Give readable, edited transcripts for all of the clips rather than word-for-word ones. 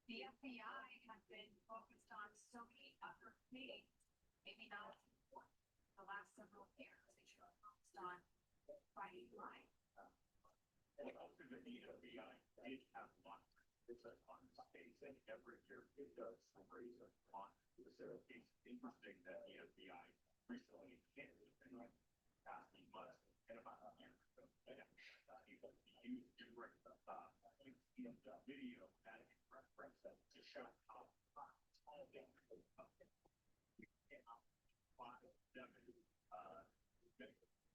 The FBI has been focused on so many other things, maybe not as important. The last several years, they should have focused on fighting crime. And also the FBI did have one. It's a fun case, and every year it does raise a fund. So it's interesting that the FBI recently ended the past few months and about a year ago. People use different video that reference that to show how small things five seven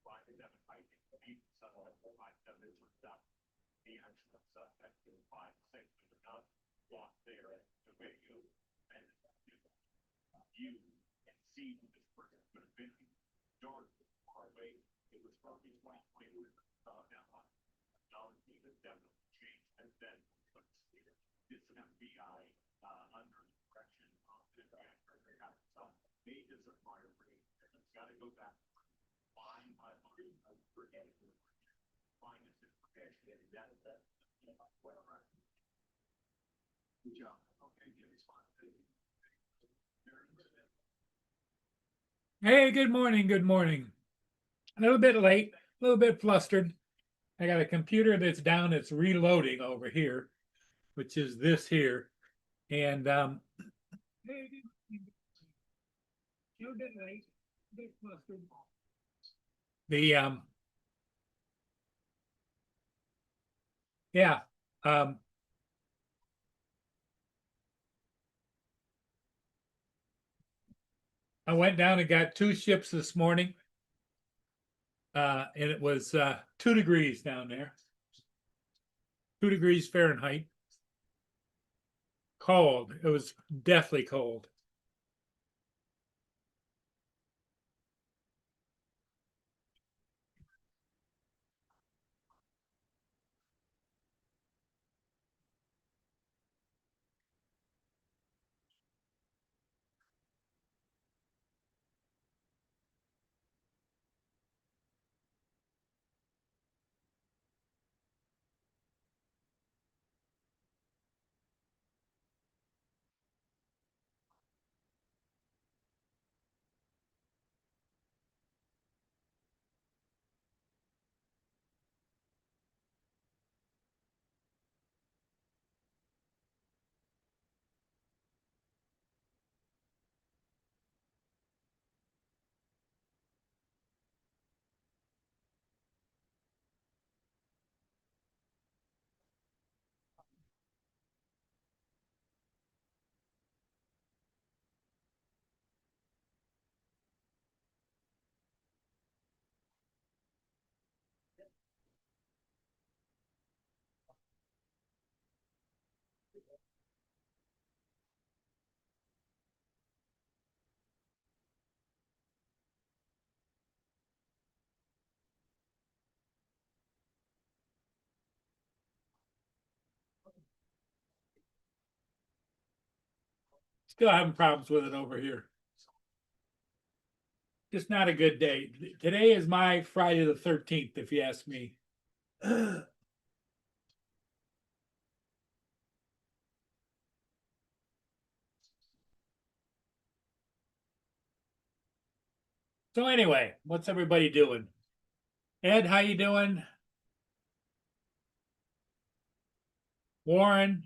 five seven five eight someone five seven stuff the actual suspect in five six was not lost there the video and you and see who this person could have been dark far away. It was probably 2020 down on technology that definitely changed and then this FBI under the direction of the director have some major fire rate. It's got to go back find my money forget it find this information that whatever. Good job. Okay, Jimmy's fine. Hey, good morning. Good morning. A little bit late, a little bit flustered. I got a computer that's down, it's reloading over here, which is this here. And a bit late, a bit flustered. The yeah. I went down and got 2 ships this morning. And it was 2 degrees down there. 2 degrees Fahrenheit. Cold. It was deathly cold. Still having problems with it over here. Just not a good day. Today is my Friday the 13th, if you ask me. So anyway, what's everybody doing? Ed, how you doing? Warren?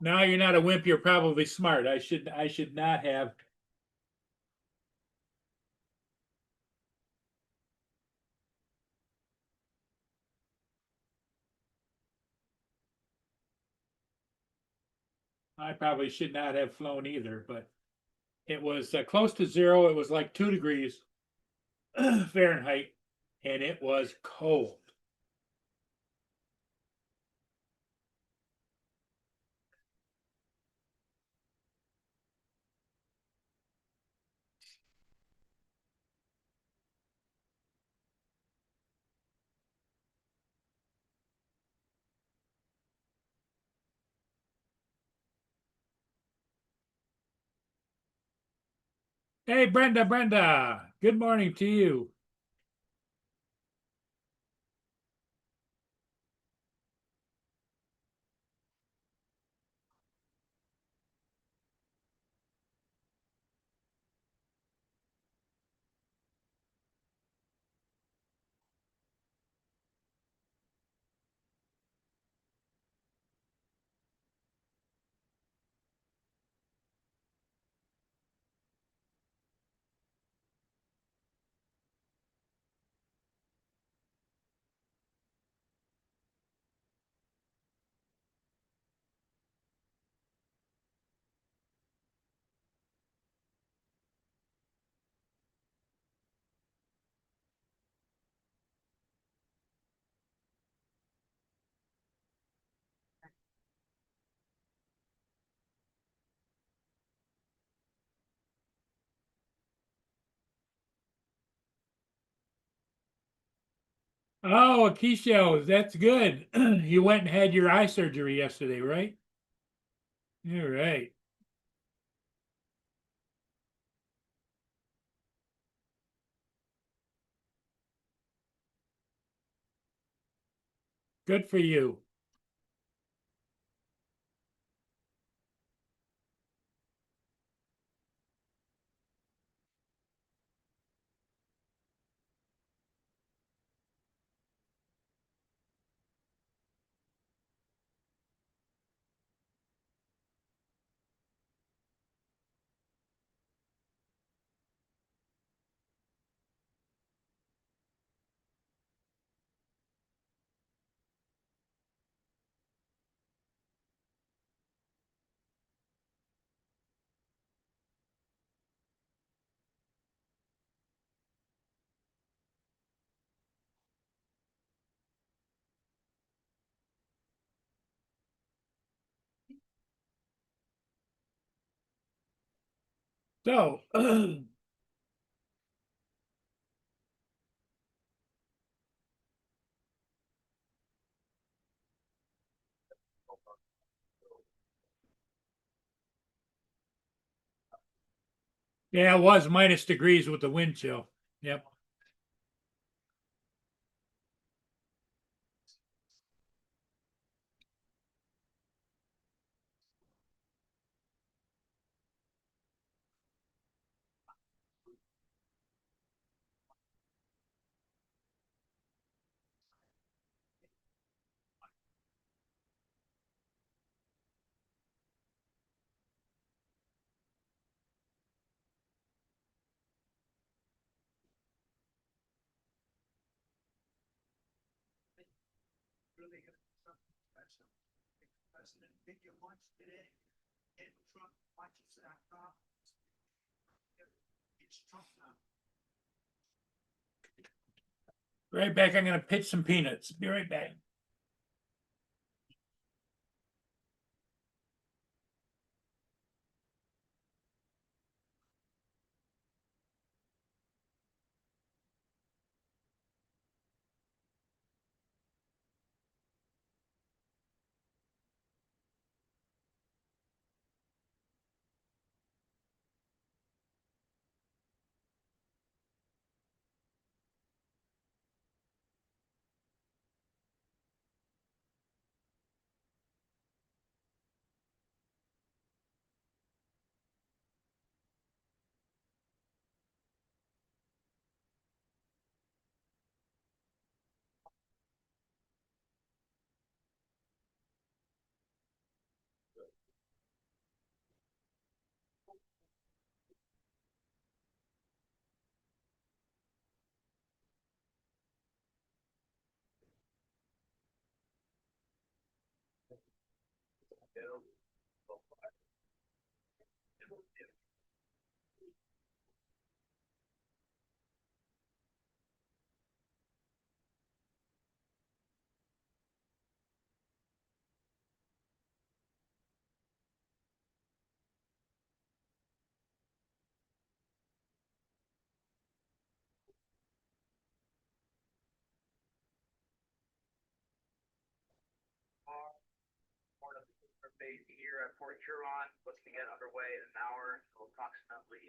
Now you're not a wimp, you're probably smart. I should not have. I probably should not have flown either, but it was close to zero. It was like 2 degrees Fahrenheit, and it was cold. Hey, Brenda, good morning to you. Oh, Keisha, that's good. You went and had your eye surgery yesterday, right? You're right. Good for you. So, yeah, it was minus degrees with the wind chill. Yep. Really gonna do something special. The president pick your lunch today. And Trump watches that cop. It's Trump now. Right back. I'm gonna pitch some peanuts. Be right back. Base here at Port Huron, looking to get underway in an hour, so approximately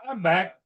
I'm back.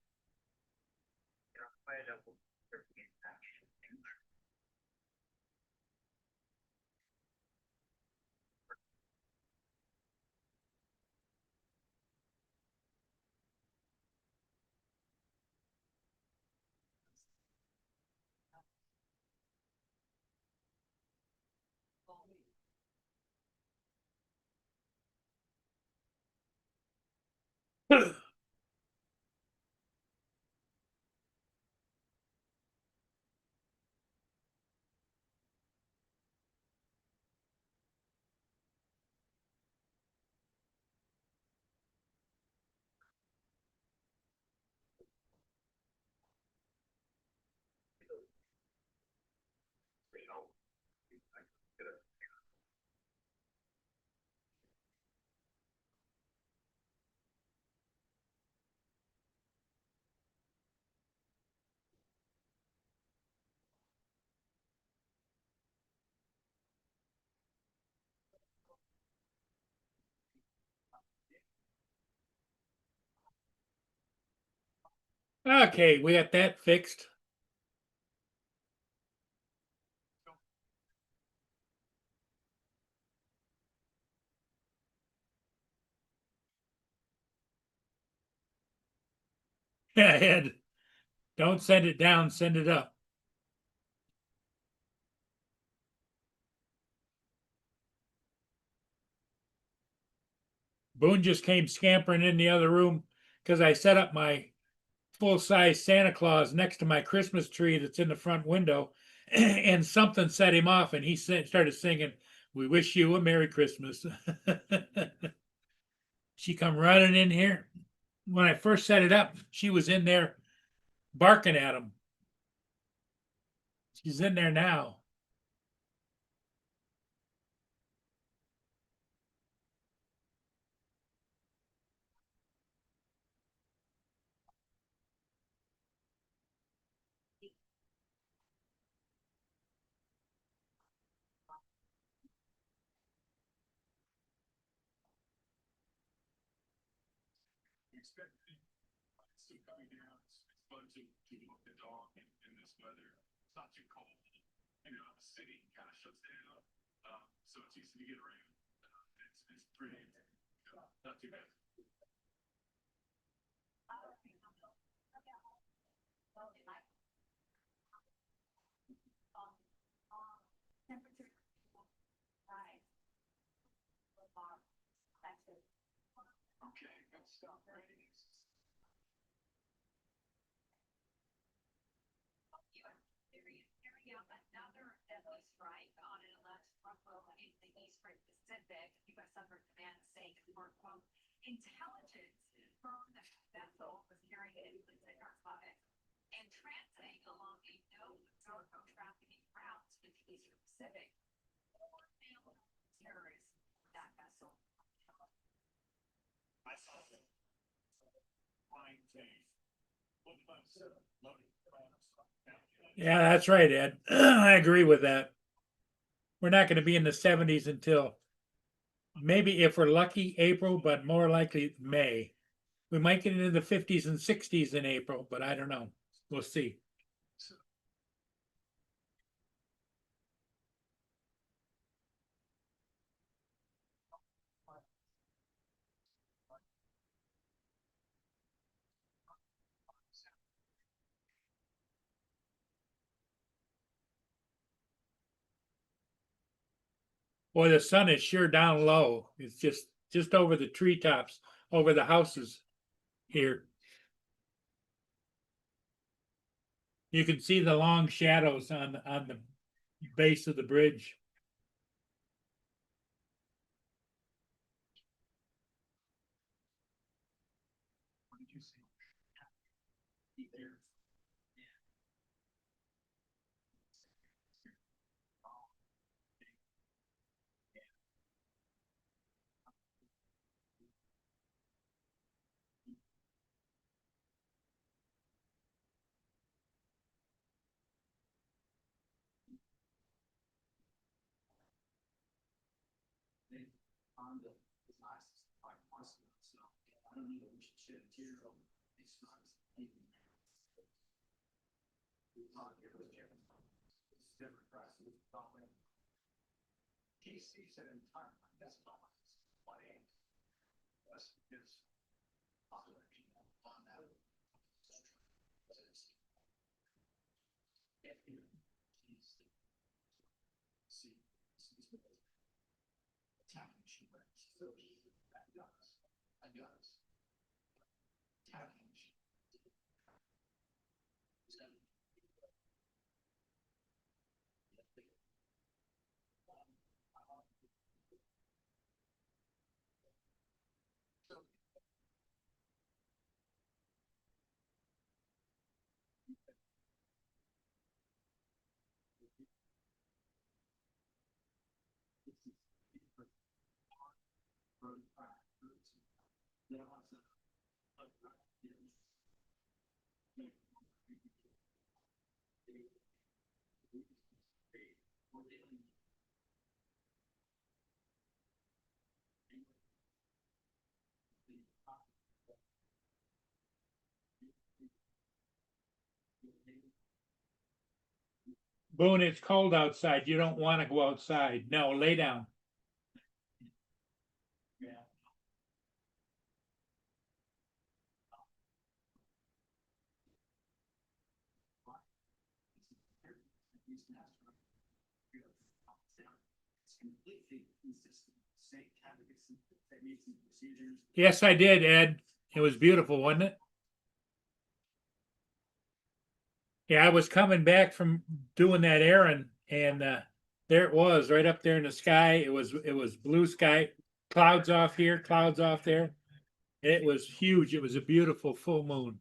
Okay, we got that fixed. Yeah, Ed. Don't send it down, send it up. Boone just came scampering in the other room because I set up my full-size Santa Claus next to my Christmas tree that's in the front window, and something set him off, and he started singing, "We wish you a Merry Christmas." She come running in here. When I first set it up, she was in there barking at him. She's in there now. Still coming down. It's fun to walk the dog in this weather. It's not too cold. You know, the city kind of shuts down. So it's easy to get around. It's pretty, not too bad. Temperature. Right. That's it. Okay, good stuff. Ready? Carry out another deadly strike on an alleged truckload in the Eastern Pacific. U.S. Southern Command saying for quote intelligence from the vessel was carrying illicit narcotics and transiting along a known cargo trafficking route in the Eastern Pacific. Four male terrorists on that vessel. I saw it. Fine thing. What about loading? Yeah, that's right, Ed. I agree with that. We're not going to be in the 70s until maybe, if we're lucky, April, but more likely May. We might get into the 50s and 60s in April, but I don't know. We'll see. Boy, the sun is sure down low. It's just over the treetops, over the houses here. You can see the long shadows on the base of the bridge. What did you see? He sees it entirely, that's not what that's his population on that. Boone, it's cold outside. You don't want to go outside. No, lay down. Yes, I did, Ed. It was beautiful, wasn't it? Yeah, I was coming back from doing that errand and there it was right up there in the sky. It was blue sky, clouds off here, clouds off there. It was huge. It was a beautiful full moon.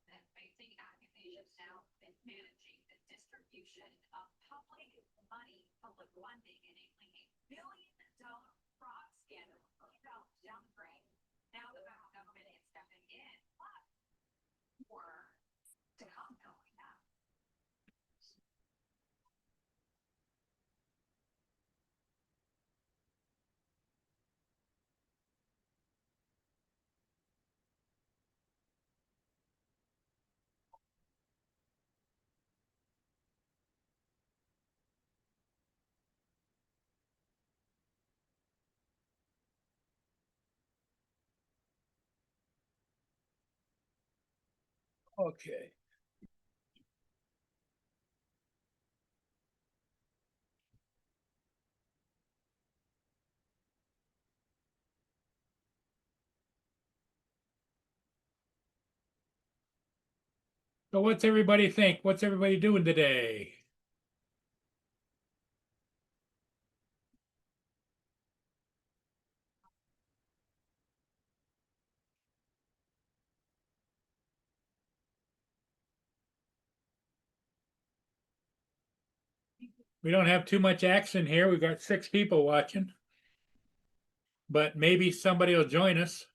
That facing accusations now been managing the distribution of public money, public funding in a $1 billion fraud scandal fell down the drain. Now the federal government is stepping in, but more to come knowing that. Okay. So what's everybody think? What's everybody doing today? We don't have too much action here. We've got 6 people watching, but maybe somebody will join us.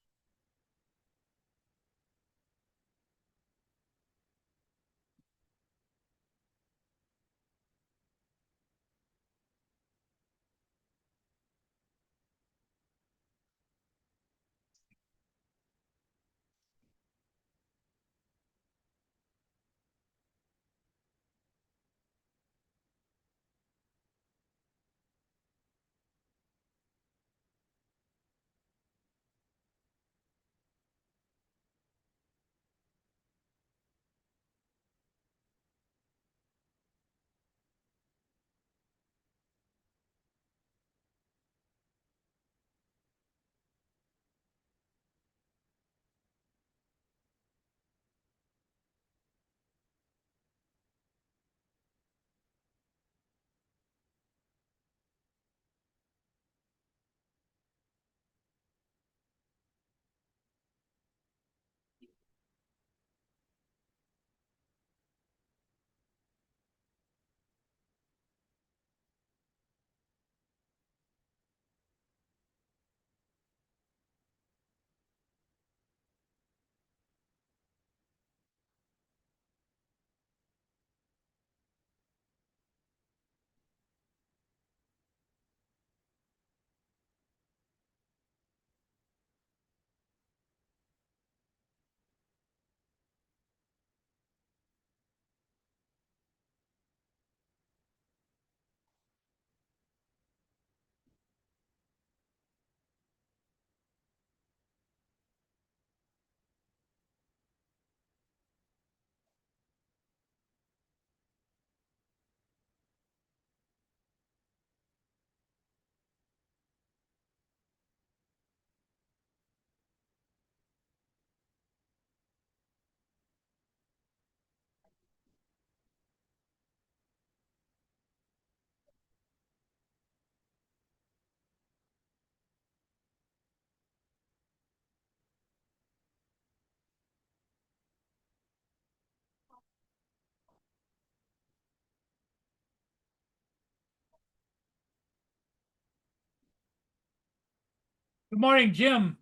Good morning, Jim.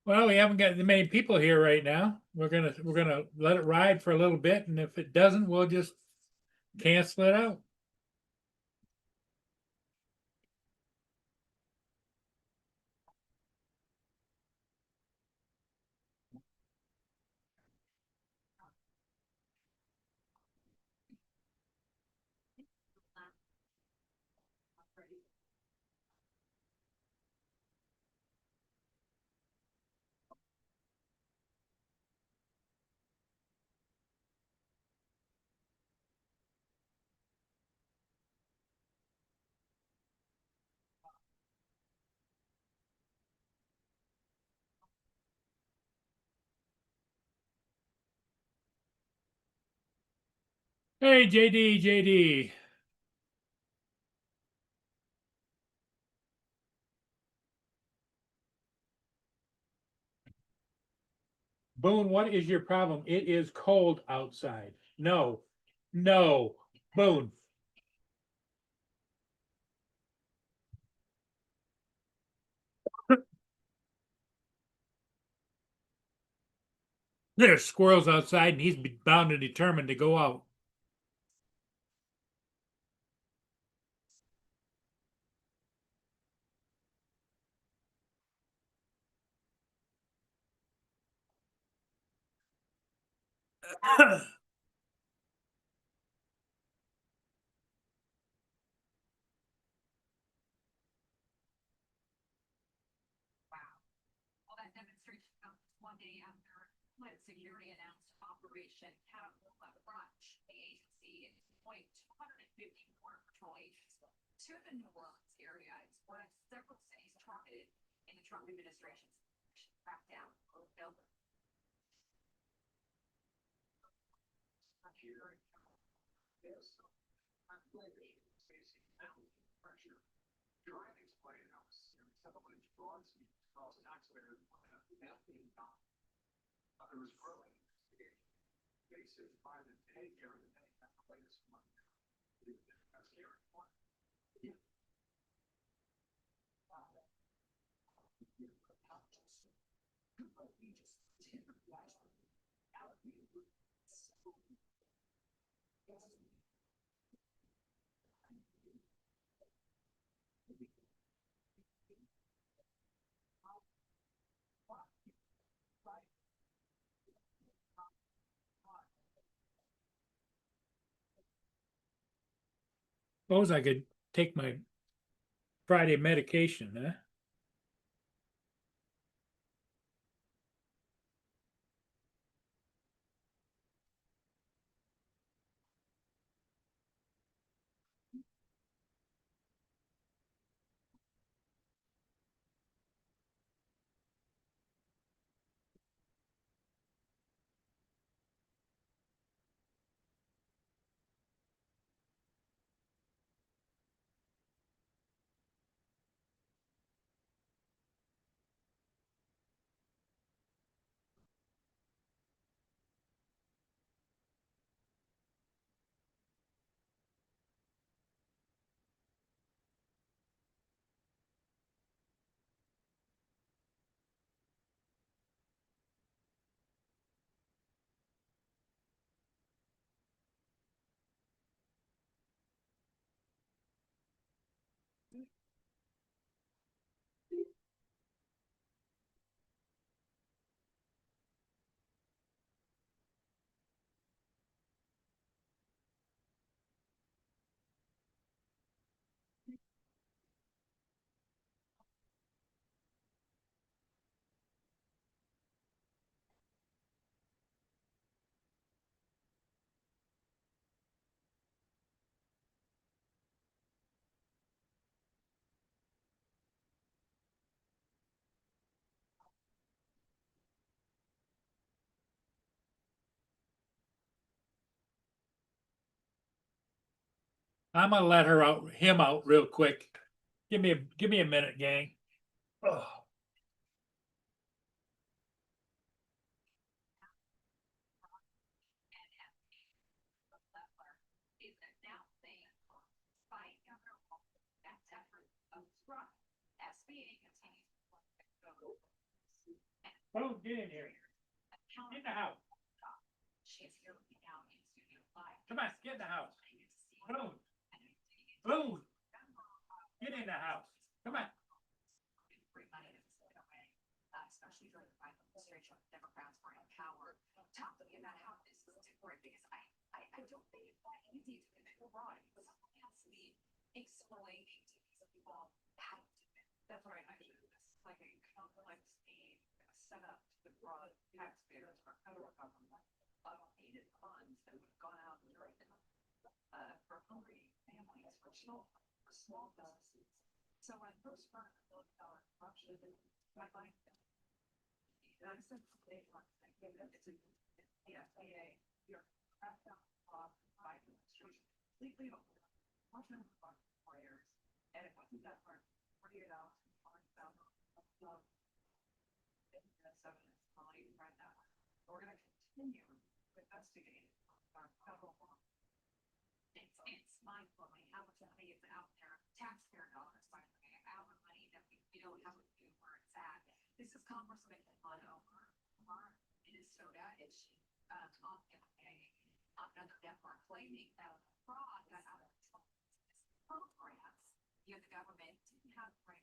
Well, we haven't got many people here right now. We're gonna let it ride for a little bit, and if it doesn't, we'll just cancel it out. Hey, JD. Boone, what is your problem? It is cold outside. No, no, Boone. There's squirrels outside and he's bound and determined to go out. Well, that demonstration comes one day after Homeland Security announced Operation Catapult Crunch. The agency deployed 250 Border Patrol agents to the New Orleans area. It's one of several cities targeted in the Trump administration's crackdown on buildings. Yes. I'm blaming facing mounting pressure. Trying to explain how a settlement fraud scheme cost taxpayers $1.5 million. There was growing investigation. Basic by the day here in the day. That's the latest one. That's here in one. Suppose I could take my Friday medication, huh? I'm gonna let him out real quick. Give me a minute, gang. Oh. Is announcing by Governor Walker that's effort of Trump. SBA continues to go. Oh, get in here. Get in the house. She's here looking out in Studio 5. Come on, get in the house. Boone. Boone. Get in the house. Come on. Free money to sit away, especially during the Biden administration when Democrats were in power. Talk to me about how this is different because I don't think it's that easy to commit fraud. Someone has to be explaining to these people how to do it. That's right. I mean, this is like a complex scheme set up to defraud taxpayers or federal government of needed funds that would have gone out during for hungry families, for children, for small businesses. So when I first heard $1 billion corruption, my mind, and I said to the it's the FDA, you're cracked down on by administration, completely over. Watching them for 4 years, and it wasn't that hard. 48 hours, $400,000 of evidence right now. We're gonna continue to investigate our federal law. It's mind blowing how much money is out there, taxpayer dollars, by the way, our money that we don't have a clue where it's at. This is Congressman on Minnesota, and she, talking on another network claiming that fraud got out of control. Programs, the government didn't have the right.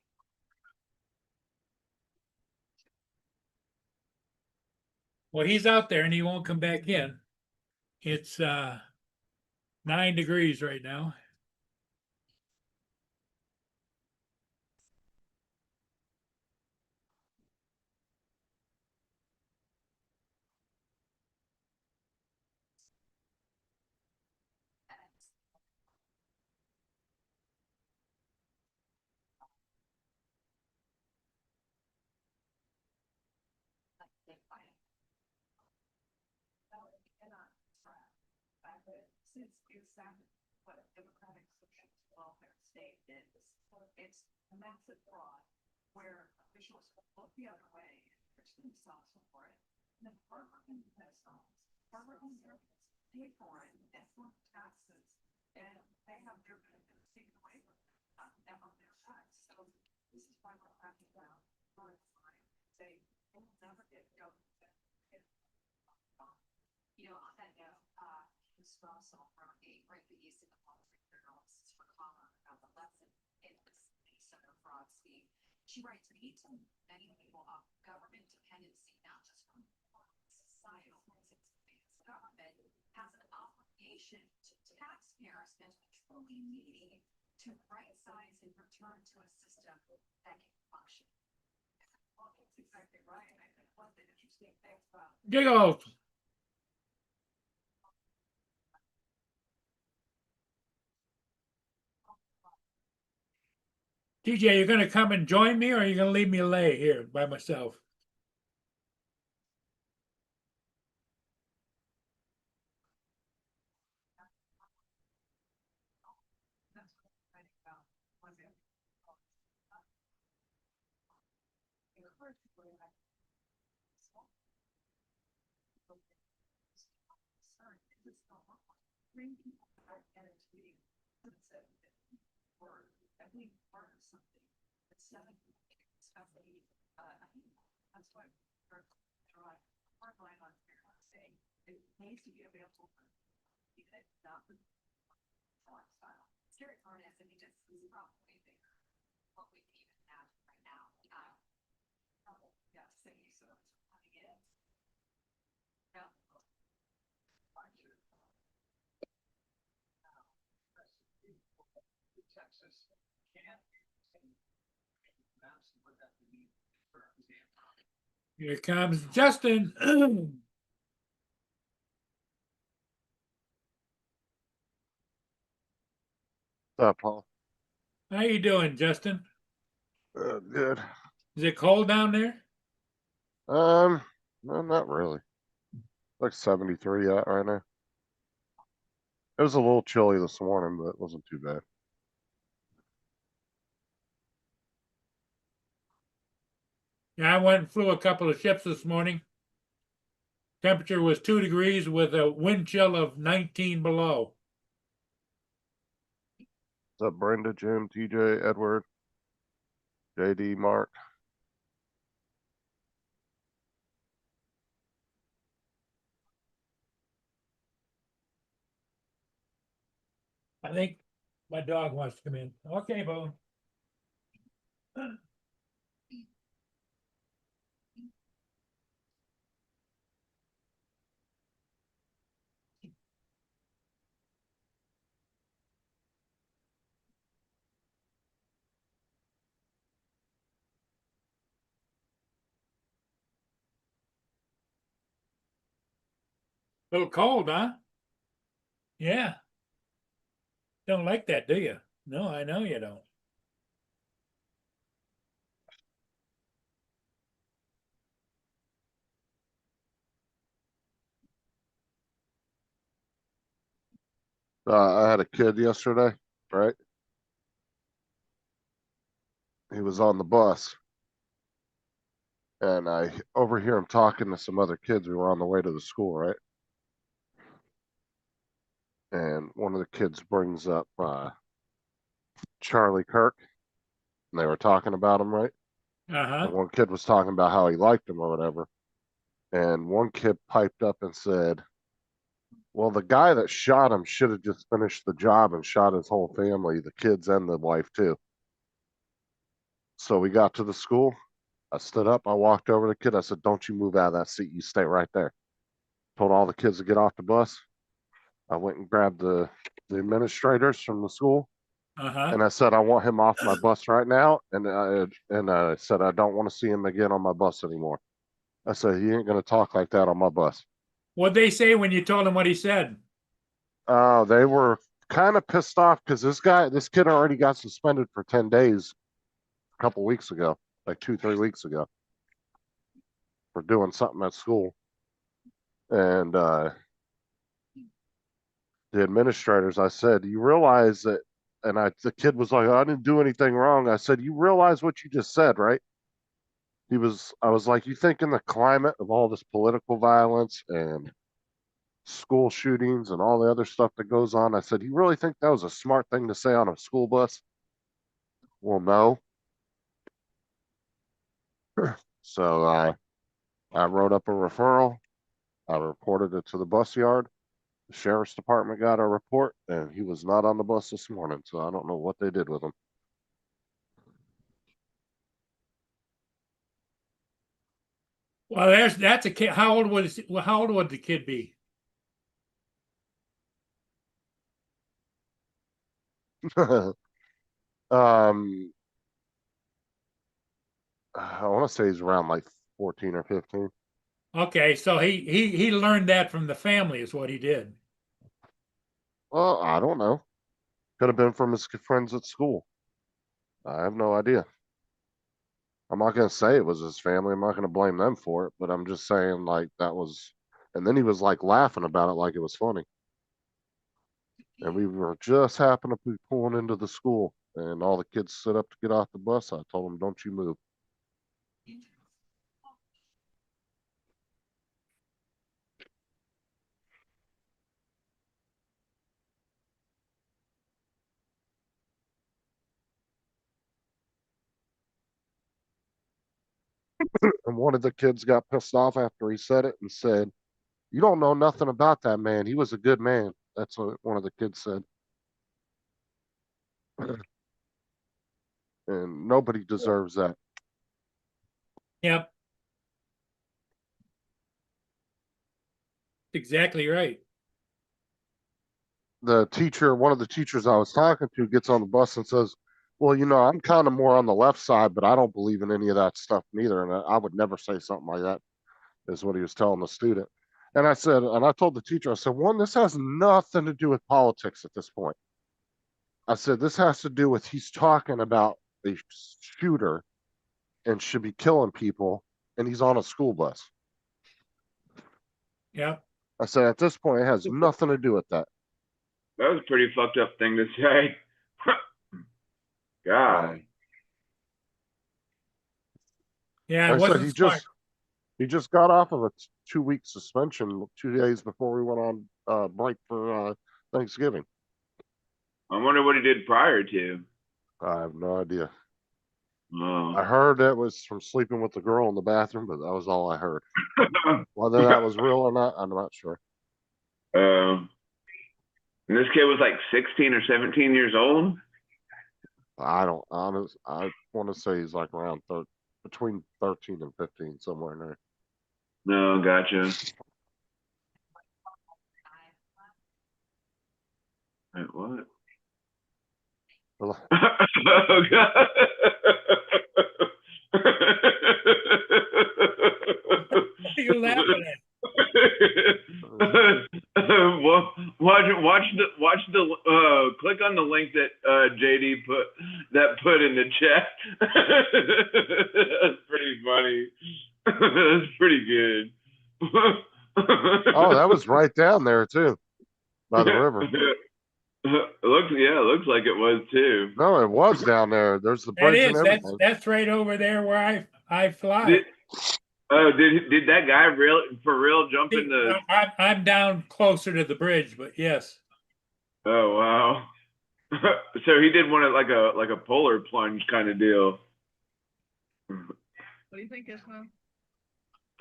Well, he's out there and he won't come back in. It's 9 degrees right now. Since it's what a democratic social welfare state is, it's a massive fraud where officials look the other way and push themselves for it. And then Harvard themselves, Harvard Americans pay for it, and for taxes, and they have their benefits taken away from them on their tax. So this is why we're cracking down on crime. They will never get government. You know, on that note, also from a greatly used in the Wall Street Journal for comment about the lesson in this Minnesota fraud scheme. She writes, we need to many people off government dependency, not just from societal principles. Government has an obligation to taxpayers and truly needing to right size and return to a system that can function. Well, that's exactly right. I think one of the interesting things about Giggles. TJ, you gonna come and join me, or are you gonna leave me lay here by myself? bring people back energy instead of or at least part of something instead of especially I think that's what our hard line on here saying it needs to be available for even not the lifestyle. Scary part is I mean just is probably bigger what we can even imagine right now. Yeah, city so it's coming in. Yeah. Texas can't maps what that would mean for example. Here comes Justin. What's up, Paul? How you doing, Justin? Good. Is it cold down there? No, not really. Like 73 out right now. It was a little chilly this morning, but it wasn't too bad. Yeah, I went and flew a couple of ships this morning. Temperature was 2 degrees with a wind chill of 19 below. What's up, Brenda, Jim, TJ, Edward, JD, Mark? I think my dog wants to come in. Okay, Bo. A little cold, huh? Yeah. Don't like that, do you? No, I know you don't. I had a kid yesterday, right? He was on the bus. And I overhear him talking to some other kids. We were on the way to the school, right? And one of the kids brings up Charlie Kirk, and they were talking about him, right? Uh-huh. And one kid was talking about how he liked him or whatever. And one kid piped up and said, well, the guy that shot him should have just finished the job and shot his whole family, the kids and the wife too. So we got to the school. I stood up. I walked over to the kid. I said, don't you move out of that seat. You stay right there. Told all the kids to get off the bus. I went and grabbed the administrators from the school. Uh-huh. And I said, I want him off my bus right now. And I said, I don't want to see him again on my bus anymore. I said, he ain't going to talk like that on my bus. What'd they say when you told them what he said? They were kind of pissed off because this kid already got suspended for 10 days a couple weeks ago, like 2-3 weeks ago, for doing something at school. And the administrators, I said, you realize that, and the kid was like, I didn't do anything wrong. I said, you realize what you just said, right? I was like, you think in the climate of all this political violence and school shootings and all the other stuff that goes on, I said, you really think that was a smart thing to say on a school bus? Well, no. So I wrote up a referral. I reported it to the bus yard. The sheriff's department got a report, and he was not on the bus this morning. So I don't know what they did with him. Well, that's a kid. How old would the kid be? um, I want to say he's around like 14 or 15. Okay, so he learned that from the family is what he did. Well, I don't know. Could have been from his friends at school. I have no idea. I'm not going to say it was his family. I'm not going to blame them for it, but I'm just saying like that was, and then he was like laughing about it like it was funny. And we were just happened to be pulling into the school, and all the kids stood up to get off the bus. I told them, don't you move. And one of the kids got pissed off after he said it and said, you don't know nothing about that man. He was a good man. That's what one of the kids said. And nobody deserves that. Yep. Exactly right. The teacher, one of the teachers I was talking to, gets on the bus and says, well, I'm kind of more on the left side, but I don't believe in any of that stuff neither. And I would never say something like that, is what he was telling the student. And I said, and I told the teacher, I said, one, this has nothing to do with politics at this point. I said, this has to do with he's talking about a shooter and should be killing people, and he's on a school bus. Yep. I said, at this point, it has nothing to do with that. That was a pretty fucked up thing to say. God. Yeah, Like it I said, wasn't smart. he just got off of a 2-week suspension 2 days before we went on break for Thanksgiving. I wonder what he did prior to. I have no idea. Oh. I heard that was from sleeping with the girl in the bathroom, but that was all I heard. Whether that was real or not, I'm not sure. And this kid was like 16 or 17 years old? I want to say he's like around between 13 and 15, somewhere in there. No, gotcha. Wait, what? Well, Oh, God. What are you laughing at? Well, watch the click on the link that JD put in the chat. That's pretty funny. That's pretty good. oh, that was right down there too, by the river. It looks like it was too. No, it was down there. There's the That bridge and is. everything. That's right over there where I fly. Oh, did that guy for real jump in the? I'm down closer to the bridge, but yes. Oh wow. So he did one of like a polar plunge kind of deal. What do you think, Ismail?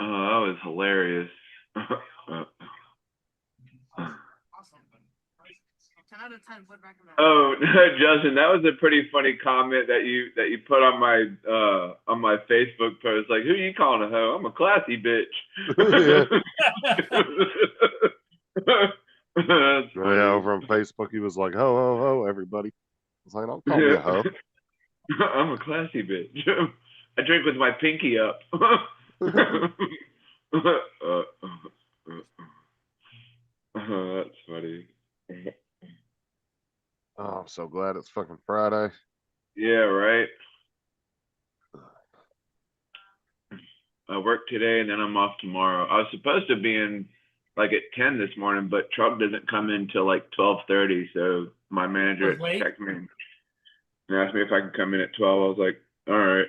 Oh, that was hilarious. Awesome. 10 out of 10 would recommend. Oh, Justin, that was a pretty funny comment that you put on my Facebook post. Like, who you calling a hoe? I'm a classy bitch. That's funny. Yeah, over on Facebook, he was like, "Ho, ho, ho, everybody." I was like, "Don't call me a hoe." I'm a classy bitch. I drink with my pinky up. That's funny. Oh, I'm so glad it's fucking Friday. Yeah, right. I work today and then I'm off tomorrow. I was supposed to be in like at 10 this morning, but truck doesn't come in till like 12:30. So my manager Was late? texted me and asked me if I could come in at 12. I was like, all right.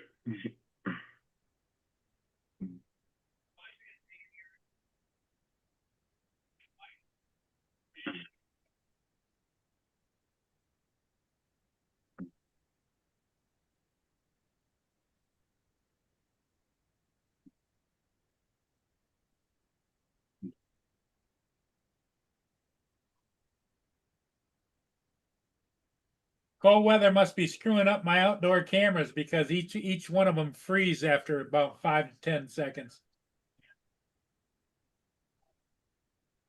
Cold weather must be screwing up my outdoor cameras because each one of them freeze after about 5 to 10 seconds.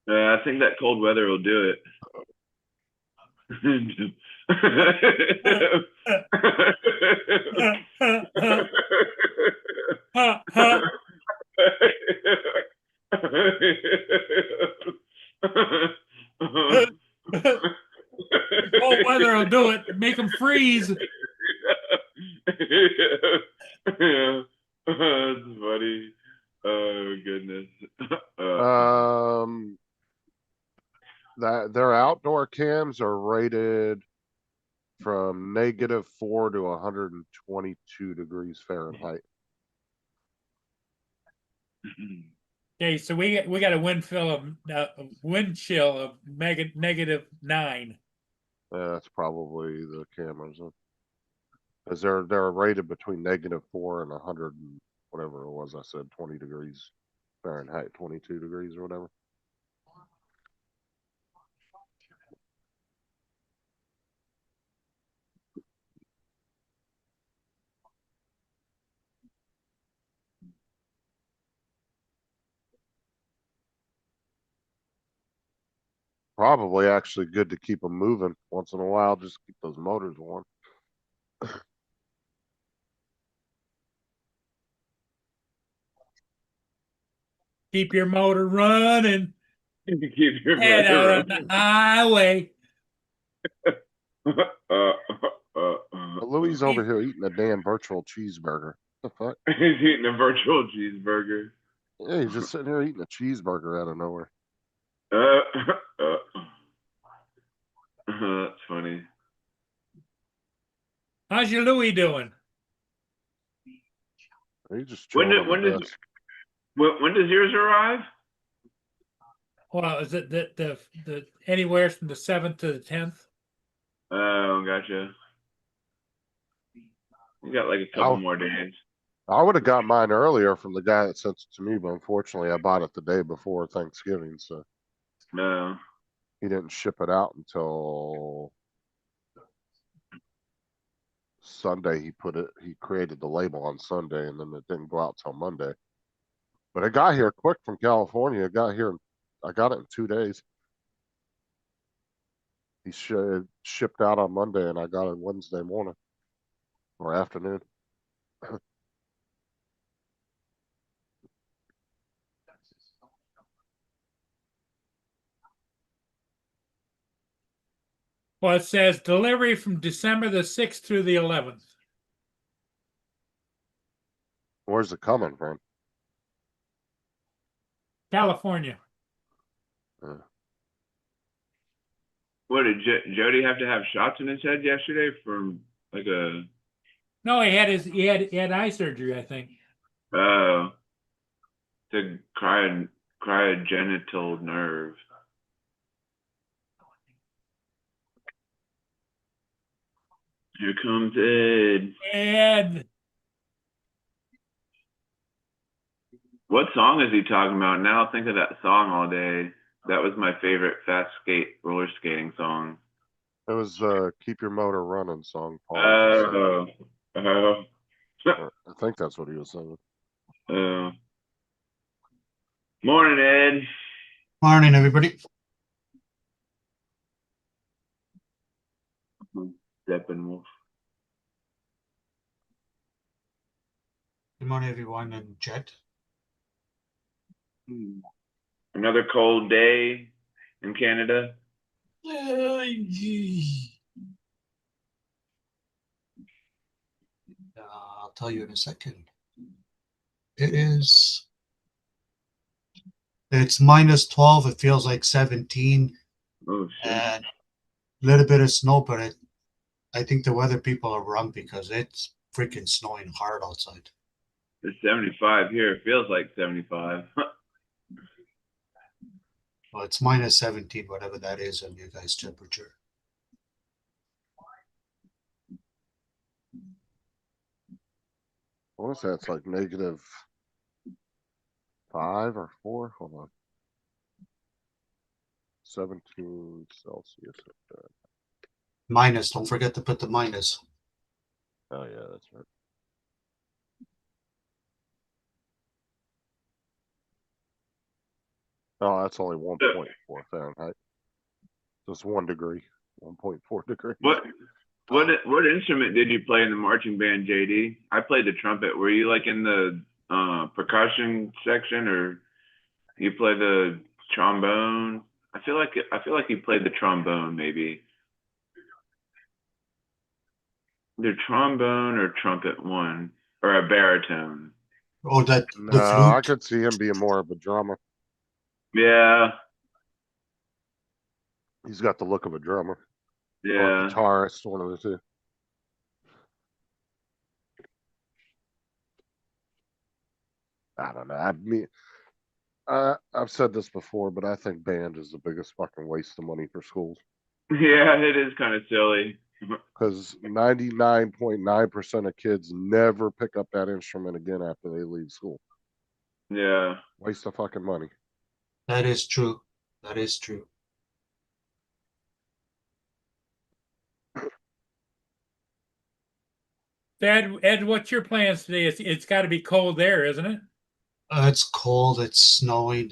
I think that cold weather will do it. Cold weather will do it. Make them freeze. Yeah. That's funny. Oh goodness. That their outdoor cams are rated from -4 to 122 degrees Fahrenheit. Okay, so we got a wind chill of -9. That's probably the cameras, because they're rated between -4 and 100 and whatever it was. I said 20 degrees Fahrenheit, 22 degrees or whatever. Probably actually good to keep them moving once in a while, just keep those motors warm. Keep your motor running. Keep your Head out on running. the highway. But Louis over here eating a damn virtual cheeseburger. What the fuck? He's eating a virtual cheeseburger. Yeah, he's just sitting here eating a cheeseburger out of nowhere. That's funny. How's your Louis doing? He's just When chilling when on the does desk. when does yours arrive? Well, is it the anywhere from the 7th to the 10th? Oh, gotcha. You got like a couple more days. I would have got mine earlier from the guy that sent it to me, but unfortunately I bought it the day before Thanksgiving, so No. he didn't ship it out until Sunday. He created the label on Sunday, and then it didn't go out till Monday. But it got here quick from California. It got here, I got it in 2 days. He shipped out on Monday, and I got it Wednesday morning or afternoon. Well, it says delivery from December the 6th through the 11th. Where's it coming from? California. What did Jody have to have shots in his head yesterday from like a? No, he had eye surgery, I think. Oh. The cryogenital nerve. Here comes Ed. And What song is he talking about? Now I'll think of that song all day. That was my favorite roller skating song. It was "Keep Your Motor Running" song. Paul just said. Oh, I think that's what he was saying. oh. Morning, Ed. Morning, everybody. Steppenwolf. Good morning, everyone, and Jet. Another cold day in Canada. I'll tell you in a second. It's -12. It feels like 17, Oh shit. and a little bit of snow, but I think the weather people are wrong because it's freaking snowing hard outside. It's 75 here. It feels like 75. Well, it's -17, whatever that is, on your guys' temperature. I want to say it's like -5 or 4. Hold on. 17 Celsius. Minus, don't forget to put the minus. Oh yeah, that's right. Oh, that's only 1.4 Fahrenheit. Just 1 degree. 1.4 degrees. What instrument did you play in the marching band, JD? I played the trumpet. Were you like in the percussion section, or you play the trombone? I feel like you played the trombone, maybe. The trombone or trumpet one, or a baritone. Oh, the No, I flute. could see him being more of a drummer. Yeah, He's got the look of a drummer. Or a yeah. guitarist, one of the two. I don't know. I've said this before, but I think band is the biggest fucking waste of money for schools. Yeah, it is kind of silly. Because 99.9% of kids never pick up that instrument again after they leave school. Yeah. Waste of fucking money. That is true. That is true. Ed, what's your plans today? It's got to be cold there, isn't it? It's cold. It's snowing.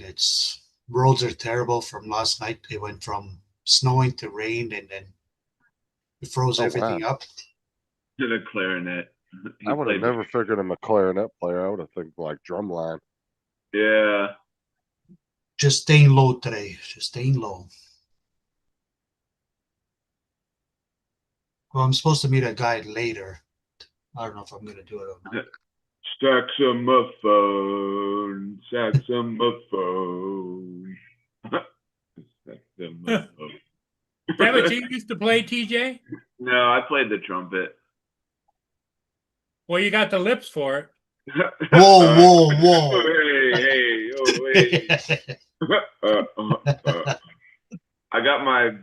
Roads are terrible from last night. They went from snowing to rain, and then it froze Oh, everything wow. up. To the clarinet. He I would have played the- never figured him a clarinet player. I would have think like drumline. Yeah. Just staying low today. Just staying low. Well, I'm supposed to meet a guy later. I don't know if I'm gonna do it or not. Saxophone, saxophone. Saxophone. Is that what you used to play, TJ? No, I played the trumpet. Well, you got the lips for it. Whoa, whoa, whoa. Hey, oh, hey. I got my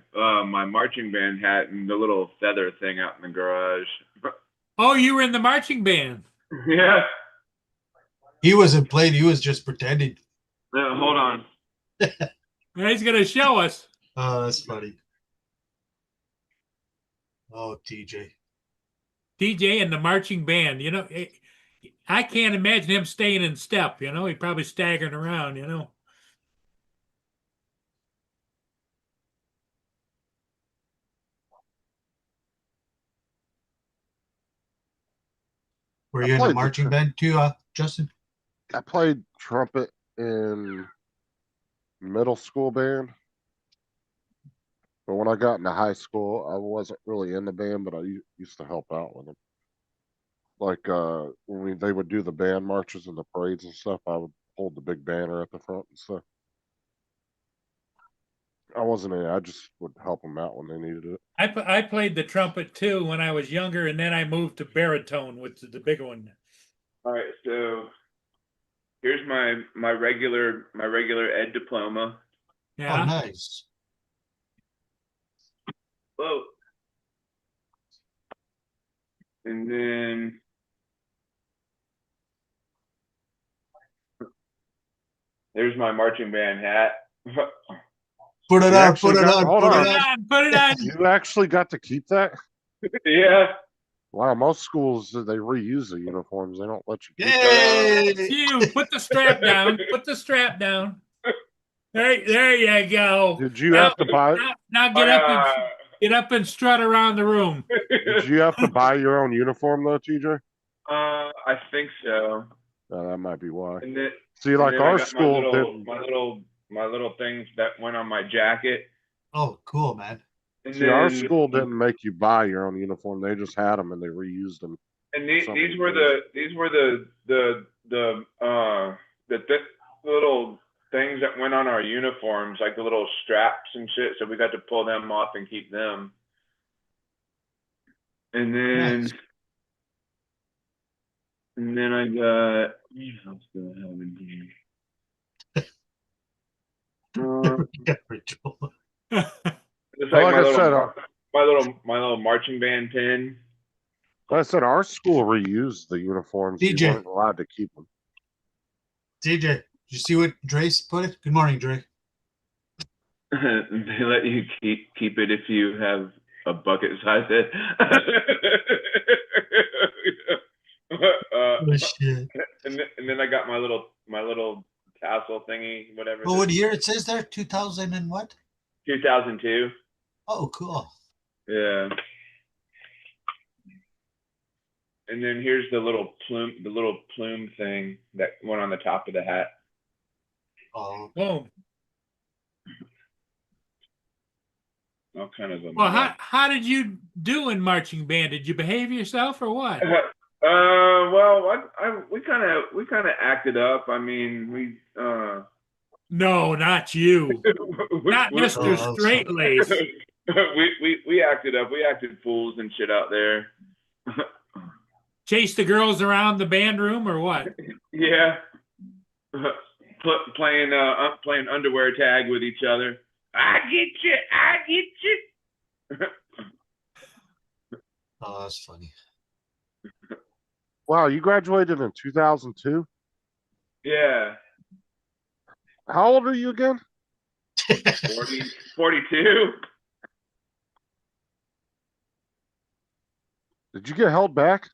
marching band hat and the little feather thing out in the garage. Oh, you were in the marching band. Yeah. He wasn't playing. He was just pretending. Hold on. He's gonna show us. Oh, that's funny. Oh, TJ. TJ and the marching band. You know, I can't imagine him staying in step. You know, he'd probably staggering around. You know. Were I you in the played the marching tr- band too, Justin? I played trumpet in middle school band. But when I got into high school, I wasn't really in the band, but I used to help out with them. Like when they would do the band marches and the parades and stuff, I would hold the big banner at the front and stuff. I wasn't in it. I just would help them out when they needed it. I played the trumpet too when I was younger, and then I moved to baritone, which is the bigger one. All right, so here's my regular ed diploma. Oh, Yeah, nice. Whoa. And then there's my marching band hat. Put it You on, actually put it got- on, hold put put it it on. on, put it on. You actually got to keep that? Yeah. Wow, most schools they reuse the uniforms. They don't let you keep Yay! You put the strap down. Put the strap down. There you go. Did you Now, have to buy now get up and strut around the room. did you have to buy your own uniform though, TJ? I think so. That might be why. And then, See, and like then I our got school didn't. my little things that went on my jacket. Oh, cool, man. And See, our then school didn't make you buy your own uniform. They just had them and they reused them. and some these were the little things that went on our uniforms, like the little straps and shit. So we got to pull them off and keep them. And then Nice. and then I got what else do I have in here? Yeah, Rachel. It's Well, like like I said, my little marching band pin. Like I said, our school reused the uniforms. You DJ. weren't allowed to keep them. TJ, did you see what Dre's put it? Good morning, Dre. They let you keep it if you have a bucket size head. Oh, shit. And then I got my little tassel thingy, whatever. Oh, what year it says there? 2000 and what? 2002. Oh, cool. Yeah. And then here's the little plume thing that went on the top of the hat. Oh, Boom. All kind of them. Well, how did you do in marching band? Did you behave yourself or what? Well, we kind of acted up. I mean, we No, not you. Not we, Mr. Oh, Straight Lace. we acted up. We acted fools and shit out there. Chase the girls around the band room or what? Yeah. Playing underwear tag with each other. I get you. oh, that's funny. Wow, you graduated in 2002? Yeah. How old are you again? 42. Did you get held back?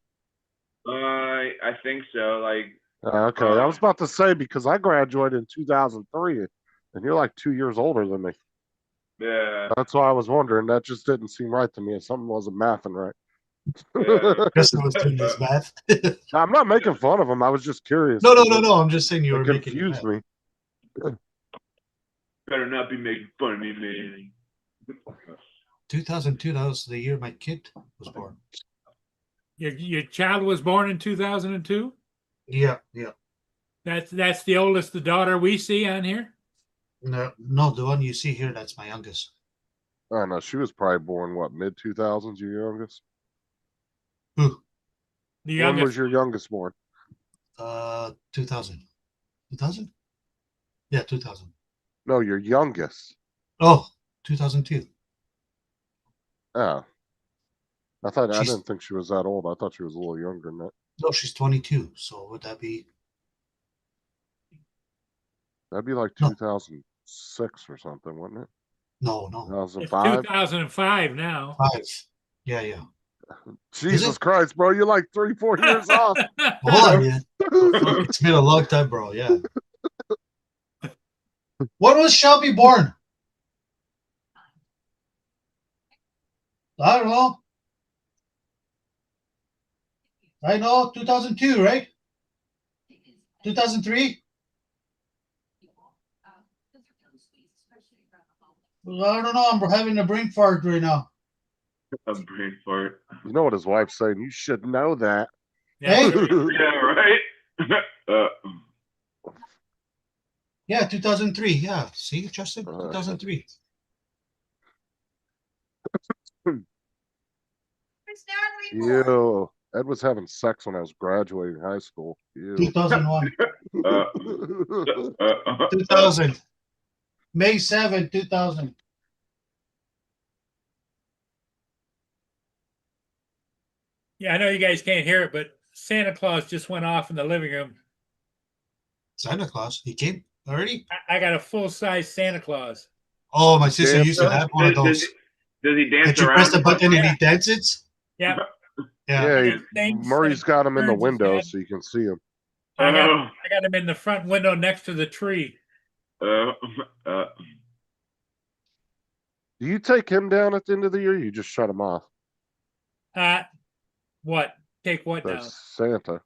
I think so. Like, Okay, I was about to say because I graduated in 2003 and you're like 2 years older than me. yeah. That's why I was wondering. That just didn't seem right to me. Something wasn't mathing right. Yeah. Justin was doing his math. I'm not making fun of him. I was just curious. No. I'm just saying you It were making it confused me. Better not be making fun of me, man. 2002, that was the year my kid was born. Your child was born in 2002? Yeah. That's the oldest the daughter we see on here? No, the one you see here, that's my youngest. I don't know. She was probably born, what, mid 2000s, your youngest? Who? The When was youngest. your youngest born? 2000. 2000? Yeah, 2000. No, your youngest. Oh, 2002. Oh. I She's- didn't think she was that old. I thought she was a little younger than that. No, she's 22. So would that be? That'd be like No. 2006 or something, wouldn't it? No. It's 2005? 2005 now. 5. Yeah. Jesus Christ, bro. You're like 3-4 years off. Hold on, yeah. It's been a long time, bro. Yeah. When was Shelby born? I don't know. I know, 2002, right? 2003? Well, I don't know. I'm having a brain fart right now. A brain fart. You know what his wife's saying? You should know that. Hey? Yeah, right? Yeah, 2003. Yeah. See, Justin? 2003. It's now You. Ed was having sex when I was graduating high school. Ew. 2001. Uh, 2000. May 7, 2000. Yeah, I know you guys can't hear it, but Santa Claus just went off in the living room. Santa Claus. He came already? I got a full size Santa Claus. Oh, my sister used to Dancer? have one of does, those. does he dance That you around? press the button and Yeah. he dances? Yeah, Yeah. Yeah, And he- he thinks Murray's and got him in the turns his window head. so you can see him. I got Oh, I got him in the front window next to the tree. uh, uh, Do you take him down at the end of the year? Or you just shut him off. What? Take what down? That's Santa.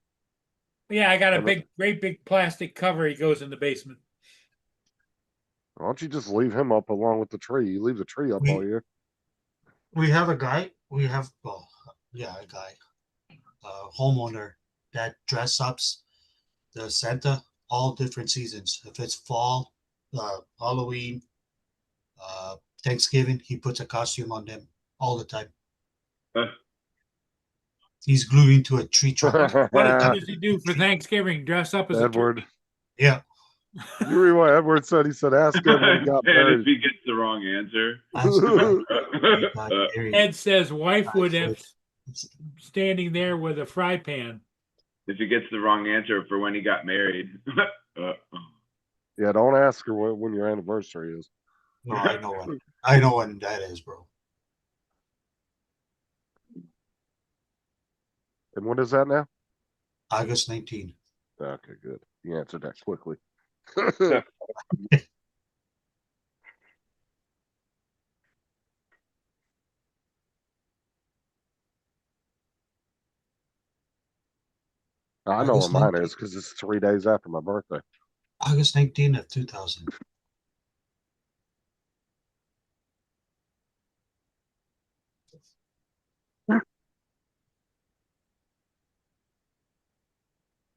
Yeah, I got a I'm a- big, great big plastic cover. He goes in the basement. Why don't you just leave him up along with the tree? You leave the tree up all year. We have a guy. We have, well, yeah, a guy, homeowner that dress ups the Santa all different seasons. If it's fall, Halloween, Thanksgiving, he puts a costume on them all the time. uh, He's glued into a tree trunk. What does he do for Thanksgiving? Dress up as a Edward. turkey? Yeah. You read what Edward said? He said, ask Ed when he got and if married. he gets the wrong answer. Ed says wife would Wife have standing there with a fry pan. If he gets the wrong answer for when he got married. Yeah, don't ask her when your anniversary is. No, I know when. I know when that is, bro. And what is that now? August 19. Okay, good. You answered that quickly. I know where August mine 19. is because it's 3 days after my birthday. August 19 of 2000.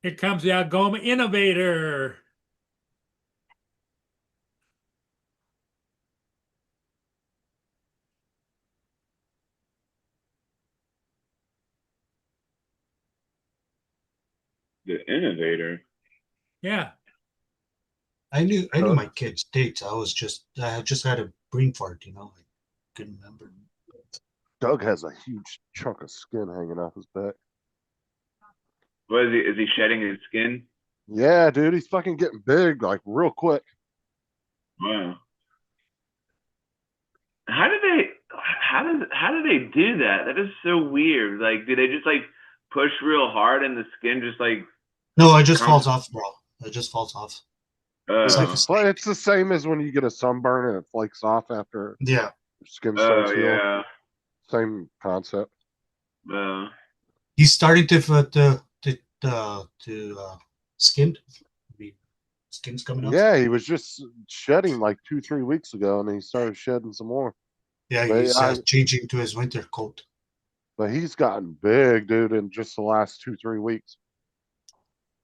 Here comes the Algoma Innovator. The innovator. Yeah. I knew my kids' dates. I just had a brain fart, I couldn't remember. Doug has a huge chunk of skin hanging off his back. What is he? Is he shedding his skin? Yeah, dude, he's fucking getting big, like real quick. Wow. How do they do that? That is so weird. Like, do they just like push real hard and the skin just like? No, it just falls off, bro. It just falls off. It's like a But it's the same as when you get a sunburn and it flakes off after Yeah. your skin starts healing. Yeah. Same concept. He's starting to skin. Skin's coming out. Yeah, he was just shedding like 2-3 weeks ago, and he started shedding some more. Yeah, But he's changing to his winter coat. But he's gotten big, dude, in just the last 2-3 weeks.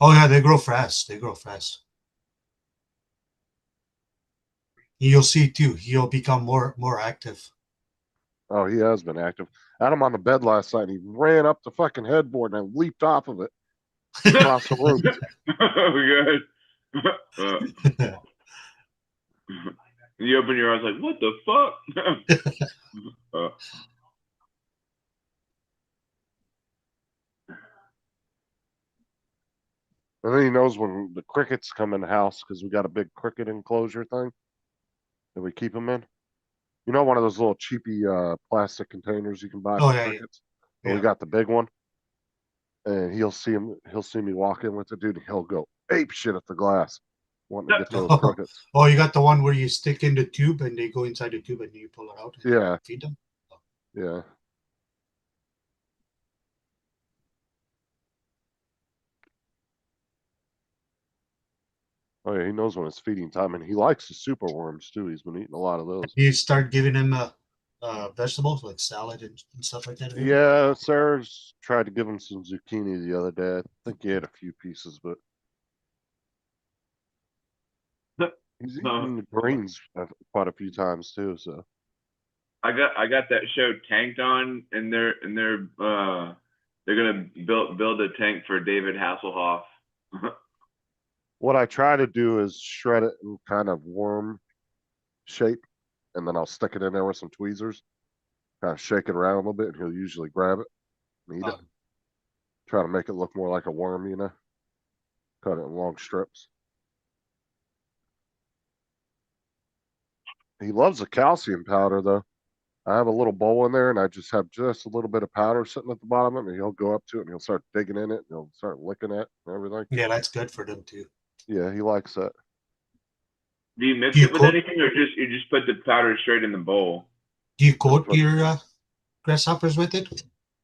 Oh yeah, they grow fast. They grow fast. You'll see too. He'll become more active. Oh, he has been active. I had him on the bed last night, and he ran up the fucking headboard, and I leaped off of it across the room. Oh, good. You open your eyes like, what the fuck? And then he knows when the crickets come in the house because we got a big cricket enclosure thing that we keep them in. You know, one of those little cheapy plastic containers you can buy for crickets. And we got the big one. And he'll see me walk in with the dude, and he'll go ape shit at the glass, wanting to get those crickets. Oh, you got the one where you stick in the tube and they go inside the tube and you pull it out. And Yeah. Feed them. Yeah. Oh yeah, he knows when it's feeding time, and he likes the super worms too. He's been eating a lot of those. You start giving him vegetables like salad and stuff like that. Yeah, Sarah's tried to give him some zucchini the other day. I think he had a few pieces, but he's eaten the greens quite a few times too. So I got that show Tanked on, and they're They're gonna build a tank for David Hasselhoff. What I try to do is shred it in kind of worm shape, and then I'll stick it in there with some tweezers, kind of shake it around a little bit, and he'll usually grab it and eat it. Oh. Try to make it look more like a worm, you know. Cut it in long strips. He loves the calcium powder though. I have a little bowl in there and I just have just a little bit of powder sitting at the bottom of it, and he'll go up to it and he'll start digging in it and he'll start licking it and everything. Yeah, that's good for them too. Yeah, he likes that. Do you mix Do you it with cook- anything, or you just put the powder straight in the bowl? Do you coat put- your grasshoppers with it?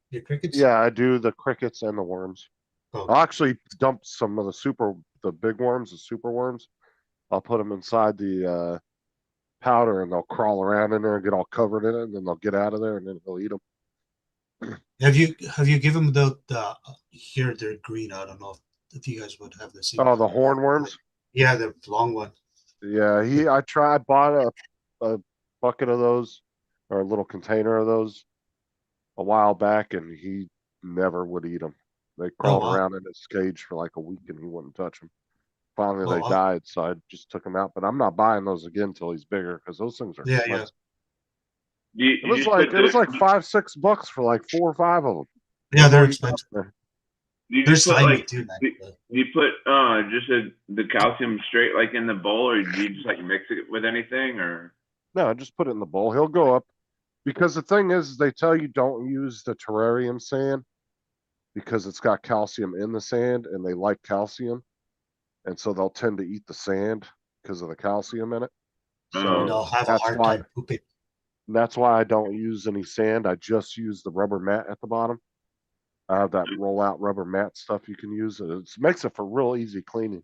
Your crickets? Yeah, I do the crickets and the worms. Oh. I'll actually dump some of the big worms, the super worms. I'll put them inside the powder and they'll crawl around in there and get all covered in it, and then they'll get out of there and then he'll eat them. Have you given them the here they're green? I don't know if you guys would have the same. Oh, the hornworms? Yeah, the long one. Yeah, I bought a bucket of those or a little container of those a while back, and he never would eat them. They crawled wow. around in his cage for like a week and he wouldn't touch them. Finally, Oh, they wow. died, so I just took them out. But I'm not buying those again till he's bigger because those things are Yeah, expensive. You It was just like put it was the- like $5-6 for like 4 or 5 of them. Yeah, they're All you got expensive. there. you They're just put slimy like too, man. you put just the calcium straight like in the bowl, or do you just like mix it with anything, or? No, just put it in the bowl. He'll go up because the thing is, they tell you don't use the terrarium sand because it's got calcium in the sand, and they like calcium, and so they'll tend to eat the sand because of the calcium in it. Oh. So They'll have a that's hard why time pooping. that's why I don't use any sand. I just use the rubber mat at the bottom. I have that roll-out rubber mat stuff you can use. It makes it for real easy cleaning.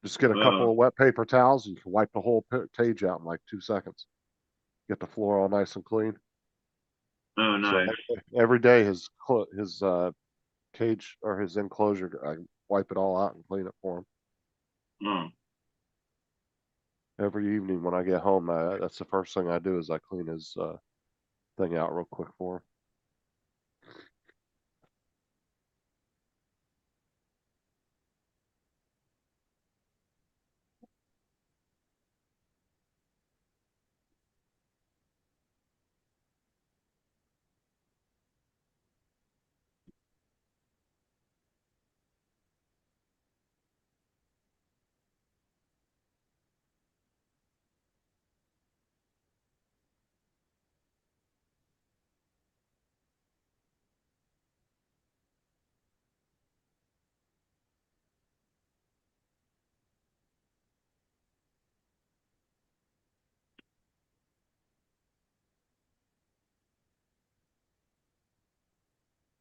Just get a couple of wet paper towels and you can wipe the whole cage out in like 2 seconds. Get the floor all nice and clean. Oh, So nice. every day his cage or his enclosure, I wipe it all out and clean it for him. Oh. Every evening when I get home, that's the first thing I do is I clean his thing out real quick for him.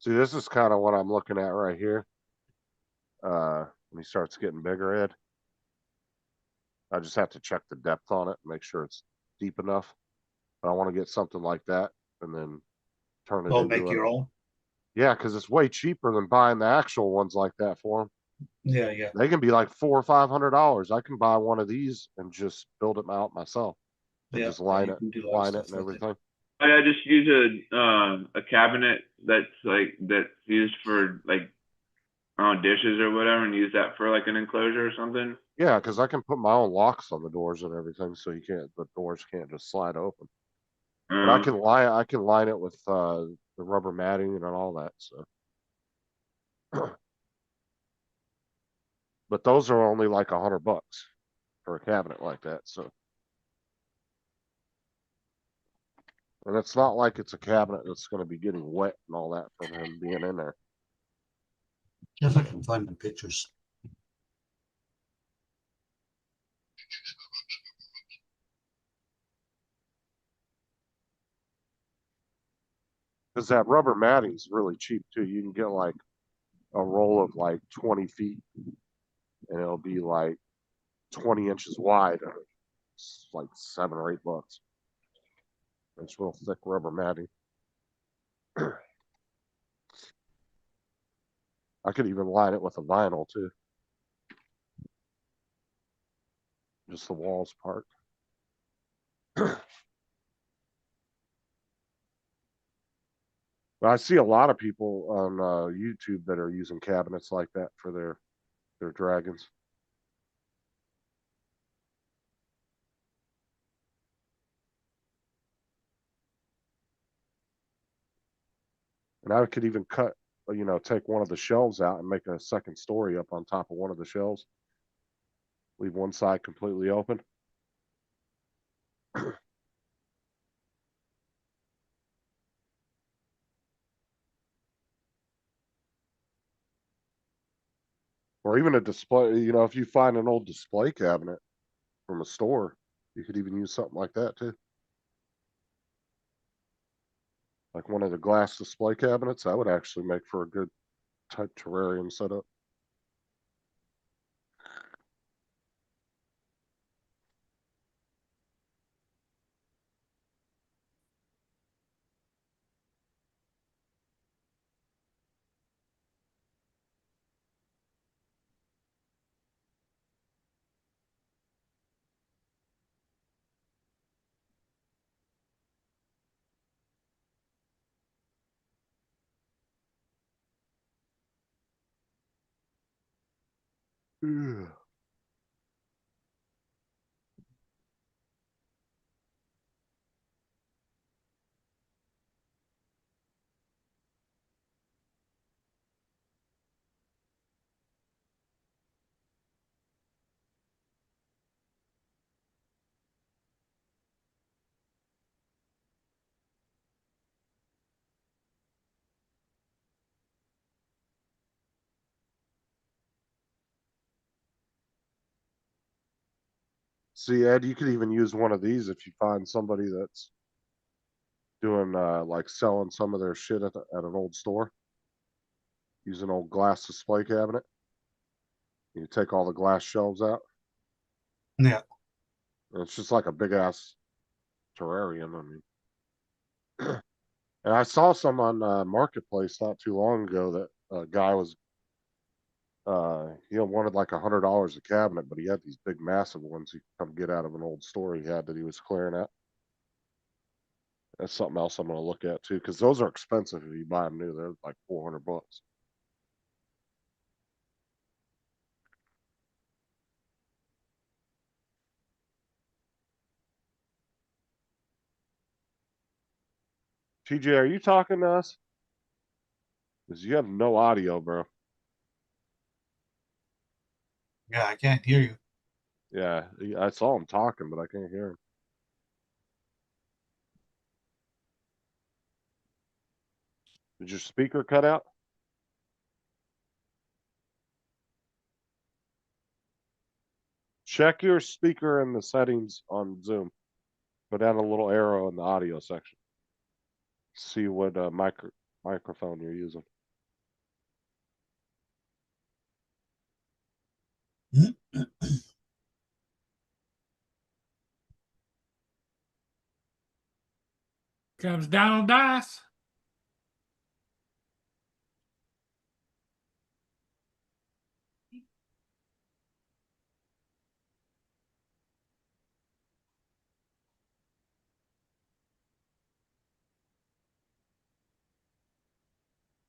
See, this is kind of what I'm looking at right here. When he starts getting bigger, Ed, I just have to check the depth on it, make sure it's deep enough. But I want to get something like that and then turn it Oh, into make your own. Yeah, because it's way cheaper than buying the actual ones like that for them. Yeah, yeah. They can be like $400 or $500. I can buy one of these and just build it out myself and Yeah, just line you it, can do a lot of line it, stuff and with it. everything. I just use a cabinet that's used for like dishes or whatever, and use that for like an enclosure or something. Yeah, because I can put my own locks on the doors and everything, so the doors can't just slide open. But I can line it with the rubber matting and all that. So, but those are only like $100 for a cabinet like that. So, and it's not like it's a cabinet that's going to be getting wet and all that from him being in there. If I can find the pictures. Because that rubber matting is really cheap too. You can get like a roll of like 20 feet, and it'll be like 20 inches wide. It's like $7 or $8. It's real thick rubber matting. I could even line it with a vinyl too. Just the walls part. But I see a lot of people on YouTube that are using cabinets like that for their dragons. And I could even cut, take one of the shelves out and make a second story up on top of one of the shelves. Leave one side completely open. Or even a display, if you find an old display cabinet from a store, you could even use something like that too. Like one of the glass display cabinets, that would actually make for a good type terrarium setup. Yeah. See, Ed, you could even use one of these if you find somebody that's doing like selling some of their shit at an old store. Use an old glass display cabinet. You take all the glass shelves out. Yeah. And it's just like a big ass terrarium. I mean, and I saw some on Marketplace not too long ago that a guy was, wanted like $100 a cabinet, but he had these big, massive ones he could come get out of an old store he had that he was clearing out. That's something else I'm going to look at too, because those are expensive if you buy them new. They're like $400. TJ, are you talking to us? Because you have no audio, bro. Yeah, I can't hear you. Yeah, I saw him talking, but I can't hear him. Did your speaker cut out? Check your speaker in the settings on Zoom. Go down a little arrow in the audio section. See what microphone you're using. Comes Donald Dice.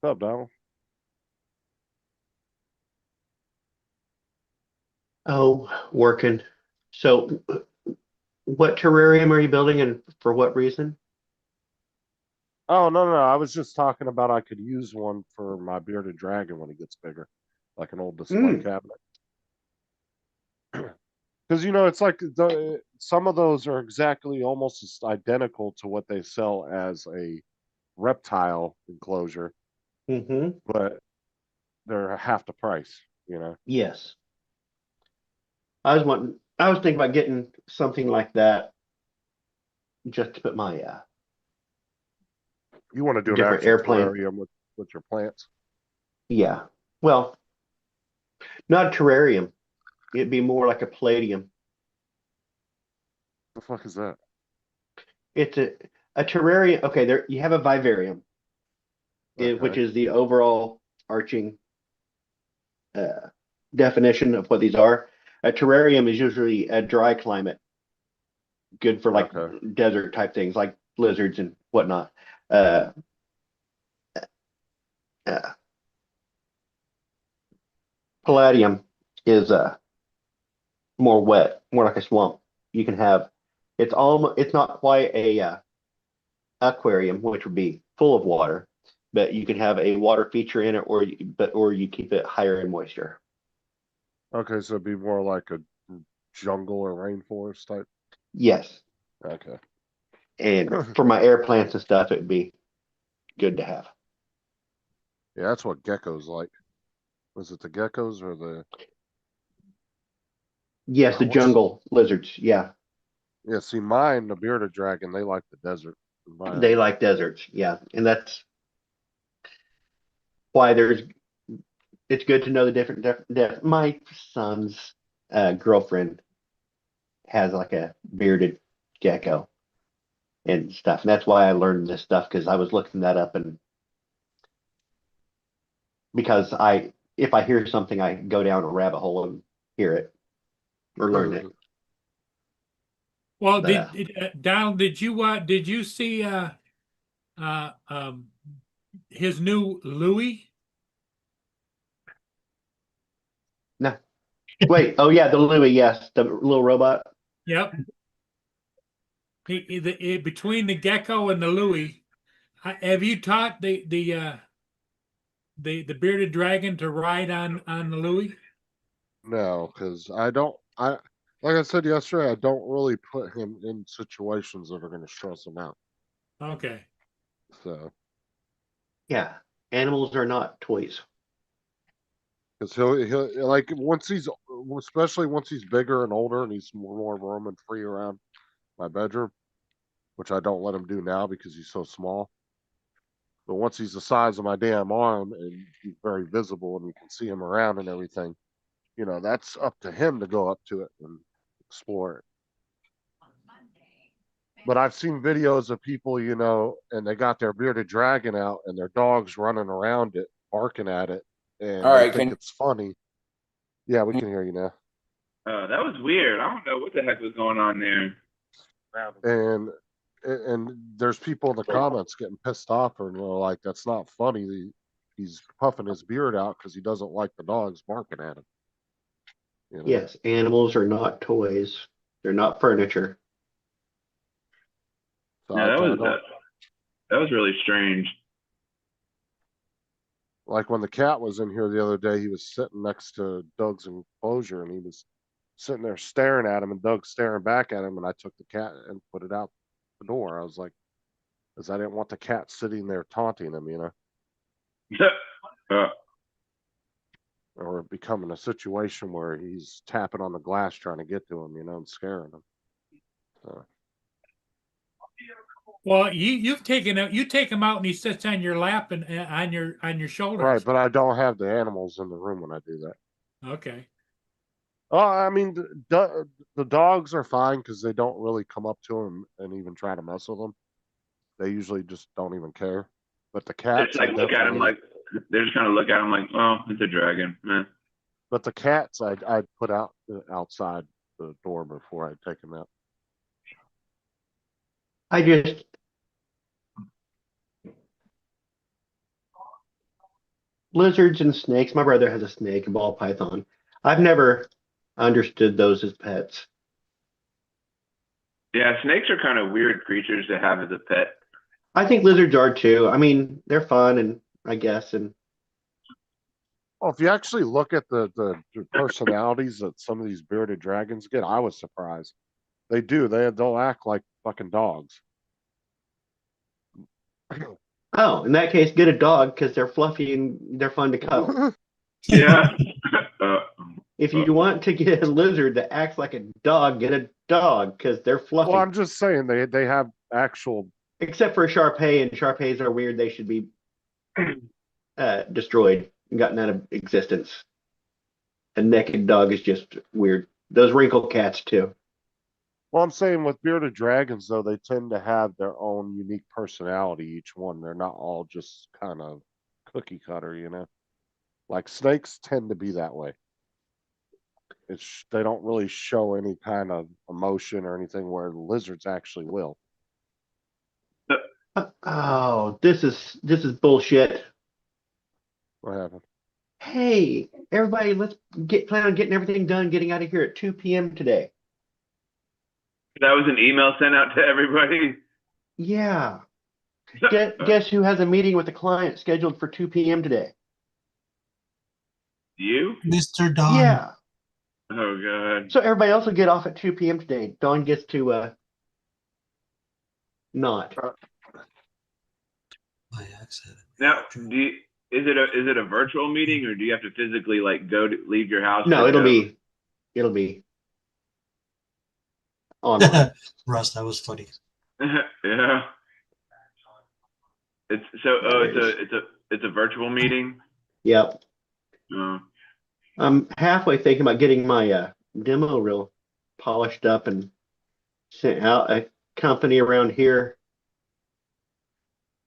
What's up, Donald? Oh, working. So, what terrarium are you building and for what reason? Oh, no. I was just talking about I could use one for my bearded dragon when he gets bigger, like an old display cabinet. Because it's like some of those are exactly almost identical to what they sell as a reptile enclosure, Mm-hmm. but they're half the price. Yes. I was thinking about getting something like that just to put my You want to do an different actual airplane. terrarium with your plants. Yeah. Well, not a terrarium. It'd be more like a palladium. The fuck is that? It's a terrarium. Okay, there you have a vivarium, which Okay. is the overall arching definition of what these are. A terrarium is usually a dry climate, good for like Okay. desert type things like lizards and whatnot. Uh, Palladium is more wet, more like a swamp. You can have it's not quite a aquarium, which would be full of water, but you can have a water feature in it, or you keep it higher in moisture. Okay, so it'd be more like a jungle or rainforest type. Yes, Okay. and for my air plants and stuff, it'd be good to have. Yeah, that's what geckos like. Was it the geckos or the? Yes, the What's- jungle lizards. Yeah, Yeah, see, mine, the bearded dragon, they like the desert. they like deserts. Yeah, and that's why it's good to know the different. My son's girlfriend has like a bearded gecko and stuff, and that's why I learned this stuff because I was looking that up, and because if I hear something, I go down a rabbit hole and hear it or learn it. Well, But, Donald, did you see uh um his new Louis? No, wait. Oh yeah, the Louis. Yes, the little robot. Yep. Between the gecko and the Louis, have you taught the bearded dragon to ride on the Louis? No, because like I said yesterday, I don't really put him in situations that are going to stress him out. Okay. So, Yeah, animals are not toys. because he'll like especially once he's bigger and older and he's more roaming free around my bedroom, which I don't let him do now because he's so small. But once he's the size of my damn arm and he's very visible and you can see him around and everything, that's up to him to go up to it and explore it. On Monday. But I've seen videos of people, and they got their bearded dragon out and their dog's running around it, barking at it, and All they right, think it's funny. Yeah, we can hear you now. That was weird. I don't know what the heck was going on there. And there's people in the comments getting pissed off and they're like, that's not funny. He's puffing his beard out because he doesn't like the dogs barking at him. Yes, animals are not toys. They're not furniture. So Yeah, I don't, that was really strange. like when the cat was in here the other day, he was sitting next to Doug's enclosure and he was sitting there staring at him and Doug staring back at him, and I took the cat and put it out the door. I was like, because I didn't want the cat sitting there taunting him, or becoming a situation where he's tapping on the glass trying to get to him, and scaring him. So, Well, you take him out and he sits on your lap and on your shoulders. right, but I don't have the animals in the room when I do that. Okay. Oh, I mean, the dogs are fine because they don't really come up to him and even try to mess with them. They usually just don't even care. But the They cats, just like look at him like they just kind of look at him like, oh, it's a dragon. But the cats, I'd put out outside the door before I take them out. I just lizards and snakes. My brother has a snake, a ball python. I've never understood those as pets. Yeah, snakes are kind of weird creatures to have as a pet. I think lizards are too. I mean, they're fun, and I guess, and Well, if you actually look at the personalities that some of these bearded dragons get, I was surprised. They do. They'll act like fucking dogs. oh, in that case, get a dog because they're fluffy and they're fun to cuddle. Yeah. If you want to get a lizard that acts like a dog, get a dog because they're fluffy. Well, I'm just saying they have actual. Except for Shar-Pei, and Shar-Peis are weird. They should be destroyed and gotten out of existence. A naked dog is just weird. Those wrinkle cats too. Well, I'm saying with bearded dragons though, they tend to have their own unique personality. Each one, they're not all just kind of cookie cutter. Like snakes tend to be that way. They don't really show any kind of emotion or anything, where lizards actually will. Oh, this is bullshit. What happened? Hey, everybody, let's plan on getting everything done, getting out of here at 2 p.m. today. That was an email sent out to everybody. Yeah. Guess who has a meeting with the client scheduled for 2 p.m. today? You? Mr. Don. Yeah. Oh god. So everybody else will get off at 2 p.m. today. Dawn gets to not. By accident. Now, is it a virtual meeting, or do you have to physically like leave your house? No, to it'll go? be online. Russ, that was funny. Yeah. It's so. It's a virtual meeting. Yep. Oh. I'm halfway thinking about getting my demo reel polished up and sent out. A company around here.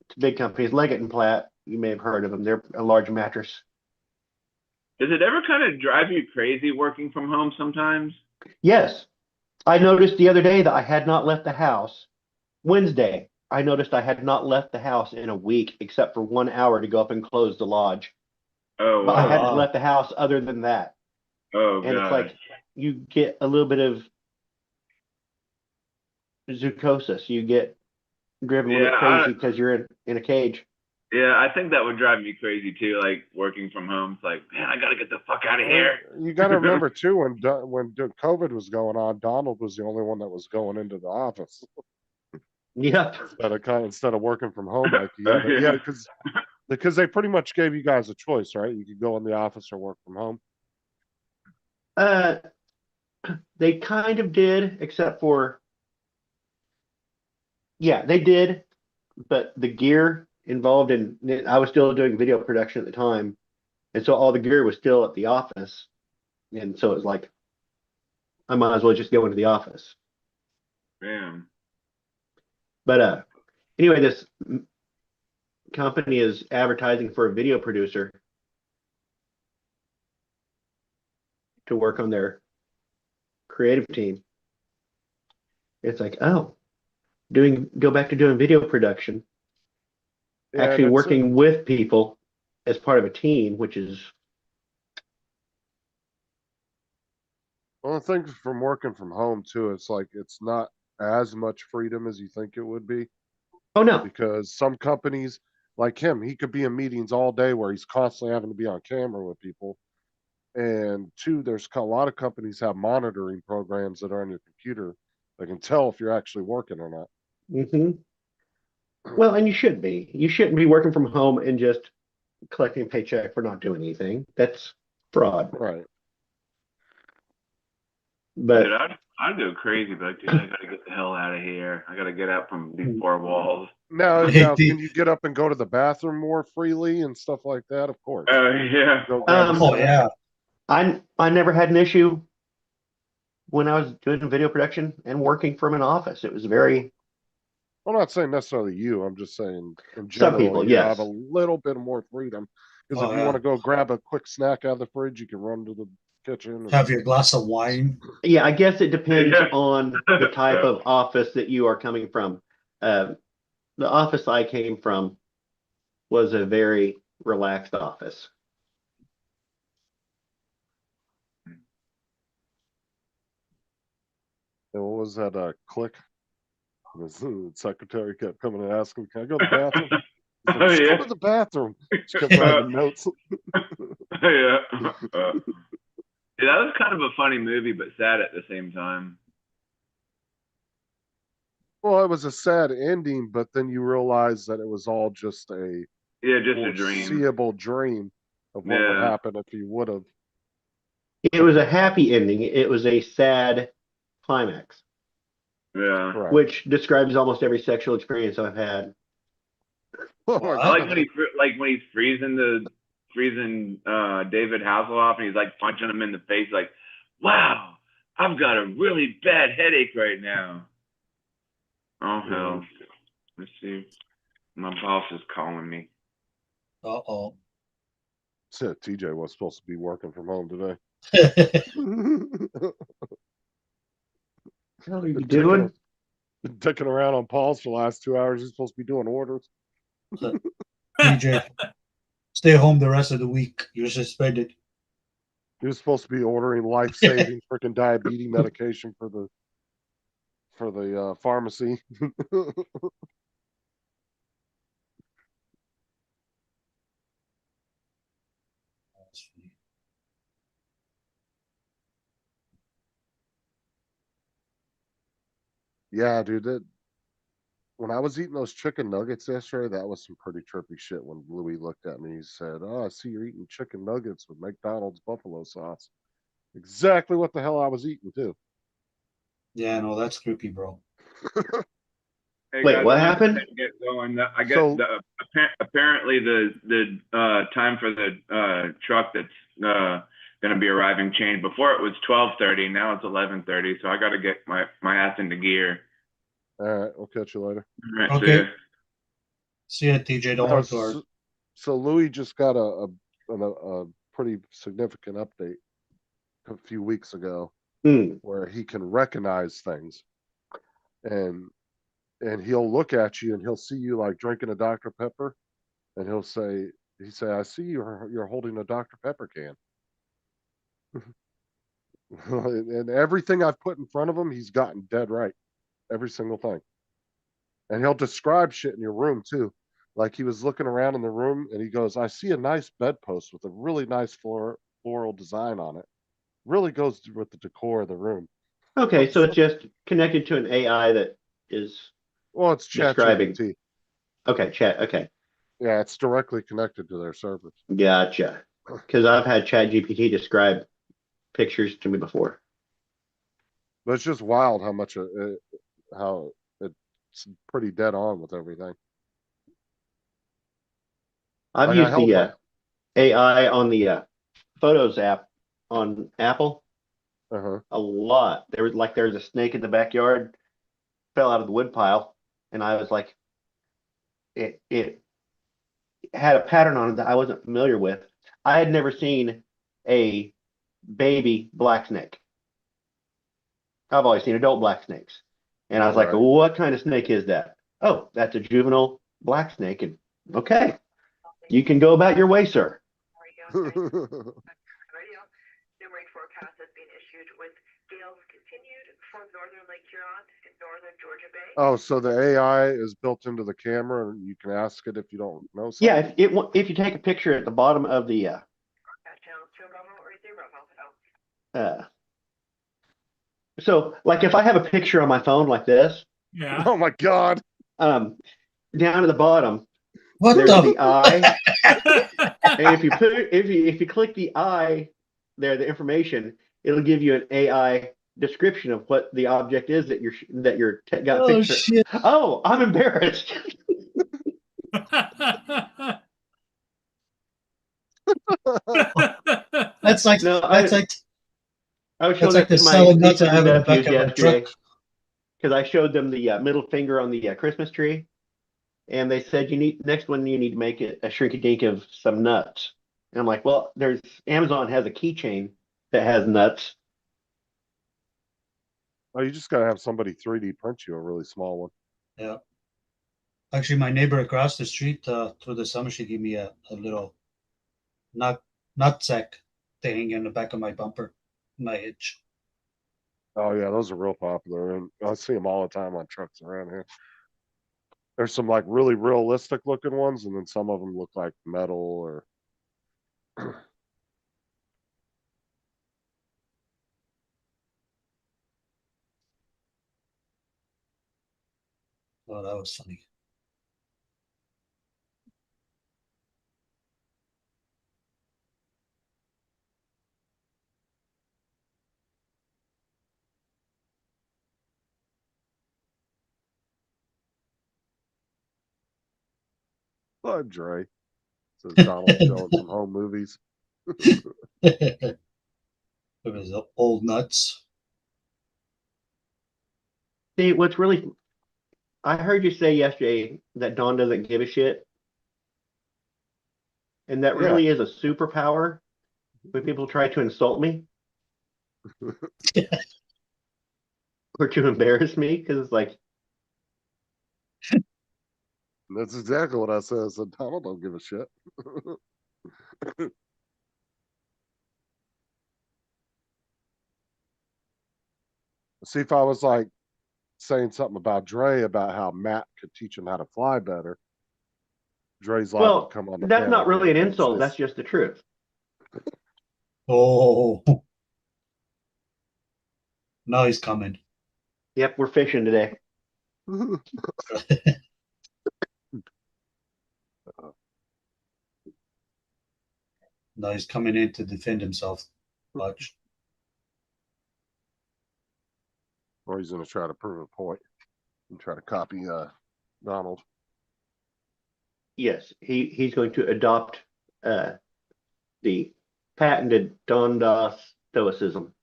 It's a big company. It's Leggett and Platt. You may have heard of them. They're a large mattress. Does it ever kind of drive you crazy working from home sometimes? Yes. I noticed the other day that I had not left the house. Wednesday, I noticed I had not left the house in a week except for 1 hour to go up and close the lodge. Oh But I wow. hadn't left the house other than that. Oh And it's god. like you get a little bit of zoochosis. You get driven a little bit Yeah, crazy because you're in a cage. Yeah, I think that would drive me crazy too. Like working from home, it's like, man, I gotta get the fuck out of here. You got to remember too, when COVID was going on, Donald was the only one that was going into the office Yep. instead of working from home like yeah, because they pretty much gave you guys a choice, right? You could go in the office or work from home. They kind of did, except for yeah, they did, but the gear involved in I was still doing video production at the time, and so all the gear was still at the office, and so it was like I might as well just go into the office. Man. But anyway, this company is advertising for a video producer to work on their creative team. It's like, oh, go back to doing video production. Yeah, Actually that's working with people as part of a team, which is Well, the thing from working from home too, it's like it's not as much freedom as you think it would be. oh no. Because some companies like him, he could be in meetings all day where he's constantly having to be on camera with people. And two, there's a lot of companies have monitoring programs that are on your computer that can tell if you're actually working or not. Mm-hmm. Well, and you should be. You shouldn't be working from home and just collecting a paycheck for not doing anything. That's fraud. Right. But Dude, I'd go crazy, but dude, I gotta get the hell out of here. I gotta get out from these four walls. Now, can you get up and go to the bathroom more freely and stuff like that? Of course. Yeah. Go grab a Oh, snack. yeah. I never had an issue when I was doing video production and working from an office. It was very I'm not saying necessarily you. I'm just saying in Some general, people, you yes. have a little bit more freedom. Because Oh, if you yeah. want to go grab a quick snack out of the fridge, you can run to the kitchen. And, Have your glass of wine. Yeah, I guess it depends Yeah. on the type of office that you are coming from. The office I came from was a very relaxed office. and what was that click? The secretary kept coming and asking, "Can I go to the bathroom?" He's like, Oh, "Just yeah. go to the bathroom." She kept writing notes. Yeah. Yeah, that was kind of a funny movie, but sad at the same time. Well, it was a sad ending, but then you realize that it was all just a Yeah, just a dream. foreseeable dream of what would Yeah. happen if you would have. It was a happy ending. It was a sad climax, Yeah. Right. which describes almost every sexual experience I've had. Oh my I like God. when he's freezing David Hasselhoff and he's like punching him in the face like, wow, I've got a really bad headache right now. Oh hell. Let's see. My boss is calling me. Uh-oh. Said TJ was supposed to be working from home today. What are you Been doing? Been dicking around on Paul's for the last 2 hours. He's supposed to be doing orders. TJ, Stay home the rest of the week. You're suspended. He was supposed to be ordering life-saving freaking diabetes medication for the pharmacy. Yeah, dude. When I was eating those chicken nuggets yesterday, that was some pretty trippy shit. When Louis looked at me, he said, "Oh, I see you're eating chicken nuggets with McDonald's buffalo sauce." Exactly what the hell I was eating too. Yeah, no, that's creepy, bro. Hey Wait, guys, what I'm gonna go happened? ahead and get going. I get So- the apparently the time for the truck that's gonna be arriving changed. Before it was 12:30, now it's 11:30. So I got to get my ass into gear. All right, we'll catch you later. All right, Okay. see ya. See ya, TJ. Don't No, work too hard. so Louis just got a pretty significant update a few weeks ago Hmm. where he can recognize things, and he'll look at you and he'll see you like drinking a Dr. Pepper, and he say, "I see you're holding a Dr. Pepper can." And everything I've put in front of him, he's gotten dead right. Every single thing. And he'll describe shit in your room too. Like he was looking around in the room and he goes, "I see a nice bedpost with a really nice floral design on it. Really goes with the decor of the room." Okay, so it's just connected to an AI that is Well, it's describing. ChatGPT. Okay, chat. Okay, Yeah, it's directly connected to their servers. gotcha. Because I've had ChatGPT describe pictures to me before. But it's just wild how much how it's pretty dead on with everything. I've Like I used held the my AI on the Photos app on Apple uh-huh. a lot. There's a snake in the backyard, fell out of the wood pile, and I was like, it had a pattern on it that I wasn't familiar with. I had never seen a baby black snake. I've always seen adult black snakes. And I was like, Right. what kind of snake is that? Oh, that's a juvenile black snake. And okay, you can go about your way, sir. Radio. Numeric forecast has been issued with gales continued for northern Lake Huron and northern Georgia Bay. Oh, so the AI is built into the camera and you can ask it if you don't know something? Yeah, if you take a picture at the bottom of the Channel 2 Bravo or 3 Bravo. so like if I have a picture on my phone like this, Yeah. Oh my god. down at the bottom, What there's the? the eye. And if you click the eye there, the information, it'll give you an AI description of what the object is that you're got a Oh picture. shit! Oh, I'm embarrassed. That's like No, that's like I was that's showing like it the to my selling nuts I nieces have and in the back nephews of my yesterday truck. because I showed them the middle finger on the Christmas tree, and they said you need to make it a shrinky dink of some nuts. And I'm like, well, there's Amazon has a keychain that has nuts. Oh, you just gotta have somebody 3D print you a really small one. Yeah. Actually, my neighbor across the street through the summer, she gave me a little nutsack thing in the back of my bumper, my hitch. Oh yeah, those are real popular, and I see them all the time on trucks around here. There's some like really realistic looking ones, and then some of them look like metal or. Oh, that was funny. Bud Dre says Donald showing some home movies. It was old nuts. See, I heard you say yesterday that Dawn doesn't give a shit. And that Yeah. really is a superpower when people try to insult me or to embarrass me. Because it's like, That's exactly what I said. I said Donald don't give a shit. See if I was like saying something about Dre about how Matt could teach him how to fly better. Dre's liable Well, to come on the that's panel not really an against insult. this. That's just the truth. Oh, now he's coming. Yep, we're fishing today. Now he's coming in to defend himself. Watch. Or he's going to try to prove a point and try to copy Donald. Yes, he's going to adopt the patented Donda stoicism.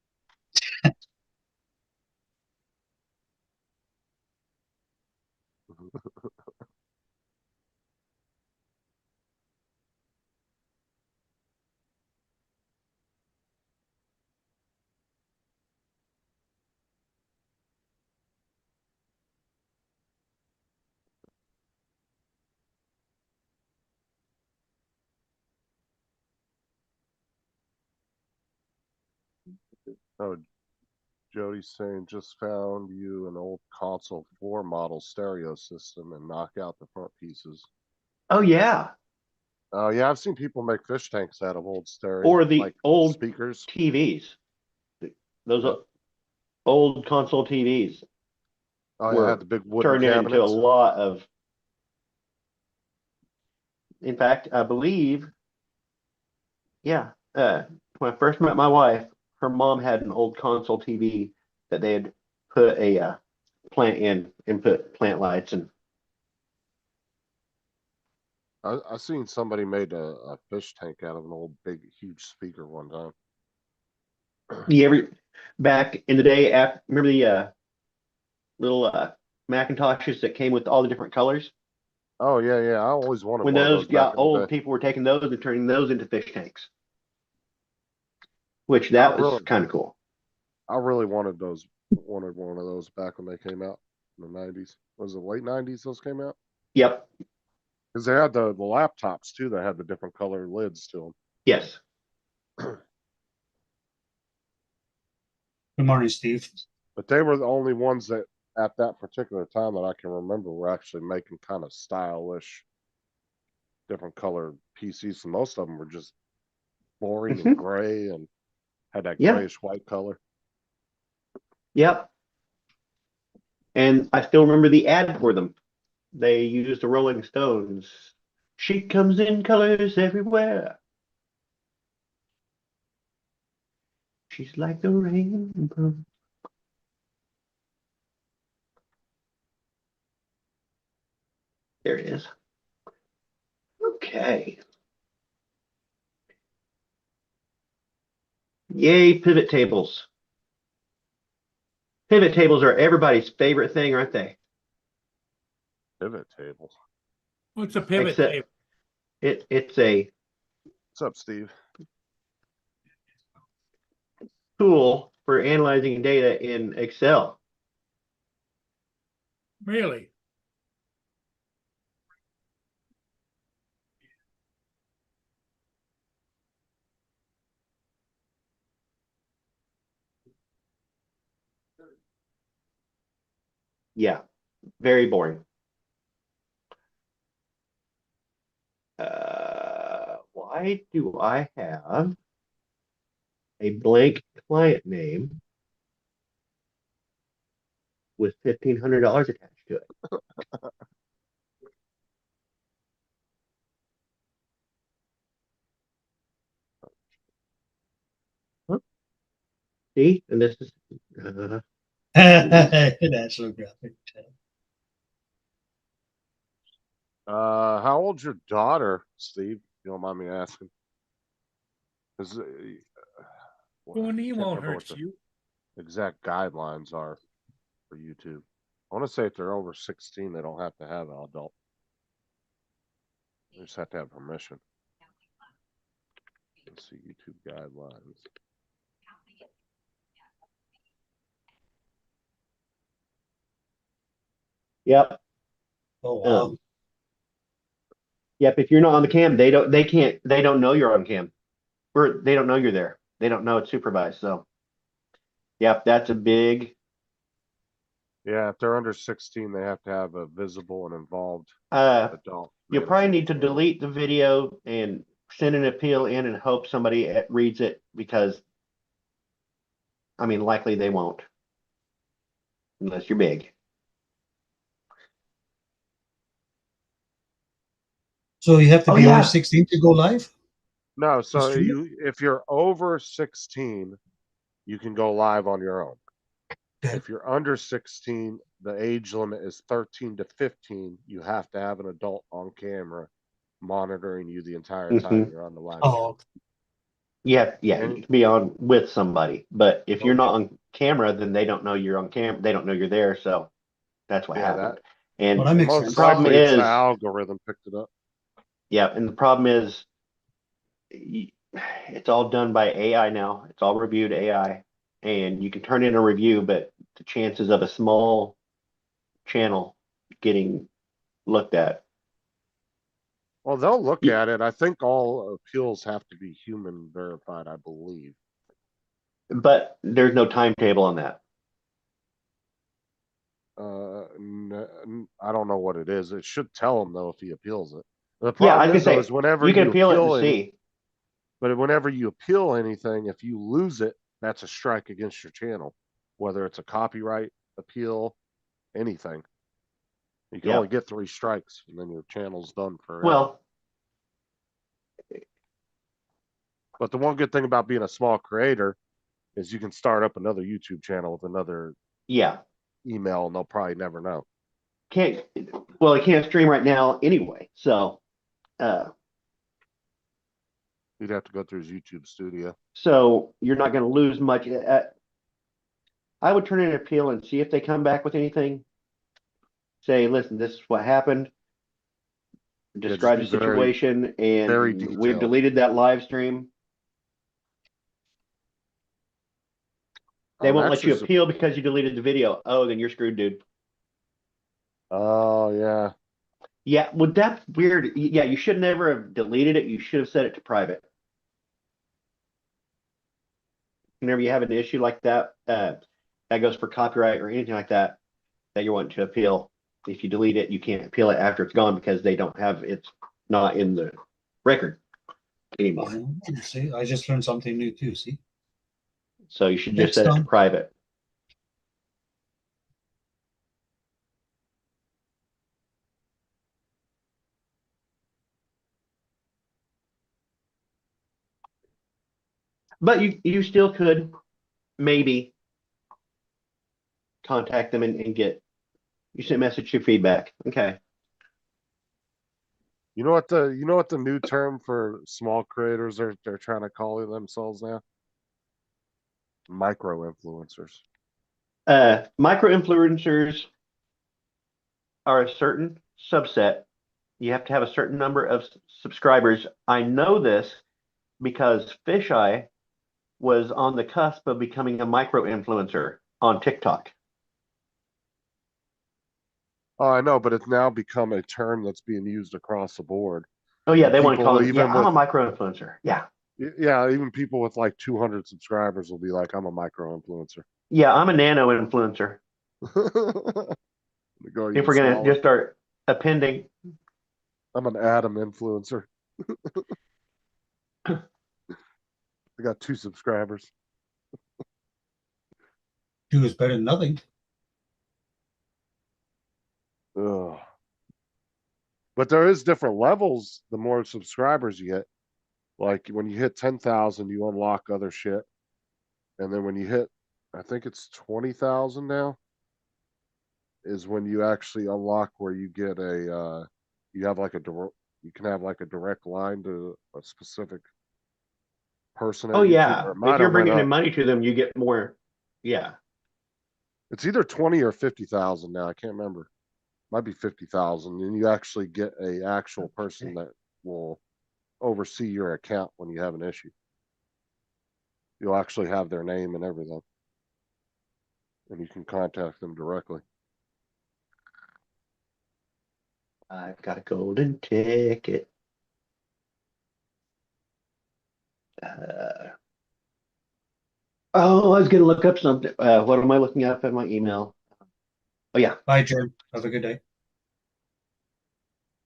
Oh, Jody's saying just found you an old console 4 model stereo system and knock out the front pieces. Oh yeah, Oh yeah, I've seen people make fish tanks out of old stereo or the like old speakers. TVs. Those Yep. old console TVs Oh yeah, were had the big wooden turned into a cabinets. lot of. In fact, I believe, yeah, when I first met my wife, her mom had an old console TV that they had put a plant in and put plant lights and I seen somebody made a fish tank out of an old big huge speaker one time. you ever back in the day after remember the little Macintoshes that came with all the different colors? Oh yeah, yeah. I always wanted When one of those those back got in the old, day. people were taking those and turning those into fish tanks, which I that was really, kind of cool. I really wanted one of those back when they came out in the 90s. Was it late 90s those came out? Yep. Because they had the laptops too that had the different color lids to Yes. Good morning, Steve. them. But they were the only ones that at that particular time that I can remember were actually making kind of stylish different color PCs. And most of them were just boring and gray and had that Yeah. grayish white color. Yep. And I still remember the ad for them. They used the Rolling Stones. She comes in colors everywhere. She's like the rainbow. There it is. Okay. Yay, pivot tables. Pivot tables are everybody's favorite thing, aren't they? Pivot table. What's a pivot Except table? it's a What's up, Steve? tool for analyzing data in Excel. Really? Yeah, very boring. Why do I have a blank client name with $1,500 attached to it? Huh? See, and this is National Graphic. How old's your daughter, Steve? You don't mind me asking? Is Well, he can't won't remember what hurt the you. exact guidelines are for YouTube. I want to say if they're over 16, they don't have to have an adult. They just have to have permission. Let's see YouTube guidelines. yep. Oh, wow. Yep, if you're not on the cam, they don't know you're on cam. Or they don't know you're there. They don't know it's supervised, so. Yep, that's a big, Yeah, if they're under 16, they have to have a visible and involved adult. you'll probably managing need to the camera. delete the video and send an appeal in and hope somebody reads it because, I mean, likely they won't. Unless you're big. So you have to Oh, be yeah. over 16 to go live? No, so stream if you're over 16, you can go live on your own. Okay. If you're under 16, the age limit is 13 to 15. You have to have an adult on camera monitoring you the entire time you're on the live stream. Oh, Yeah, you can be on with somebody, but if you're Okay. not on camera, then they don't know you're on camera. They don't know you're there, so that's what Yeah, happened. well, And that makes most sense. problem likely it's the is, algorithm picked it up. yeah, and the problem is, it's all done by AI now. It's all reviewed AI, and you can turn in a review, but the chances of a small channel getting looked at. Well, they'll look Yeah. at it. I think all appeals have to be human verified, I believe. But there's no timetable on that. I don't know what it is. It should tell him though if he appeals it. The Yeah, I problem was is though gonna is say whenever you can you appeal it and appeal any, see. but whenever you appeal anything, if you lose it, that's a strike against your channel, whether it's a copyright appeal, anything. You can only Yep. get 3 strikes, and then your channel's done forever. Well, But the one good thing about being a small creator is you can start up another YouTube channel with another yeah, email, and they'll probably never know. can't. Well, it can't stream right now anyway, so. You'd have to go through his YouTube studio. So you're not going to lose much. I would turn in an appeal and see if they come back with anything. Say, listen, this is what happened. Describe the be very, situation, very and we've detailed. deleted that live stream. They won't let you appeal because you deleted the video. Oh, then you're screwed, dude. Oh, yeah. Yeah, well, that's weird. Yeah, you should never have deleted it. You should have set it to private. Whenever you have an issue like that, that goes for copyright or anything like that, that you're wanting to appeal. If you delete it, you can't appeal it after it's gone because they don't have it's not in the record anymore. See, I just learned something new too. See, So you should Next just set it to time. private. But you still could maybe contact them and get you send message your feedback. Okay. You know what the new term for small creators they're trying to call themselves now? Micro influencers. Micro influencers are a certain subset. You have to have a certain number of subscribers. I know this because Fisheye was on the cusp of becoming a micro influencer on TikTok. Oh, I know, but it's now become a term that's being used across the board. Oh yeah, they want to People call it. Yeah, even I'm a with- micro influencer. Yeah. Yeah, even people with like 200 subscribers will be like, I'm a micro influencer. Yeah, I'm a nano influencer. If we're gonna just start appending. I'm an atom influencer. I got 2 subscribers. 2 is better than nothing. Ugh. But there is different levels the more subscribers you get. Like when you hit 10,000, you unlock other shit. And then when you hit, I think it's 20,000 now, is when you actually unlock where you get a, you have like you can have like a direct line to a specific person. Oh yeah, if you're bringing in money to them, you get more. Yeah. It's either 20 or 50,000 now. I can't remember. Might be 50,000, and you actually get a actual person that will oversee your account when you have an issue. You'll actually have their name and everything, and you can contact them directly. I've got a golden ticket. Oh, I was gonna look up something. What am I looking up in my email? Oh yeah, Bye, Jim. Have a good day.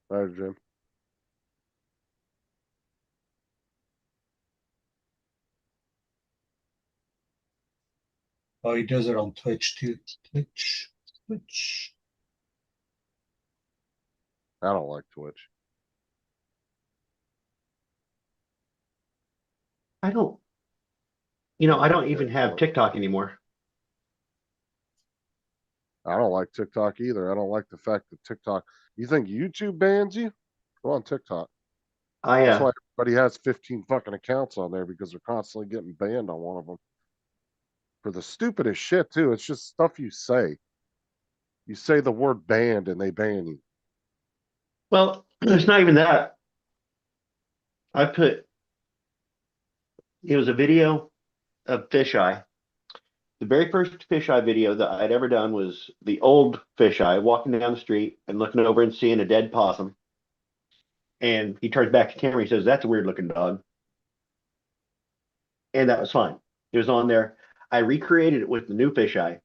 All right, Jim. Oh, he does it on Twitch too. Twitch. I don't like Twitch. I don't. I don't even have TikTok anymore. I don't like TikTok either. I don't like the fact that TikTok. You think YouTube bans you? Go on TikTok. That's why everybody has 15 fucking accounts on there, because they're constantly getting banned on one of them for the stupidest shit too. It's just stuff you say. You say the word banned and they ban you. Well, it's not even that. It was a video of fisheye. The very first fisheye video that I'd ever done was the old fisheye walking down the street and looking over and seeing a dead possum. And he turns back to camera. He says, "That's a weird looking dog." And that was fine. It was on there. I recreated it with the new fisheye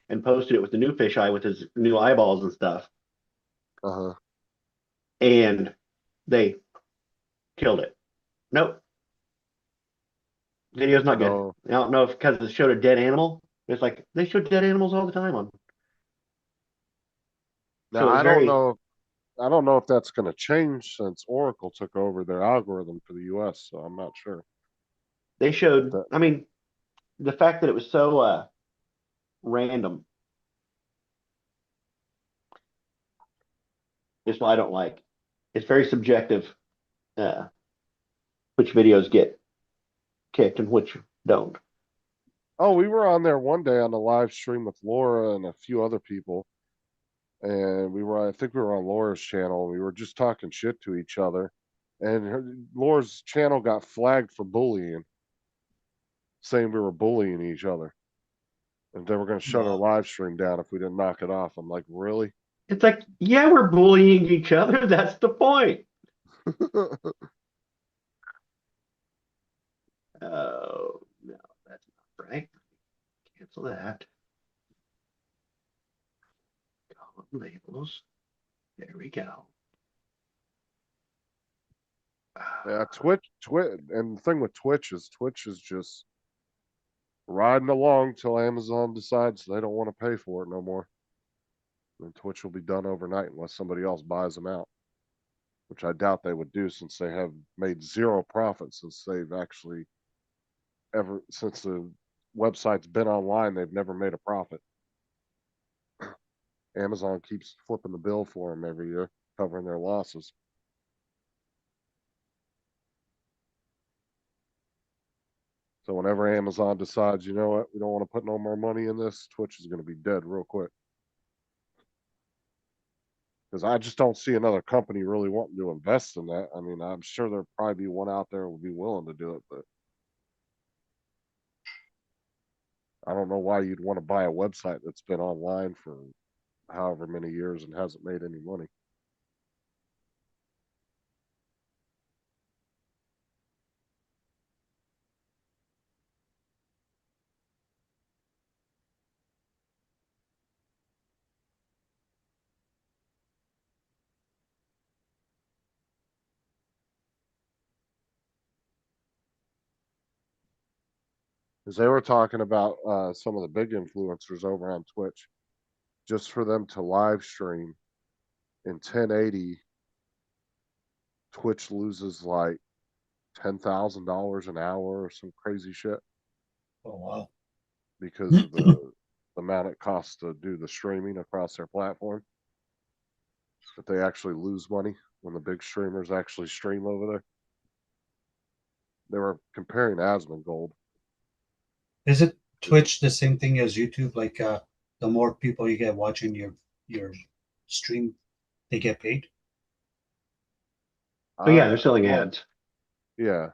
and posted it with the new fisheye with his new eyeballs and stuff. Uh-huh. And they killed it. Nope. Video's not good. No. I don't know if because it showed a dead animal. It's like they show dead animals all the time on. Now So I don't know. I don't know if that's going to change since Oracle took over their algorithm for the U.S. So I'm not sure. They showed. That- I mean, the fact that it was so random is what I don't like. It's very subjective. Which videos get kicked and which don't. Oh, we were on there one day on the live stream with Laura and a few other people. And I think we were on Laura's channel. We were just talking shit to each other. And Laura's channel got flagged for bullying, saying we were bullying each other. And they were going to shut our Wow. live stream down if we didn't knock it off. I'm like, really? It's like, yeah, we're bullying each other. That's the point. Oh, no, that's not right. Cancel that. Column labels. There we go. Yeah, Twitch, and the thing with Twitch is just riding along till Amazon decides they don't want to pay for it no more. And Twitch will be done overnight unless somebody else buys them out, which I doubt they would do, since they have made zero profit since since the website's been online. They've never made a profit. Amazon keeps flipping the bill for them every year, covering their losses. So whenever Amazon decides, you know what, we don't want to put no more money in this, Twitch is going to be dead real quick. Because I just don't see another company really wanting to invest in that. I mean, I'm sure there'll probably be one out there who would be willing to do it, but I don't know why you'd want to buy a website that's been online for however many years and hasn't made any money. Because they were talking about some of the big influencers over on Twitch, just for them to live stream in 1080, Twitch loses like $10,000 an hour or some crazy shit, Oh wow. because of the amount it costs to do the streaming across their platform. That they actually lose money when the big streamers actually stream over there. They were comparing Asmongold. Is it Twitch the same thing as YouTube? Like the more people you get watching your stream, they get paid? Oh yeah, they're selling Well, ads. yeah.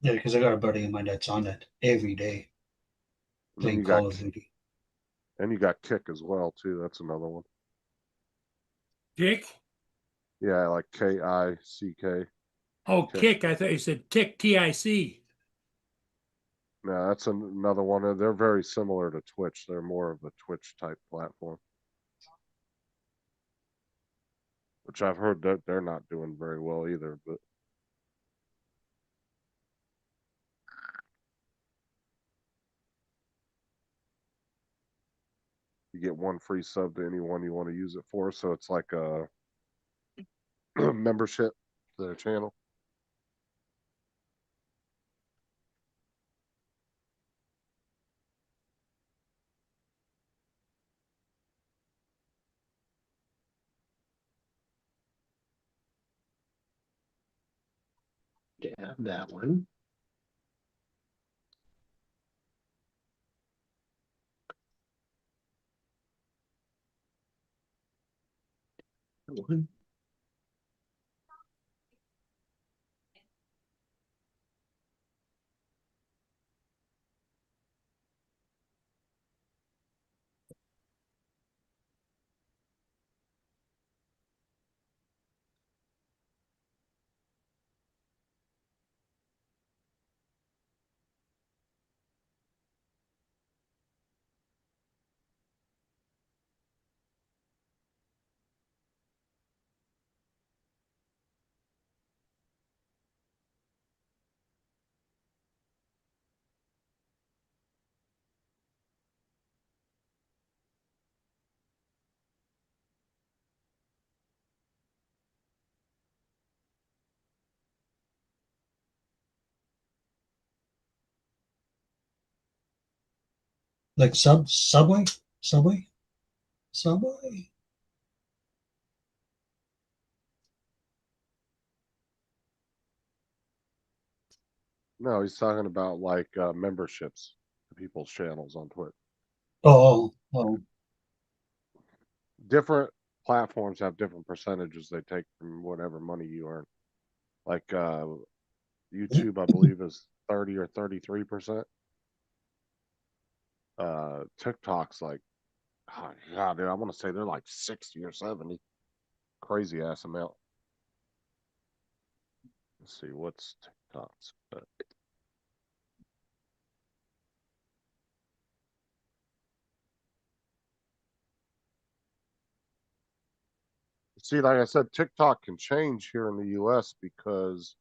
Yeah, because I got a buddy of mine that's on that every day And then playing Call of Duty. and you got Kick as well too. That's another one. Kick? Yeah, like Kick. Oh, Kick. Kick. I thought you said Tick, TIC. No, that's another one. They're very similar to Twitch. They're more of a Twitch type platform. Which I've heard that they're not doing very well either, but you get one free sub to anyone you want to use it for. So it's like a membership to their channel. To have that one. That one. Like Subway. No, he's talking about like memberships to people's channels on Twitch. Oh. Different platforms have different percentages they take from whatever money you earn. Like YouTube, I believe, is 30 or 33%. TikTok's like, oh, God, dude, I want to say they're like 60 or 70. Crazy ass amount. Let's see, what's TikTok's? See, like I said, TikTok can change here in the US because,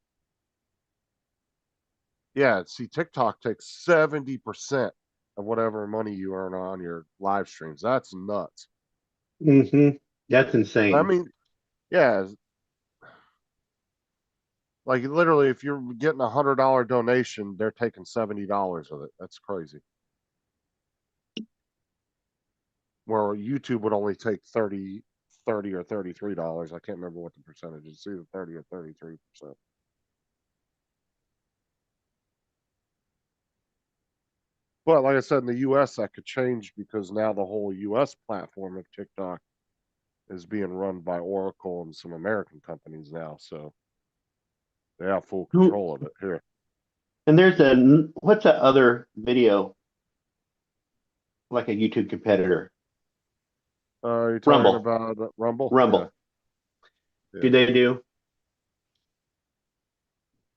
yeah, see, TikTok takes 70% of whatever money you earn on your live streams. That's nuts. Mm-hmm. That's I insane. mean, yeah, like literally, if you're getting $100 donation, they're taking $70 of it. That's crazy. Where YouTube would only take 30 or $33. I can't remember what the percentage is. It's either 30 or 33%. But like I said, in the US, that could change because now the whole US platform of TikTok is being run by Oracle and some American companies now. So they have full control of it here. And there's what's that other video, like a YouTube competitor? You're talking Rumble. about Rumble? Rumble. Yeah. Do they do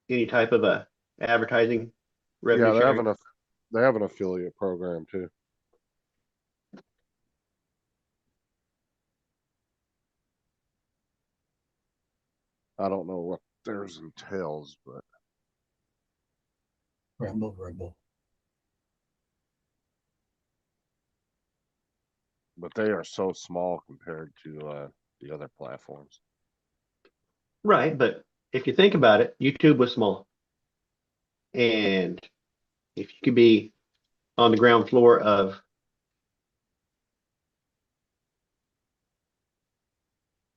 any type of a advertising revenue Yeah, sharing? they have an affiliate program too. I don't know what theirs entails, but Rumble. they are so small compared to the other platforms. Right, but if you think about it, YouTube was small. And if you could be on the ground floor of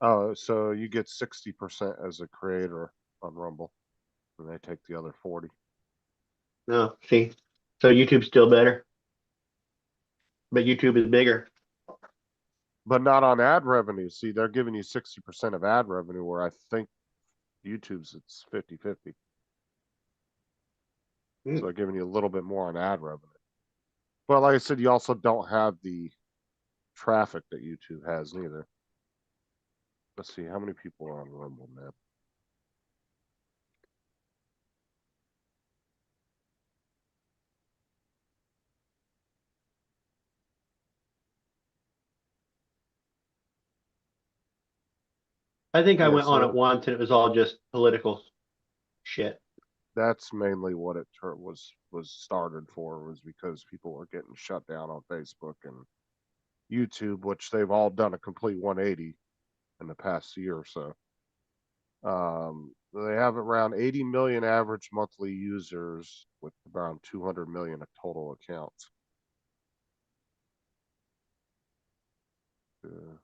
Oh, so you get 60% as a creator on Rumble, and they take the other 40. no, see, so YouTube's still better, but YouTube is bigger. But not on ad revenue. See, they're giving you 60% of ad revenue, where I think YouTube's it's 50-50. Hmm. So they're giving you a little bit more on ad revenue. But like I said, you also don't have the traffic that YouTube has neither. Let's see how many people are on Rumble now. I think I Yeah, went on so- it once and it was all just political shit. That's mainly what it was started for, was because people were getting shut down on Facebook and YouTube, which they've all done a complete 180 in the past year or so. They have around 80 million average monthly users with around 200 million of total accounts. Uh,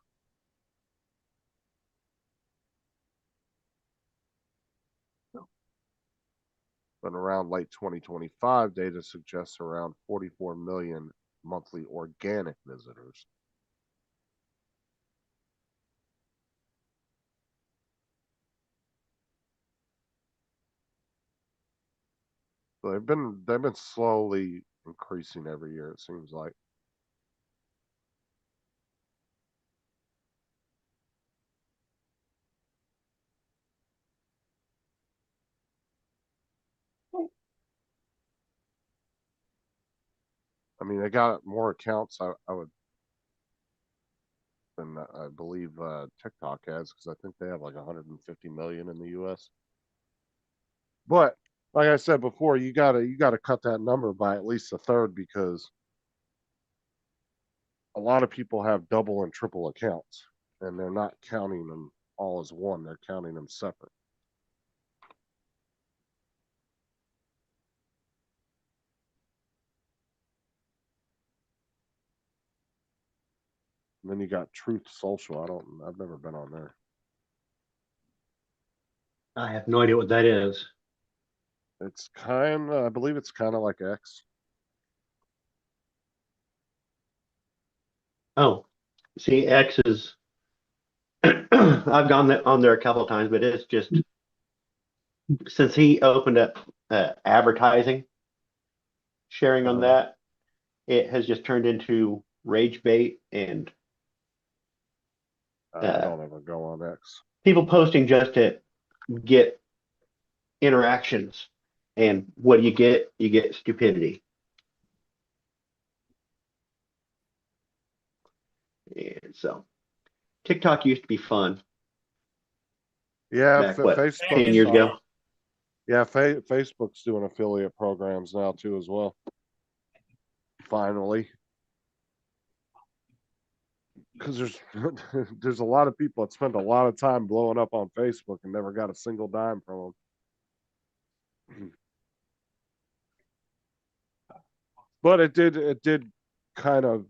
but around late 2025, data suggests around 44 million monthly organic visitors. So they've been slowly increasing every year, it seems like. I mean, they got more accounts. I would than I believe TikTok has, because I think they have like 150 million in the U.S. But like I said before, you gotta cut that number by at least a third, because a lot of people have double and triple accounts, and they're not counting them all as one. They're counting them separate. And then you got Truth Social. I've never been on there. I have no idea what that is. I believe it's kind of like X. Oh, see, X is. I've gone on there a couple of times, but it's just since he opened up advertising sharing on that, it has just turned into rage bait and I don't ever go on X. people posting just to get interactions. And what do you get? You get stupidity. And so TikTok used to be fun Yeah, back, what, Facebook. 10 years ago? Yeah, Facebook's doing affiliate programs now too as well. Finally, because there's a lot of people that spend a lot of time blowing up on Facebook and never got a single dime from them. But it did kind of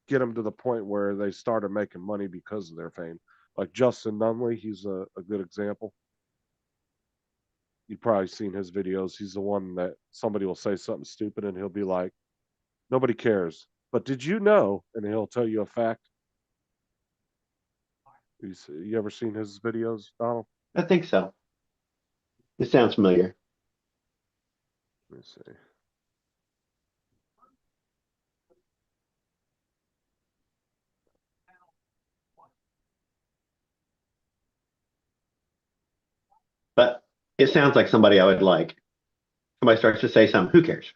get them to the point where they started making money because of their fame. Like Justin Nunley, he's a good example. You've probably seen his videos. He's the one that somebody will say something stupid and he'll be like, nobody cares. But did you know? And he'll tell you a fact. You ever seen his videos, Donald? I think so. It sounds familiar. Let me see. But it sounds like somebody I would like. Somebody starts to say something, who cares?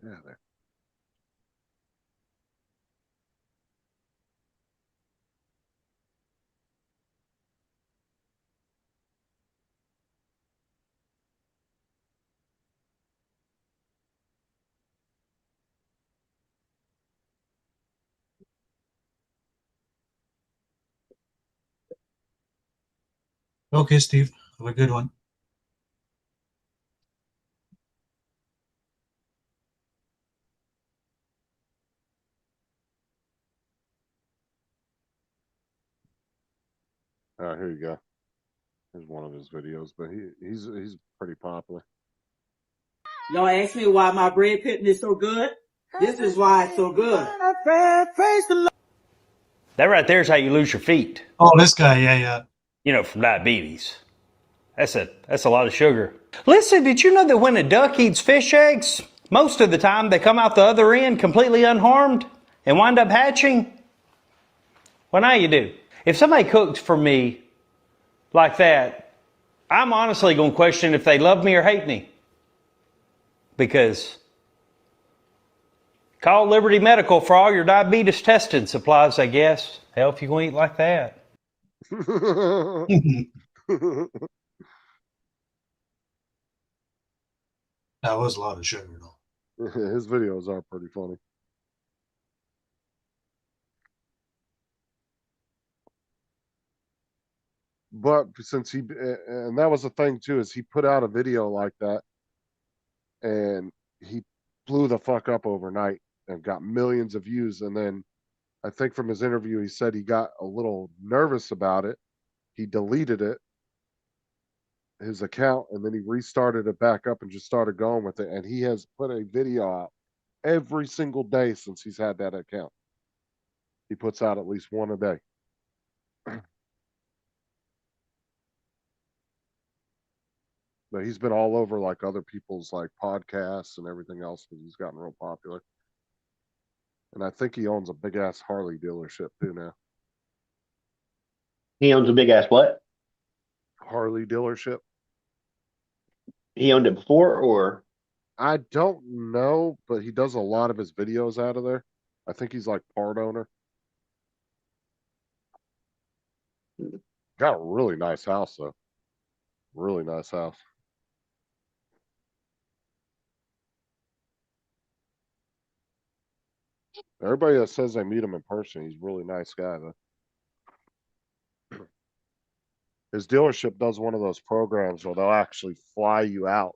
Yeah, there. Okay, Steve, have a good one. All right, here you go. Here's one of his videos, but he's pretty popular. Y'all ask me why my bread pudding is so good? This is why it's so good. That right there is how you lose your feet. Oh, this guy, yeah. You know, from diabetes. That's a lot of sugar. Listen, did you know that when a duck eats fish eggs, most of the time they come out the other end completely unharmed and wind up hatching? Well, now you do. If somebody cooked for me like that, I'm honestly going to question if they love me or hate me. Because call Liberty Medical for all your diabetes testing supplies, I guess. Hell, if you going to eat like that. That was a lot of sugar, though. His videos are pretty funny. But since and that was the thing too, is he put out a video like that and he blew the fuck up overnight and got millions of views. And then I think from his interview, he said he got a little nervous about it. He deleted it, his account, and then he restarted it back up and just started going with it. And he has put a video out every single day since he's had that account. He puts out at least one a day. But he's been all over like other people's like podcasts and everything else because he's gotten real popular. And I think he owns a big ass Harley dealership too now. He owns a big ass what? Harley dealership. He owned it before, or I don't know, but he does a lot of his videos out of there. I think he's like part owner. Got a really nice house though. Really nice house. Everybody that says they meet him in person, he's a really nice guy though. His dealership does one of those programs where they'll actually fly you out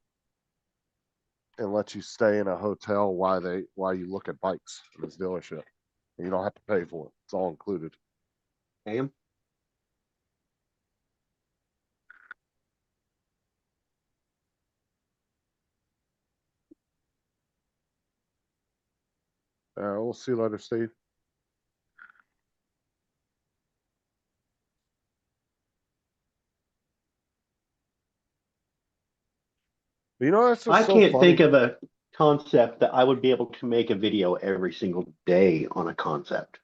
and let you stay in a hotel while you look at bikes in his dealership. And you don't have to pay for it. It's all included. damn. We'll see you later, Steve. You know, that's just I so can't funny. think of a concept that I would be able to make a video every single day on a concept.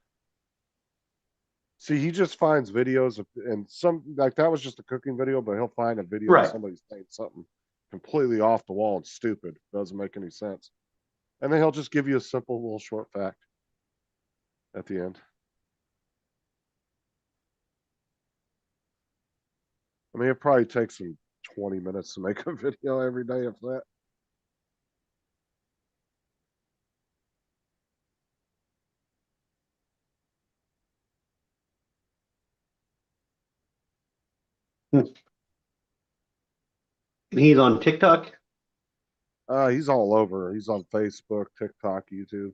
See, he just finds videos of, and some like that was just a cooking video, but he'll find a video Right. of somebody saying something completely off the wall and stupid, doesn't make any sense. And then he'll just give you a simple little short fact at the end. I mean, it probably takes him 20 minutes to make a video every day of that. He's on TikTok. He's all over. He's on Facebook, TikTok, YouTube.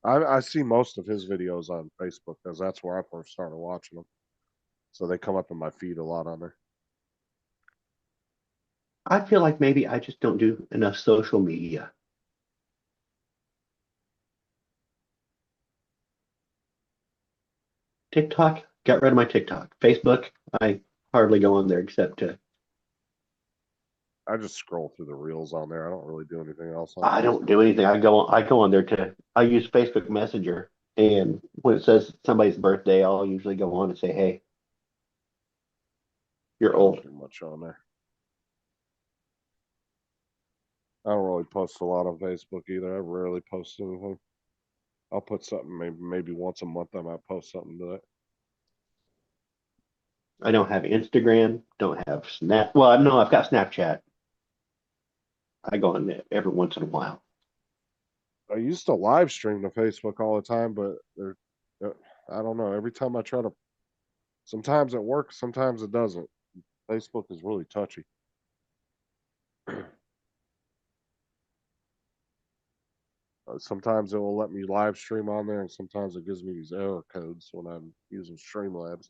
I see most of his videos on Facebook because that's where I first started watching them. So they come up in my feed a lot on there. I feel like maybe I just don't do enough social media. TikTok, got rid of my TikTok. Facebook, I hardly go on there except to. I just scroll through the reels on there. I don't really do anything else on I don't Facebook. do anything. I go on there to. I use Facebook Messenger, and when it says somebody's birthday, I'll usually go on and say, "Hey, you're I don't old." do much on there. I don't really post a lot on Facebook either. I rarely post anything. I'll put something maybe once a month. I might post something to that. I don't have Instagram. Don't have Snap. Well, no, I've got Snapchat. I go on there every once in a while. I used to live stream to Facebook all the time, but I don't know. Every time I try to, sometimes it works, sometimes it doesn't. Facebook is really touchy. Sometimes it will let me live stream on there, and sometimes it gives me these error codes when I'm using Streamlabs.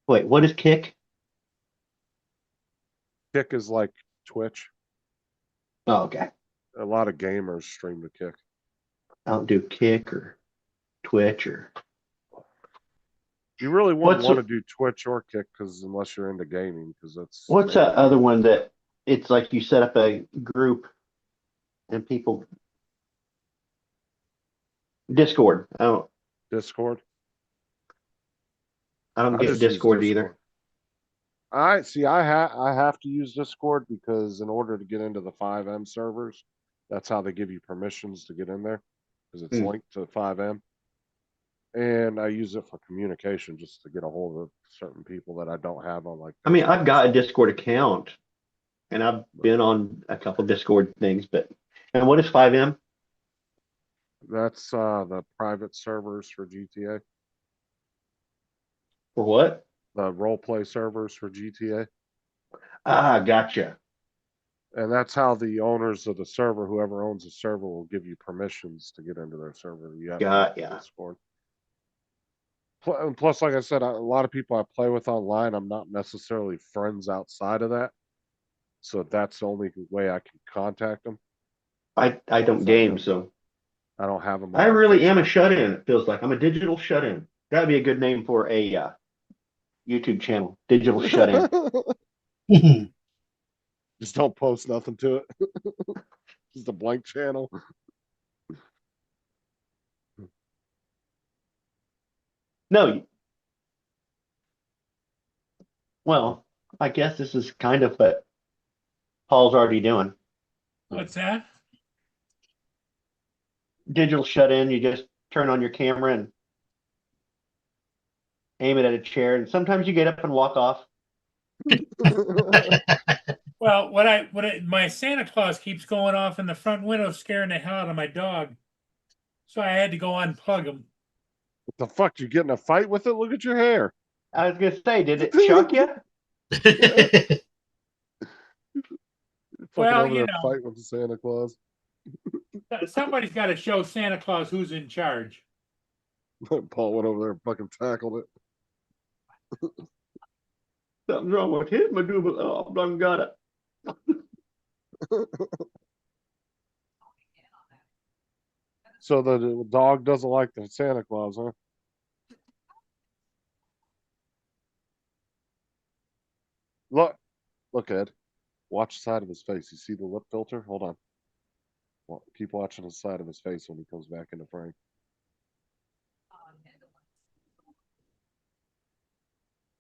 Wait, what is Kick? Kick is like Twitch. Oh, okay. A lot of gamers stream to Kick. I don't do Kick or Twitch or. You really wouldn't What's want a- to do Twitch or Kick because unless you're into gaming, because that's What's that other one that it's like you set up a group and people. Discord. Discord. I don't I get just use Discord either. I see. I have to use Discord because in order to get into the 5M servers, that's how they give you permissions to get in there because it's Hmm. linked to 5M. And I use it for communication just to get a hold of certain people that I don't have on like. I mean, I've Facebook got a and stuff. Discord account and I've been on a couple Discord things, and what is 5M? That's the private servers for GTA, For what? the role play servers for GTA. Ah, gotcha. And that's how the owners of the server, whoever owns the server, will give you permissions to get into their server. You have to Got use ya. Discord. Plus, like I said, a lot of people I play with online, I'm not necessarily friends outside of that. So that's the only way I can contact them. I don't game, so I don't have them. I really am a shut-in. It feels like I'm a digital shut-in. That'd be a good name for a YouTube channel. Digital shut-in. Just don't post nothing to it. Just a blank channel. No. Well, I guess this is kind of what Paul's already doing. What's that? Digital shut-in. You just turn on your camera and aim it at a chair, and sometimes you get up and walk off. Well, my Santa Claus keeps going off in the front window, scaring the hell out of my dog. So I had to go unplug him. What the fuck? You get in a fight with it? Look at your hair. I was gonna say, did it shock you? Well, Fucking over you there know. fight with the Santa Claus. Somebody's got to show Santa Claus who's in charge. Paul went over there and fucking tackled it. Something's wrong with his medulla. Oh, I've got it. So the dog doesn't like the Santa Claus, huh? Look, Ed. Watch the side of his face. You see the lip filter? Hold on. Well, keep watching the side of his face when he comes back into frame.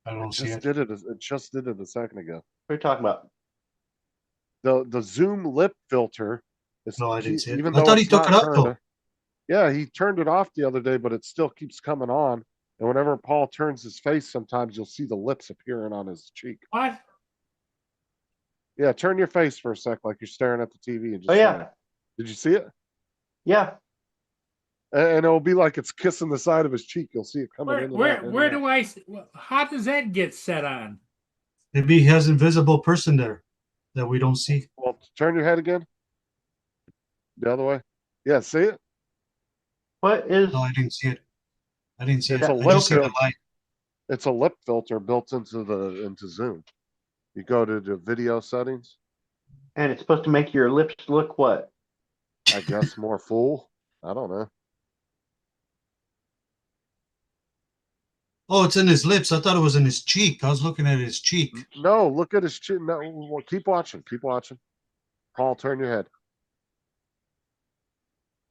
I don't see it. It just did it a second ago. What are you talking about? The zoom lip filter. No, I didn't see it. Even I though thought he it's took not it up, turned though. Yeah, he turned it off the other day, but it still keeps coming on. And whenever Paul turns his face, sometimes you'll see the lips appearing on his cheek. What? Yeah, turn your face for a sec, like you're staring at the TV. And just Oh yeah, did you see it? yeah. And it'll be like it's kissing the side of his cheek. You'll see it coming in. Where do I? How does that get set on? Maybe he has invisible person there that we don't see. Well, turn your head again. The other way. Yeah, see it? What is? No, I didn't see it. I didn't see It's it. a I lip just see the filter. light. It's a lip filter built into Zoom. You go to the video settings. And it's supposed to make your lips look what? I guess more full. I don't know. Oh, it's in his lips. I thought it was in his cheek. I was looking at his cheek. No, look at his chin. No, well, keep watching. Keep watching. Paul, turn your head.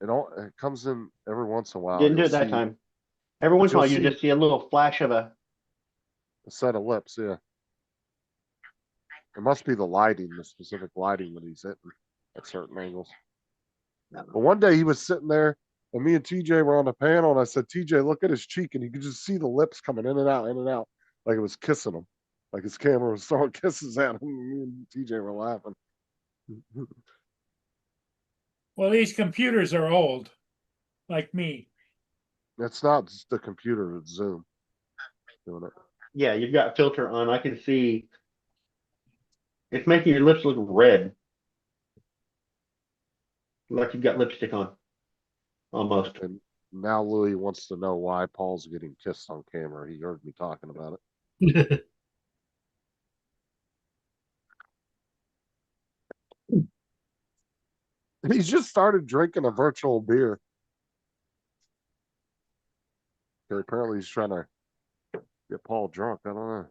It comes in every once in a while. Didn't do You'll it that see time. Every once in a while, you'll you see- just see a little flash of a. a set of lips. Yeah. It must be the lighting, the specific lighting that he's hitting at certain angles. But one day he was sitting there, and me and TJ were on the panel, and I said, "TJ, look at his cheek," and you could just see the lips coming in and out, like it was kissing him, like his camera was throwing kisses at him. And me and TJ were laughing. Well, these computers are old, like me. It's not just the computer; it's Zoom doing it. Yeah, you've got filter on. I can see it's making your lips look red. Like you've got lipstick on. Almost. And now Louis wants to know why Paul's getting kissed on camera. He heard me talking about it. He's just started drinking a virtual beer. Okay, apparently he's trying to get Paul drunk. I don't know.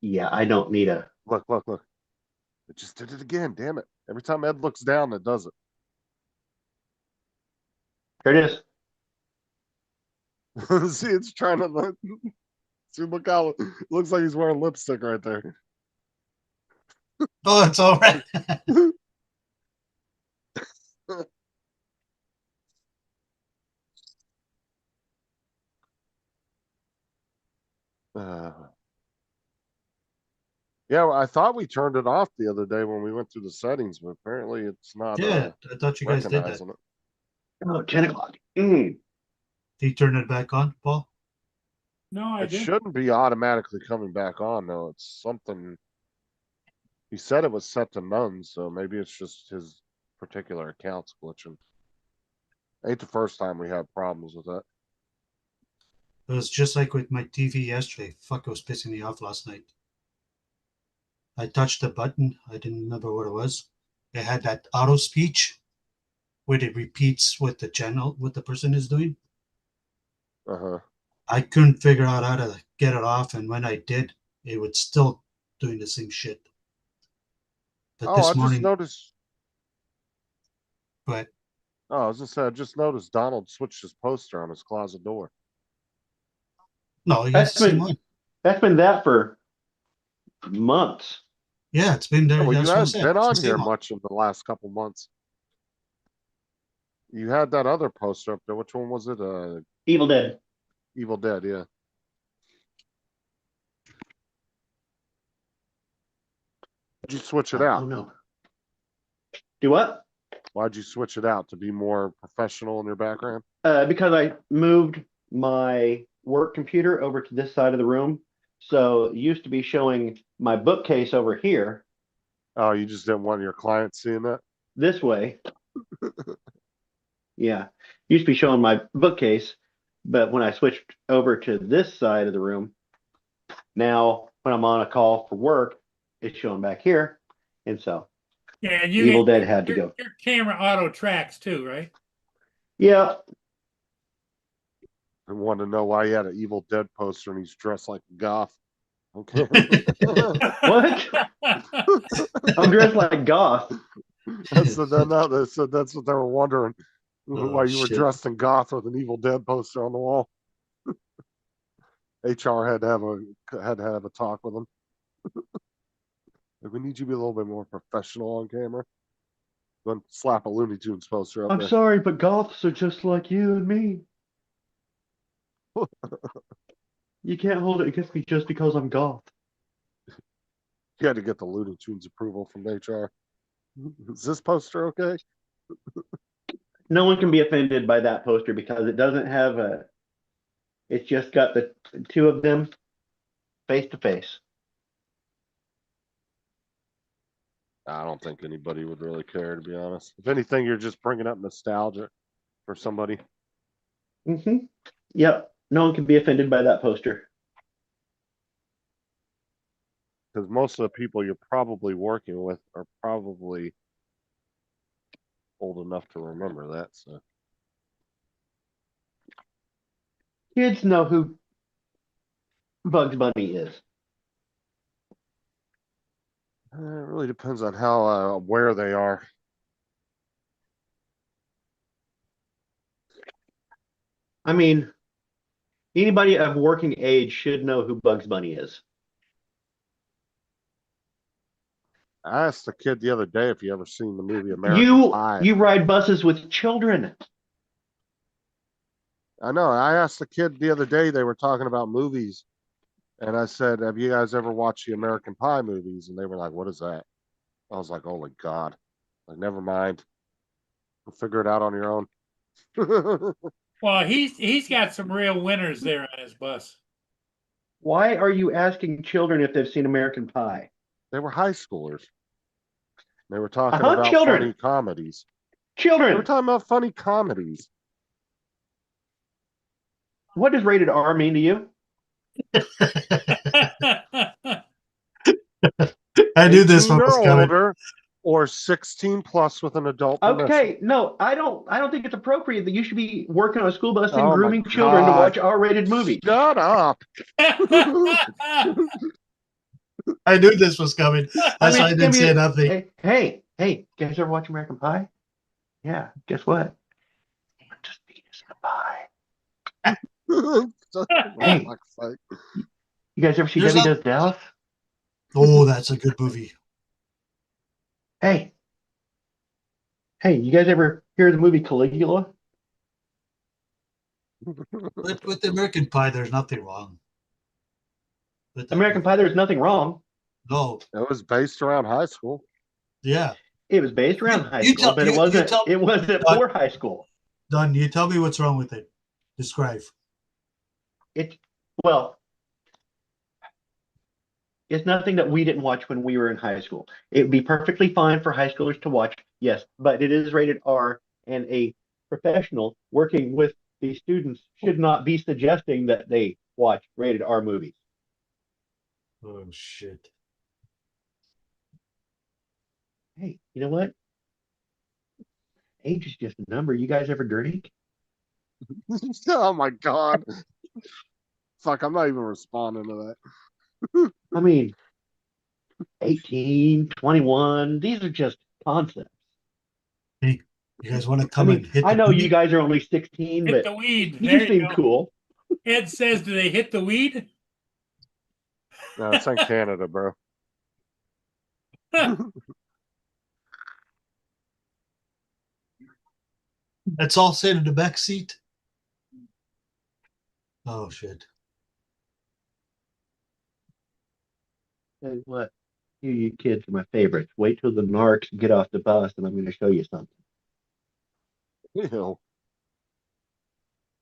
Yeah, I don't need a. Look. It just did it again. Damn it. Every time Ed looks down, it does it. Here it is. See, it's trying to look. See, look how it looks like he's wearing lipstick right there. Oh, it's all right. Yeah, well, I thought we turned it off the other day when we went through the settings, but apparently it's not Yeah, I thought you guys did that. recognizing it. Oh, 10 o'clock. Mm. Did you turn it back on, Paul? No, I It did. shouldn't be automatically coming back on, though. It's something. He said it was set to none, so maybe it's just his particular account's glitching. Ain't the first time we had problems with that. It was just like with my TV yesterday. Fuck, it was pissing me off last night. I touched the button. I didn't remember what it was. It had that auto speech where it repeats what the channel, what the person is doing. Uh-huh. I couldn't figure out how to get it off, and when I did, it was still doing the same shit. But Oh, this I just morning, noticed. but Oh, I was gonna say, I just noticed Donald switched his poster on his closet door. no, yes, That's same been one. that's been that for months. Yeah, it's been there. Well, you That's what I haven't said. been It's the on same here one. much in the last couple months. You had that other poster up there. Which one was it? Evil Dead. Evil Dead, yeah. Why'd you switch it Oh out? no. Do what? Why'd you switch it out to be more professional in your background? Because I moved my work computer over to this side of the room. So it used to be showing my bookcase over here Oh, you just didn't want your clients seeing that? this way. Yeah. Used to be showing my bookcase, but when I switched over to this side of the room, now when I'm on a call for work, it's showing back here. And so Yeah, and you Evil Dead had to your, go. your camera auto tracks too, right? Yeah. I wanted to know why he had an Evil Dead poster and he's dressed like a goth. Okay. What? I'm dressed like goth. That's they said that's what they were wondering. Oh, Why you were shit. dressed in goth with an Evil Dead poster on the wall. HR had to have a talk with him. Like, we need you to be a little bit more professional on camera. Then slap a Looney Tunes poster up I'm there. sorry, but goths are just like you and me. You can't hold it against me just because I'm goth. You had to get the Looney Tunes approval from HR. Is this poster okay? No one can be offended by that poster because it doesn't have a. It's just got the two of them face to face. I don't think anybody would really care, to be honest. If anything, you're just bringing up nostalgia for somebody. Mm-hmm. Yep. No one can be offended by that poster. Because most of the people you're probably working with are probably old enough to remember that. So Kids know who Bugs Bunny is. it really depends on how aware they are. I mean, anybody of working age should know who Bugs Bunny is. I asked the kid the other day if he ever seen the movie American Pie. You ride buses with children. I know. I asked the kid the other day, they were talking about movies. And I said, have you guys ever watched the American Pie movies? And they were like, what is that? I was like, holy God. Like, never mind. We'll figure it out on your own. Well, he's got some real winners there on his bus. Why are you asking children if they've seen American Pie? They were high schoolers. They were talking about Children. funny comedies. They Children. were talking about funny comedies. What does rated R mean to you? I knew this 18 one was or coming. older, or 16 plus with an adult permission. Okay, no, I don't think it's appropriate that you should be working on a school bus and Oh my grooming children to God. watch R-rated movies. Shut up. I knew this was coming. That's why I didn't give say me- nothing. Hey, you guys ever watch American Pie? Yeah, guess what? Just penis in a pie. Hey. For fuck's sake. You guys ever see There's Debbie a- Does Dallas? Oh, that's a good movie. Hey, you guys ever hear the movie Caligula? With the American Pie, there's nothing wrong. With that American movie. Pie, there's nothing wrong. No, It was based around high school. yeah. It was based around high You school, tell- but you- it you wasn't. tell- It wasn't Don- for high school. Don, you tell me what's wrong with it. Describe. Well, it's nothing that we didn't watch when we were in high school. It would be perfectly fine for high schoolers to watch, yes, but it is rated R, and a professional working with the students should not be suggesting that they watch rated R movies. Oh shit. Hey, you know what? Age is just a number. You guys ever drink? Oh my God. Fuck, I'm not even responding to that. I mean, 18, 21, these are just concepts. You guys want to I come and mean, hit I the know booty? you guys are only 16, Hit but the weed. you There you seem go. cool. Ed says, do they hit the weed? No, it's in Canada, bro. Let's all sit in the back seat. Oh shit. Tell you what, you kids are my favorites. Wait till the narcs get off the bus and I'm going to show you something. Ew.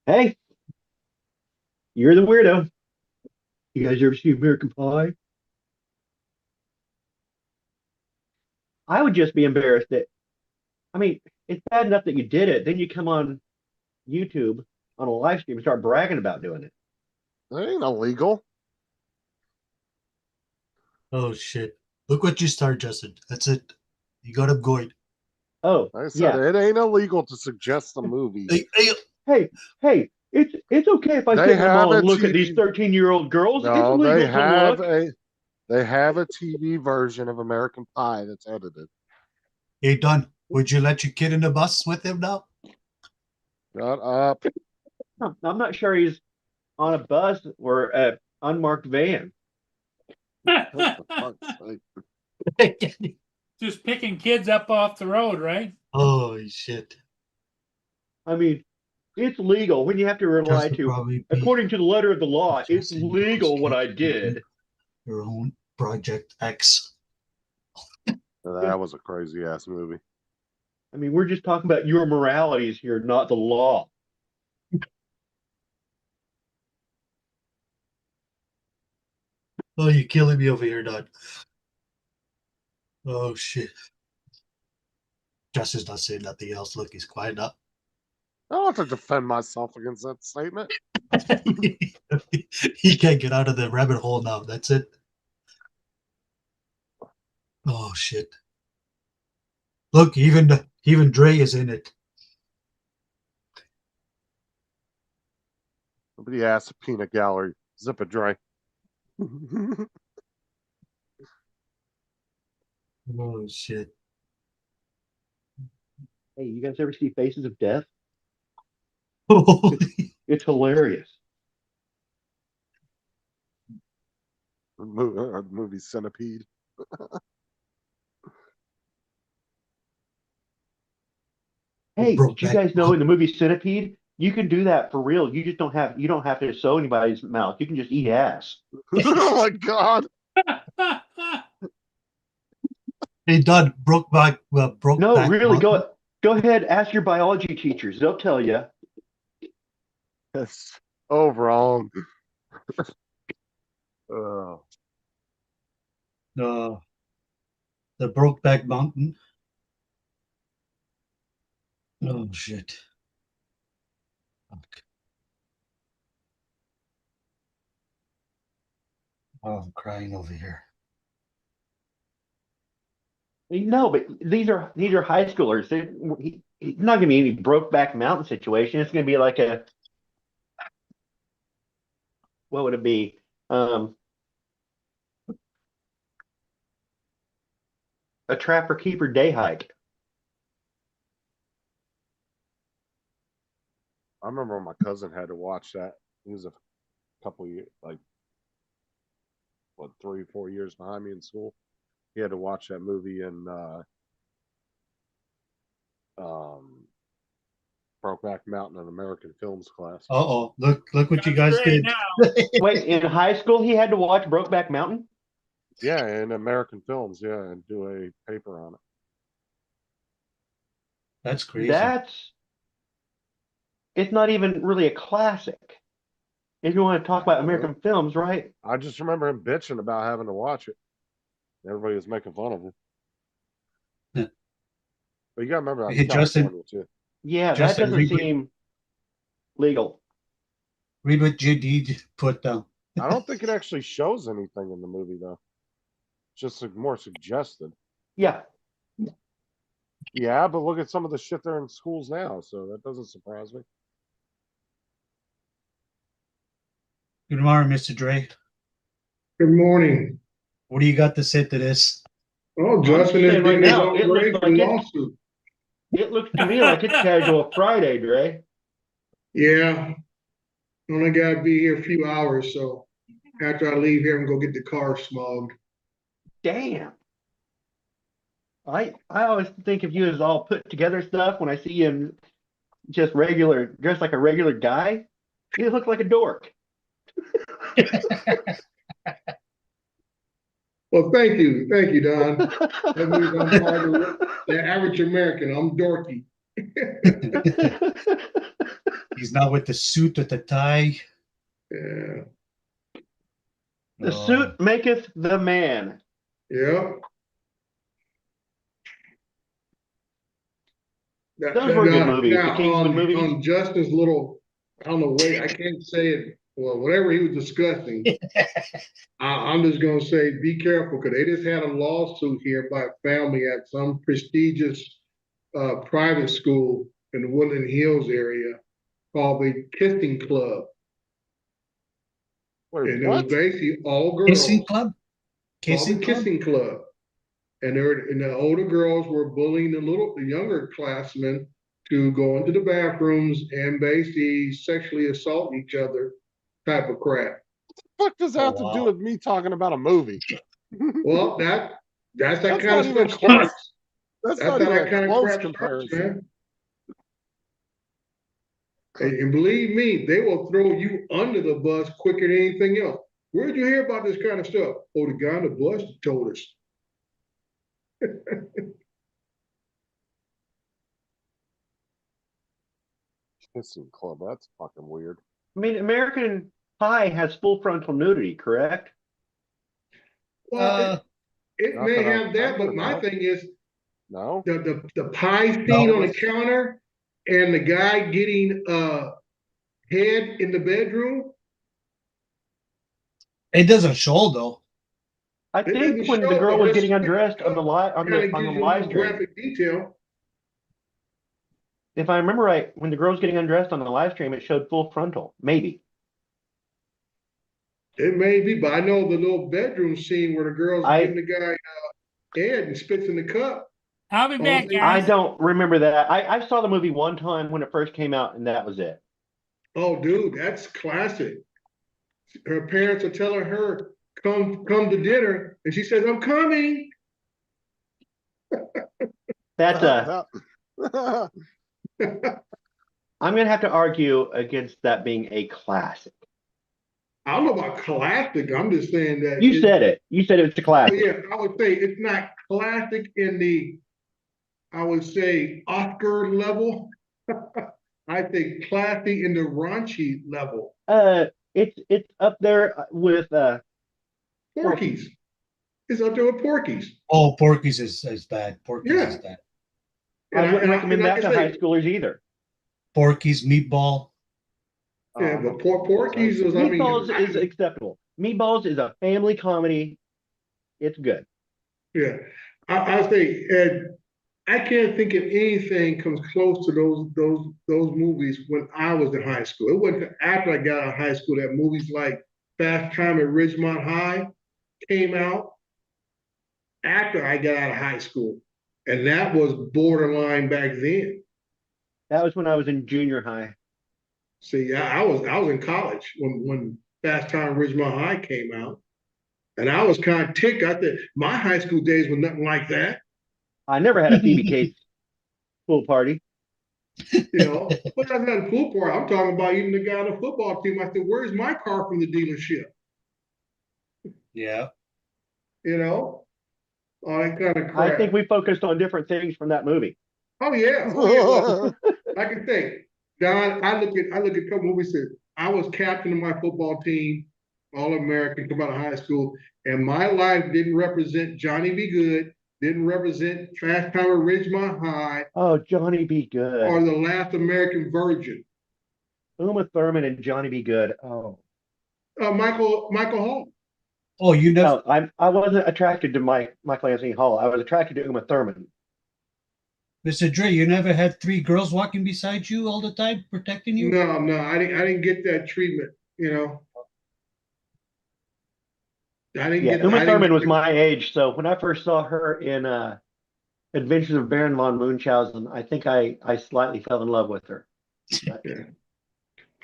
Hey, you're the weirdo. You guys ever see American Pie? I would just be embarrassed that, I mean, it's bad enough that you did it. Then you come on YouTube on a live stream and start bragging about doing it. That ain't illegal. Oh shit. Look what you start, Justin. That's it. You got him going. Oh, Like I said, yeah. it ain't illegal to suggest a movie. Hey, it's okay if I They sit in the mall have and a look at TV these 13-year-old girls. No, it's legal they to have look. they have a TV version of American Pie that's edited. Hey Don, would you let your kid in the bus with him now? Shut up. I'm not sure he's on a bus or an unmarked van. For fuck's sake. Just picking kids up off the road, right? Holy shit. I mean, it's legal when you have to rely Justin to, probably be according to the letter of the law, it's Justin legal what I Kid did. Your own Project X. That was a crazy ass movie. I mean, we're just talking about your moralities here, not the law. Oh, you're killing me over here, Don. Oh shit. Justin's not saying nothing else. Look, he's quiet up. I don't have to defend myself against that statement. He can't get out of the rabbit hole now. That's it. Oh shit. Look, even Dre is in it. Nobody asked a peanut gallery. Zip it dry. Oh shit. Hey, you guys ever see Faces of Death? Holy It's hilarious. Movie Centipede. Hey, Brokeback did you guys know in the movie Centipede, you can do that for real. You just don't have to sew anybody's mouth. You can just eat ass. Oh my God. Hey, Don, broke No, really, go ahead, ask your biology teachers. They'll tell you. That's so wrong. Oh, The Brokeback Mountain. Oh shit. Fuck. Oh, I'm crying over here. No, but these are high schoolers. He's not gonna be any Brokeback Mountain situation. It's gonna be like what would it be? A Trapper Keeper day hike. I remember when my cousin had to watch that. He was a couple years, like, what, 3, 4 years behind me in school. He had to watch that movie in Brokeback Mountain in American Films class. Uh-oh. Look what you guys Great did. now. Wait, in high school he had to watch Brokeback Mountain? Yeah, in American Films, yeah, and do a paper on it. That's crazy. It's not even really a classic. If you want to talk about American films, right? I just remember him bitching about having to watch it. Everybody was making fun of him. Yeah. But you gotta remember, Hey, that's Justin. California too. Yeah, Justin, that doesn't seem legal. Read what JD put down. I don't think it actually shows anything in the movie though. It's just more suggested. Yeah. Yeah, but look at some of the shit they're in schools now, so that doesn't surprise me. Good morning, Mr. Dre. Good morning. What do you got to say to this? Oh, Justin is saying right getting his now, own it looks break like from it- lawsuit. It looks to me like it's casual Friday, Dre. Yeah. Only gotta be here a few hours, so after I leave here and go get the car smogged. Damn. I always think of you as all put together stuff when I see you in just regular, dressed like a regular guy. You look like a dork. Well, thank you, Don. That means I'm part of the average American. I'm dorky. He's not with the suit with the tie. Yeah. The suit maketh the man. Yeah. Those were good movies. The Kingsman movies. On Justin's little, I don't know, wait, I can't say it. Well, whatever he was discussing, I'm just gonna say, be careful, because they just had a lawsuit here by a family at some prestigious private school in the Woodland Hills area called the Kissing Club. Wait, And it was what? basically all girls. Kissing club? Kissing Club. And the older girls were bullying the younger classmen to go into the bathrooms and basically sexually assault each other, type of crap. What the fuck does that have to do with me talking about a movie? Well, that's that That's kind of not even stuff close. starts. That's That's not how even that a kind of close crap starts, comparison. man. And believe me, they will throw you under the bus quicker than anything else. Where'd you hear about this kind of stuff? Oh, the guy on the bus told us. Kissing Club, that's fucking weird. I mean, American Pie has full frontal nudity, correct? Well, it Not may that have that, but I'm my aware of. thing is No. the pie scene on the counter and the guy getting head in the bedroom. It doesn't show though. I It think doesn't when the show, girl but was it's getting undressed on the live kinda gives you live more stream, graphic detail. if I remember right, when the girl was getting undressed on the live stream, it showed full frontal. Maybe. It may be, but I know the little bedroom scene where the girl's giving the guy head and spits in the cup. I'll be back, I guys. don't remember that. I saw the movie one time when it first came out, and that was it. Oh, dude, that's classic. Her parents are telling her, come to dinner, and she says, I'm coming. That's I'm gonna have to argue against that being a classic. I don't know about classic. I'm just saying that You said it. You said it's a classic. Yeah, I would say it's not classic in the, I would say, Oscar level. I think classy in the raunchy level. It's up there with Porky's. It's up there with Porky's. Oh, Porky's is bad. Porky's Yeah. is bad. I wouldn't recommend that like I to high say, schoolers either. Porky's meatball. yeah, but Porky's was, I mean, Meatballs is acceptable. Meatballs is a family comedy. It's good. yeah. I say, Ed, I can't think of anything comes close to those movies when I was in high school. It wasn't after I got out of high school that movies like Fast Time at Ridgemont High came out after I got out of high school. And that was borderline back then. That was when I was in junior high. See, I was in college when Fast Time at Ridgemont High came out. And I was kind of ticked. I thought my high school days were nothing like that. I never had a Phoebe Cates pool party. You know, but that's not a pool party. I'm talking about even the guy on the football team. I said, "Where's my car from the dealership?" Yeah. You know, all that kind of crap. I think we focused on different things from that movie. Oh yeah. Well, like I say, Don, I look at a couple movies that I was captain of my football team, All American, come out of high school, and my life didn't represent Johnny Be Good, didn't represent Fast Time at Ridgemont High, Oh, Johnny Be Good. or The Last American Virgin. Uma Thurman and Johnny Be Good. Oh. Michael Hall. Oh, you never. No, I wasn't attracted to Michael Anthony Hall. I was attracted to Uma Thurman. Mr. Dre, you never had 3 girls walking beside you all the time, protecting you? No, I didn't get that treatment. You know, I didn't Yeah, get. Uma I didn't Thurman get was the- my age, so when I first saw her in Adventures of Baron von Munchausen, I think I slightly fell in love with her.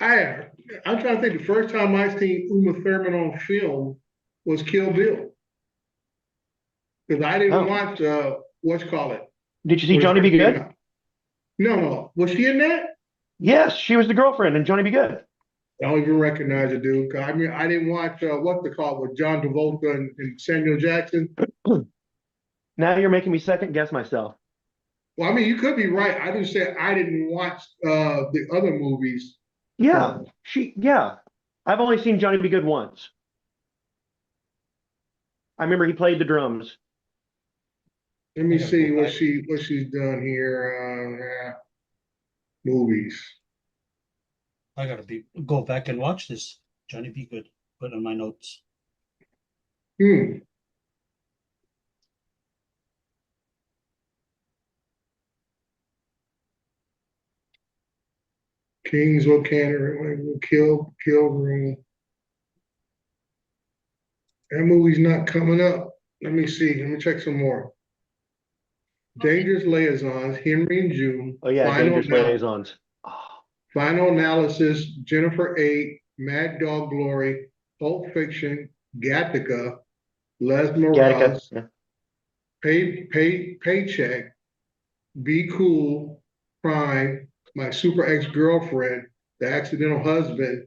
Yeah. I'm trying to think. The first time I seen Uma Thurman on film was Kill Bill, because I didn't Oh. watch what's called it. Did you see Johnny Be Good? No. Was she in that? Yes, she was the girlfriend in Johnny Be Good. I don't even recognize the dude. I mean, I didn't watch what's it called with John Travolta and Samuel Jackson. Now you're making me second guess myself. Well, I mean, you could be right. I didn't say I didn't watch the other movies. Yeah, yeah. I've only seen Johnny Be Good once. I remember he played the drums. Let me Yeah, see well, what she's done here. Movies. I gotta go back and watch this. Johnny Be Good. Put on my notes. Kingsville Cannery, Kill Room. That movie's not coming up. Let me see. Let me check some more. Dangerous Liaisons, Henry and June. Oh yeah, Dangerous Liaisons. Final Analysis, Jennifer 8, Mad Dog Glory, Pulp Fiction, Gattaca, Les Morales, Gattaca, yeah. Paycheck, Be Cool, Prime, My Super Ex-Girlfriend, The Accidental Husband,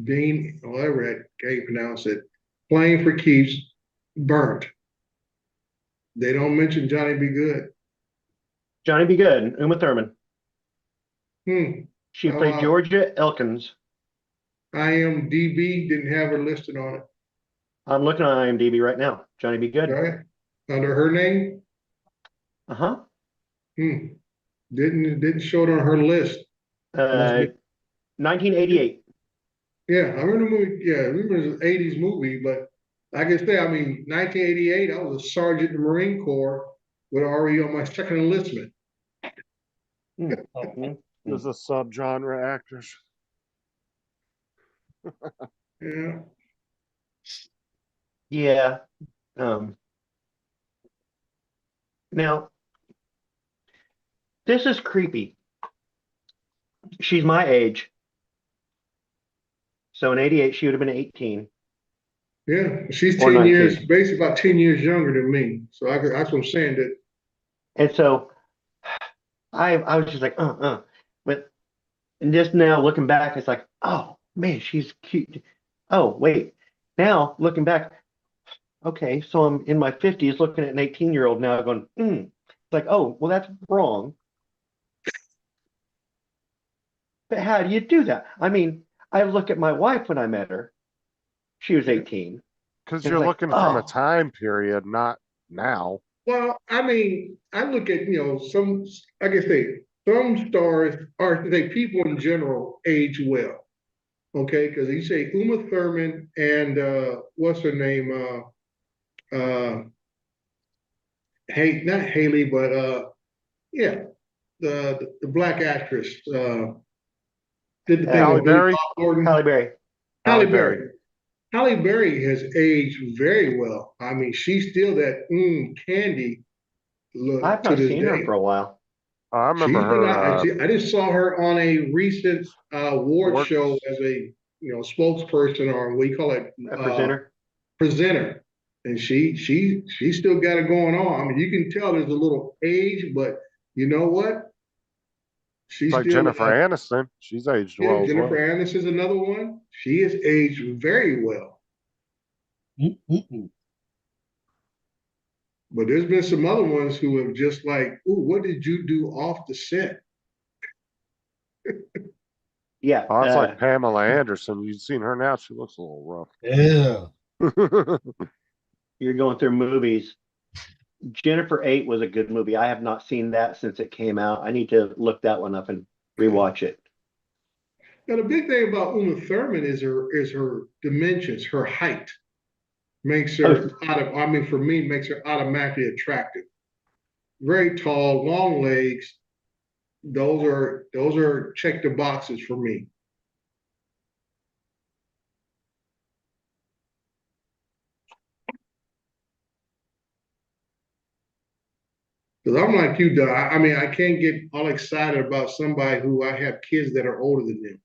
Dean, whatever that can't pronounce it, Playing for Keeps, Burnt. They don't mention Johnny Be Good. Johnny Be Good, Uma Thurman. She Oh, played wow. Georgia Elkins. IMDb didn't have her listed on it. I'm looking on IMDb right now. Johnny Be Good. Right? Under her name? Uh-huh. Didn't show it on her list. 1988. Yeah, I remember the movie. Yeah, I remember it was an 80s movie, but like I say, I mean, 1988, I was a sergeant in the Marine Corps with already on my second enlistment. There's a subgenre actors. Yeah. Yeah. Now, this is creepy. She's my age. So in 88, she would have been 18. Yeah, she's Or 10 years, 19. basically about 10 years younger than me. So that's what I'm saying. That And so I was just like, But and just now looking back, it's like, oh man, she's cute. Oh, wait. Now looking back, okay, so I'm in my 50s looking at an 18-year-old now going, It's like, oh, well, that's wrong. But how do you do that? I mean, I look at my wife when I met her. She was 18. Because It's you're like, looking from a oh, time period, not now. Well, I mean, I look at, some, like I say, some stars, or they people in general, age well. Okay, because you say Uma Thurman and what's her name? Hey, not Haley, but yeah, the black actress did the thing uh, Halle with Billy Berry. Bob Thornton. Halle Berry. Halle Halle Berry. Berry. Halle Berry has aged very well. I mean, she's still that candy look I've to not this seen her day. for a while. I remember She's been her out. I just saw her on a recent award Awards. show as a spokesperson, or what do you call it, A presenter. presenter, and she still got it going on. I mean, you can tell there's a little age, but you know what? She's like still. Jennifer Aniston. She's aged Yeah, well as Jennifer well. Aniston is another one. She has aged very well. Mm-mm-mm. But there's been some other ones who have just like, ooh, what did you do off the set? Yeah. Oh, it's like Pamela Anderson. You've seen her now. She looks a little Yeah. rough. You're going through movies. Jennifer 8 was a good movie. I have not seen that since it came out. I need to look that one up and rewatch it. Now the big thing about Uma Thurman is her dimensions, her height makes her I mean, for me, makes her automatically attractive. Very tall, long legs. Those are check the boxes for me. Because I'm like you, Doug. I mean, I can't get all excited about somebody who I have kids that are older than them.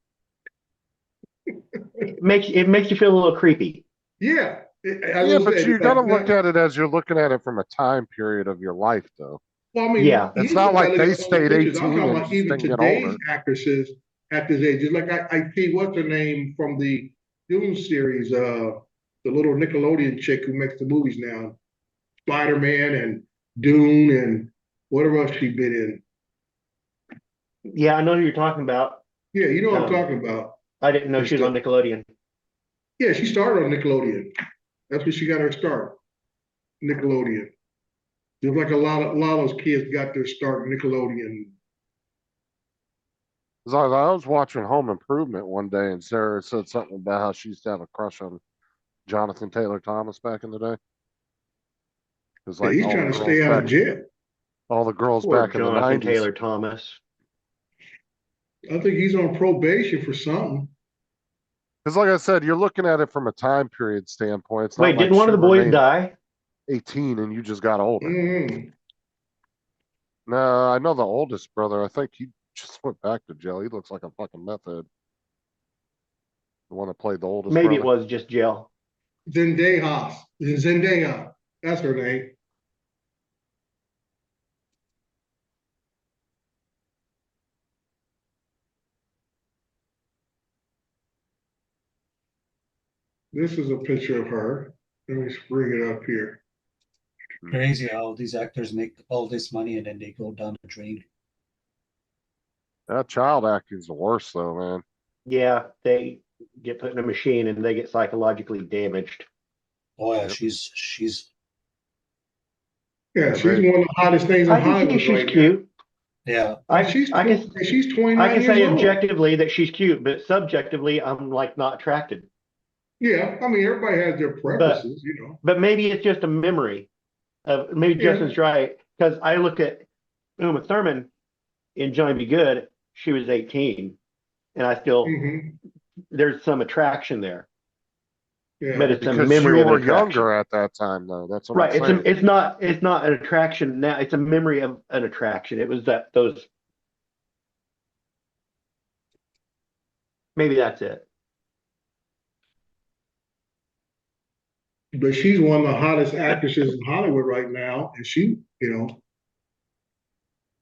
It makes you feel a little creepy. Yeah. Yeah, but you got to look at it as you're looking at it from a time period of your life, though. Well, I mean, Yeah. It's not like they older stayed pictures. 18 I'm talking and about just even didn't get today's older. actresses at this age. Just like I see what's her name from the Dune series, the little Nickelodeon chick who makes the movies now, Spider-Man and Dune and whatever else she been in. Yeah, I know who you're talking about. Yeah, you know what I'm talking about. I didn't know she was on Nickelodeon. Yeah, she started on Nickelodeon. That's where she got her start. Nickelodeon. Just like a lot of those kids got their start Nickelodeon. Because I was watching Home Improvement one day, and Sarah said something about how she used to have a crush on Jonathan Taylor Thomas back in the day. Because Yeah, like he's all trying the to girls stay out back, of jail. all the girls Poor back in the Jonathan 90s. Taylor Thomas. I think he's on probation for something. Because like I said, you're looking at it from a time period standpoint. It's Wait, not like didn't one of the she boys remained die? 18 and you just got older. Mm-hmm. No, I know the oldest brother. I think he just went back to jail. He looks like a fucking meth head. The one that played the oldest Maybe brother. it was just jail. Zendaya. That's her name. This is a picture of her. Let me bring it up here. Crazy how these actors make all this money and then they go down the drain. That child acting's the worst though, man. Yeah, they get put in a machine and they get psychologically damaged. Oh yeah, Yep. she's Yeah, she's one of the hottest things in I can see Hollywood she's right cute. yeah. I She's can 29 I can years say old. objectively that she's cute, but subjectively I'm like not attracted. Yeah, I mean everybody has their preferences, you know. But maybe it's just a memory of maybe Yeah. Justin's right because I look at Uma Thurman in Johnny Be Good. She was 18, and I still Mhm. there's some attraction there, Yeah. but it's a Because memory you of were an attraction. younger at that time though. That's what Right. I'm saying. It's not an attraction now. It's a memory of an attraction. It was those. Maybe that's it. But she's one of the hottest actresses in Hollywood right now, and she,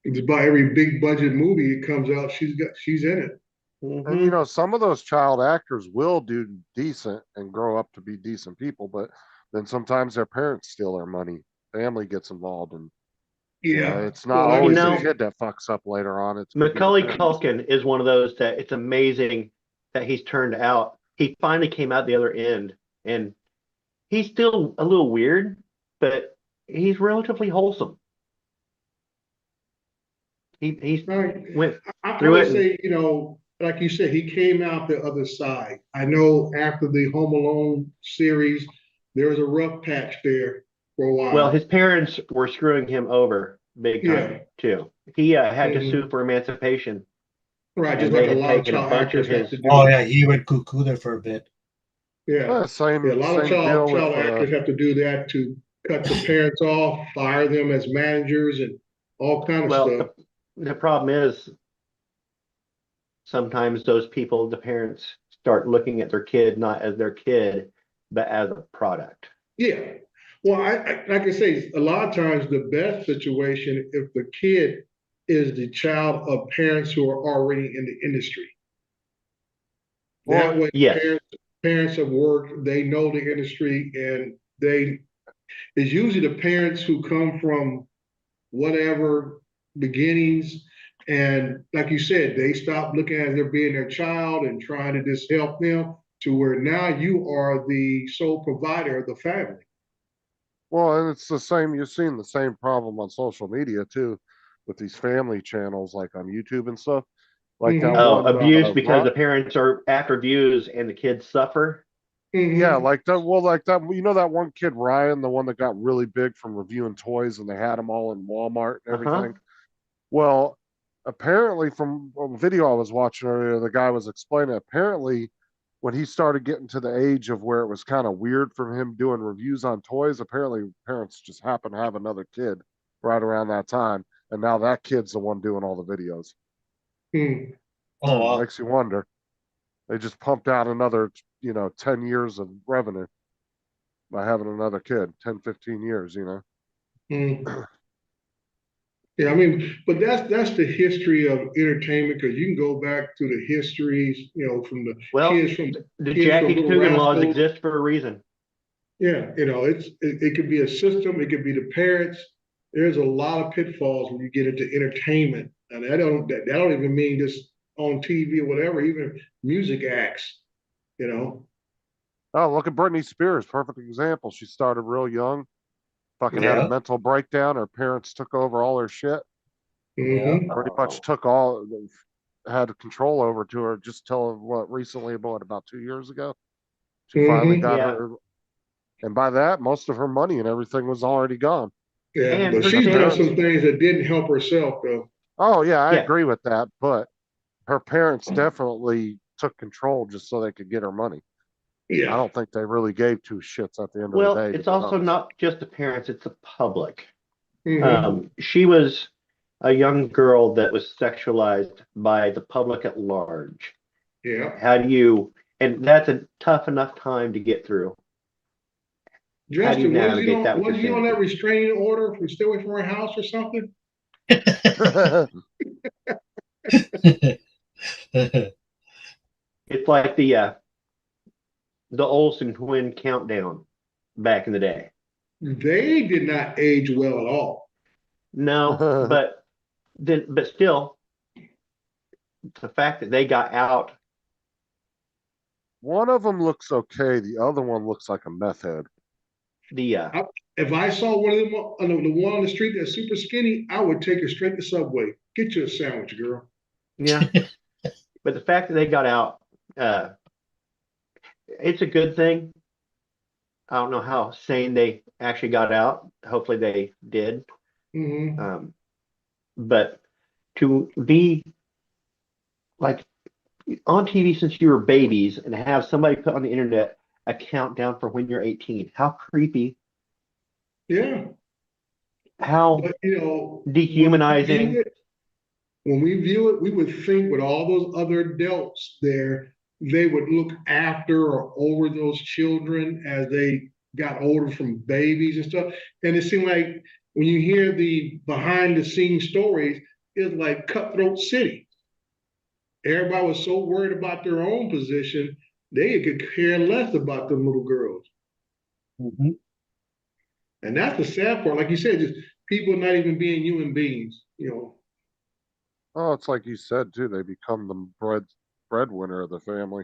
it's about every big budget movie that comes out, she's in it. And you know, some of those child actors will do decent and grow up to be decent people, but then sometimes their parents steal their money. Family gets involved, and Yeah. It's not Well, like always I the know, said, kid that fucks up later on. It's could be the Macaulay parents. Culkin is one of those that it's amazing that he's turned out. He finally came out the other end, and he's still a little weird, but he's relatively wholesome. He's right. went I through would it, and say, like you said, he came out the other side. I know after the Home Alone series, there was a rough patch there for a well, while. his parents were screwing him over big Yeah. time too. He had to Mhm. sue for emancipation, Right, just and like they a had lot of taken a child bunch of actors have his. to do. Oh yeah, he went cuckoo there for a bit. Yeah. Yeah, a Same lot of deal with child actors have to do that to cut the parents off, fire them as managers and all kind of Well, stuff. the problem is sometimes those people, the parents, start looking at their kid not as their kid, but as a product. Yeah. Well, like I say, a lot of times the best situation if the kid is the child of parents who are already in the industry. That Well, way, Yes. parents have worked, they know the industry, and it's usually the parents who come from whatever beginnings. And like you said, they stop looking at there being their child and trying to just help them to where now you are the sole provider of the family. well, and it's the same. You're seeing the same problem on social media too, with these family channels like on YouTube and stuff. Like that Mhm. Oh, one, abuse because the parents are after views and the kids suffer. yeah, Mhm. like that. Well, like that. You know that one kid Ryan, the one that got really big from reviewing toys, and they had them all in Walmart and Uh-huh. everything. Well, apparently, from a video I was watching earlier, the guy was explaining. Apparently, when he started getting to the age of where it was kind of weird from him doing reviews on toys, apparently parents just happened to have another kid right around that time, and now that kid's the one doing all the videos. Mhm. Oh wow. Makes you wonder. They just pumped out another, 10 years of revenue by having another kid, 10, 15 years, Mhm. Yeah, I mean, but that's the history of entertainment because you can go back to the histories, from the Well, kids from the kids from Jackie Little Coogan laws Rascals. exist for a reason. Yeah, it could be a system, it could be the parents. There's a lot of pitfalls when you get into entertainment, and that don't even mean just on TV or whatever, even music acts, you know. Oh, look at Britney Spears, perfect example. She started real young, fucking had a Yeah. mental breakdown. Her parents took over all her shit, Yeah. Hmm. pretty much took all, had control over to her just till recently, about 2 years ago. She finally Hmm. got Yeah. her, and by that, most of her money and everything was already gone. Yeah, And but her she's Her done kids, some parents, things that didn't help herself though. oh yeah, I yeah, agree with that, but her parents definitely took control just so they could get her money. I Yeah. don't think they really gave two shits at the end of the well, day, to it's be also honest. not just the parents, it's the public. Hmm. She was a young girl that was sexualized by the public at large. Yeah. How do you, and that's a tough enough time to get through. How do you Justin, navigate that with was your he on that sanity? restraining order from stay away from her house or something? It's like the Olsen twin countdown back in the day. They did not age well at all. No, but still, the fact that they got out, One of them looks okay. The other one looks like a meth head. If I saw one of them the one on the street that's super skinny, I would take her straight to Subway. Get you a sandwich, girl. yeah, but the fact that they got out, uh, it's a good thing. I don't know how sane they actually got out. Hopefully they did. Hmm. But to be like on TV since you were babies and have somebody put on the internet a countdown for when you're 18, how creepy, Yeah, how but dehumanizing. when we view it, we would think with all those other adults there, they would look after or over those children as they got older from babies and stuff. And it seemed like when you hear the behind the scenes stories, it's like cutthroat city. Everybody was so worried about their own position, they could care less about them little girls. Mhm. And that's the sad part. Like you said, just people not even being human beings, Oh, it's like you said too. They become the breadwinner of the family.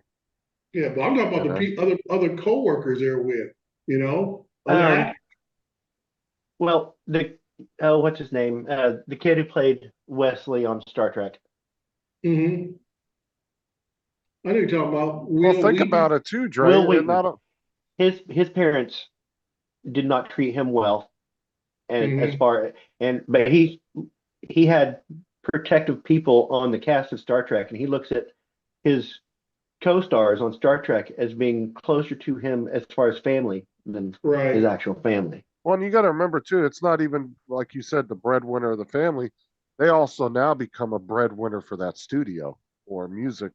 Yeah, but I'm talking about You the other coworkers they're with, other Um, actors. well, what's his name? The kid who played Wesley on Star Trek. Mm-hmm. I know you're talking about Well, Will think Wheaton. about it too, Dre. Will And Wheaton. not a, His parents did not treat him well, and as Mhm. far but he had protective people on the cast of Star Trek, and he looks at his co-stars on Star Trek as being closer to him as far as family than his Right. actual family. well, and you got to remember too. It's not even like you said, the breadwinner of the family. They also now become a breadwinner for that studio or music.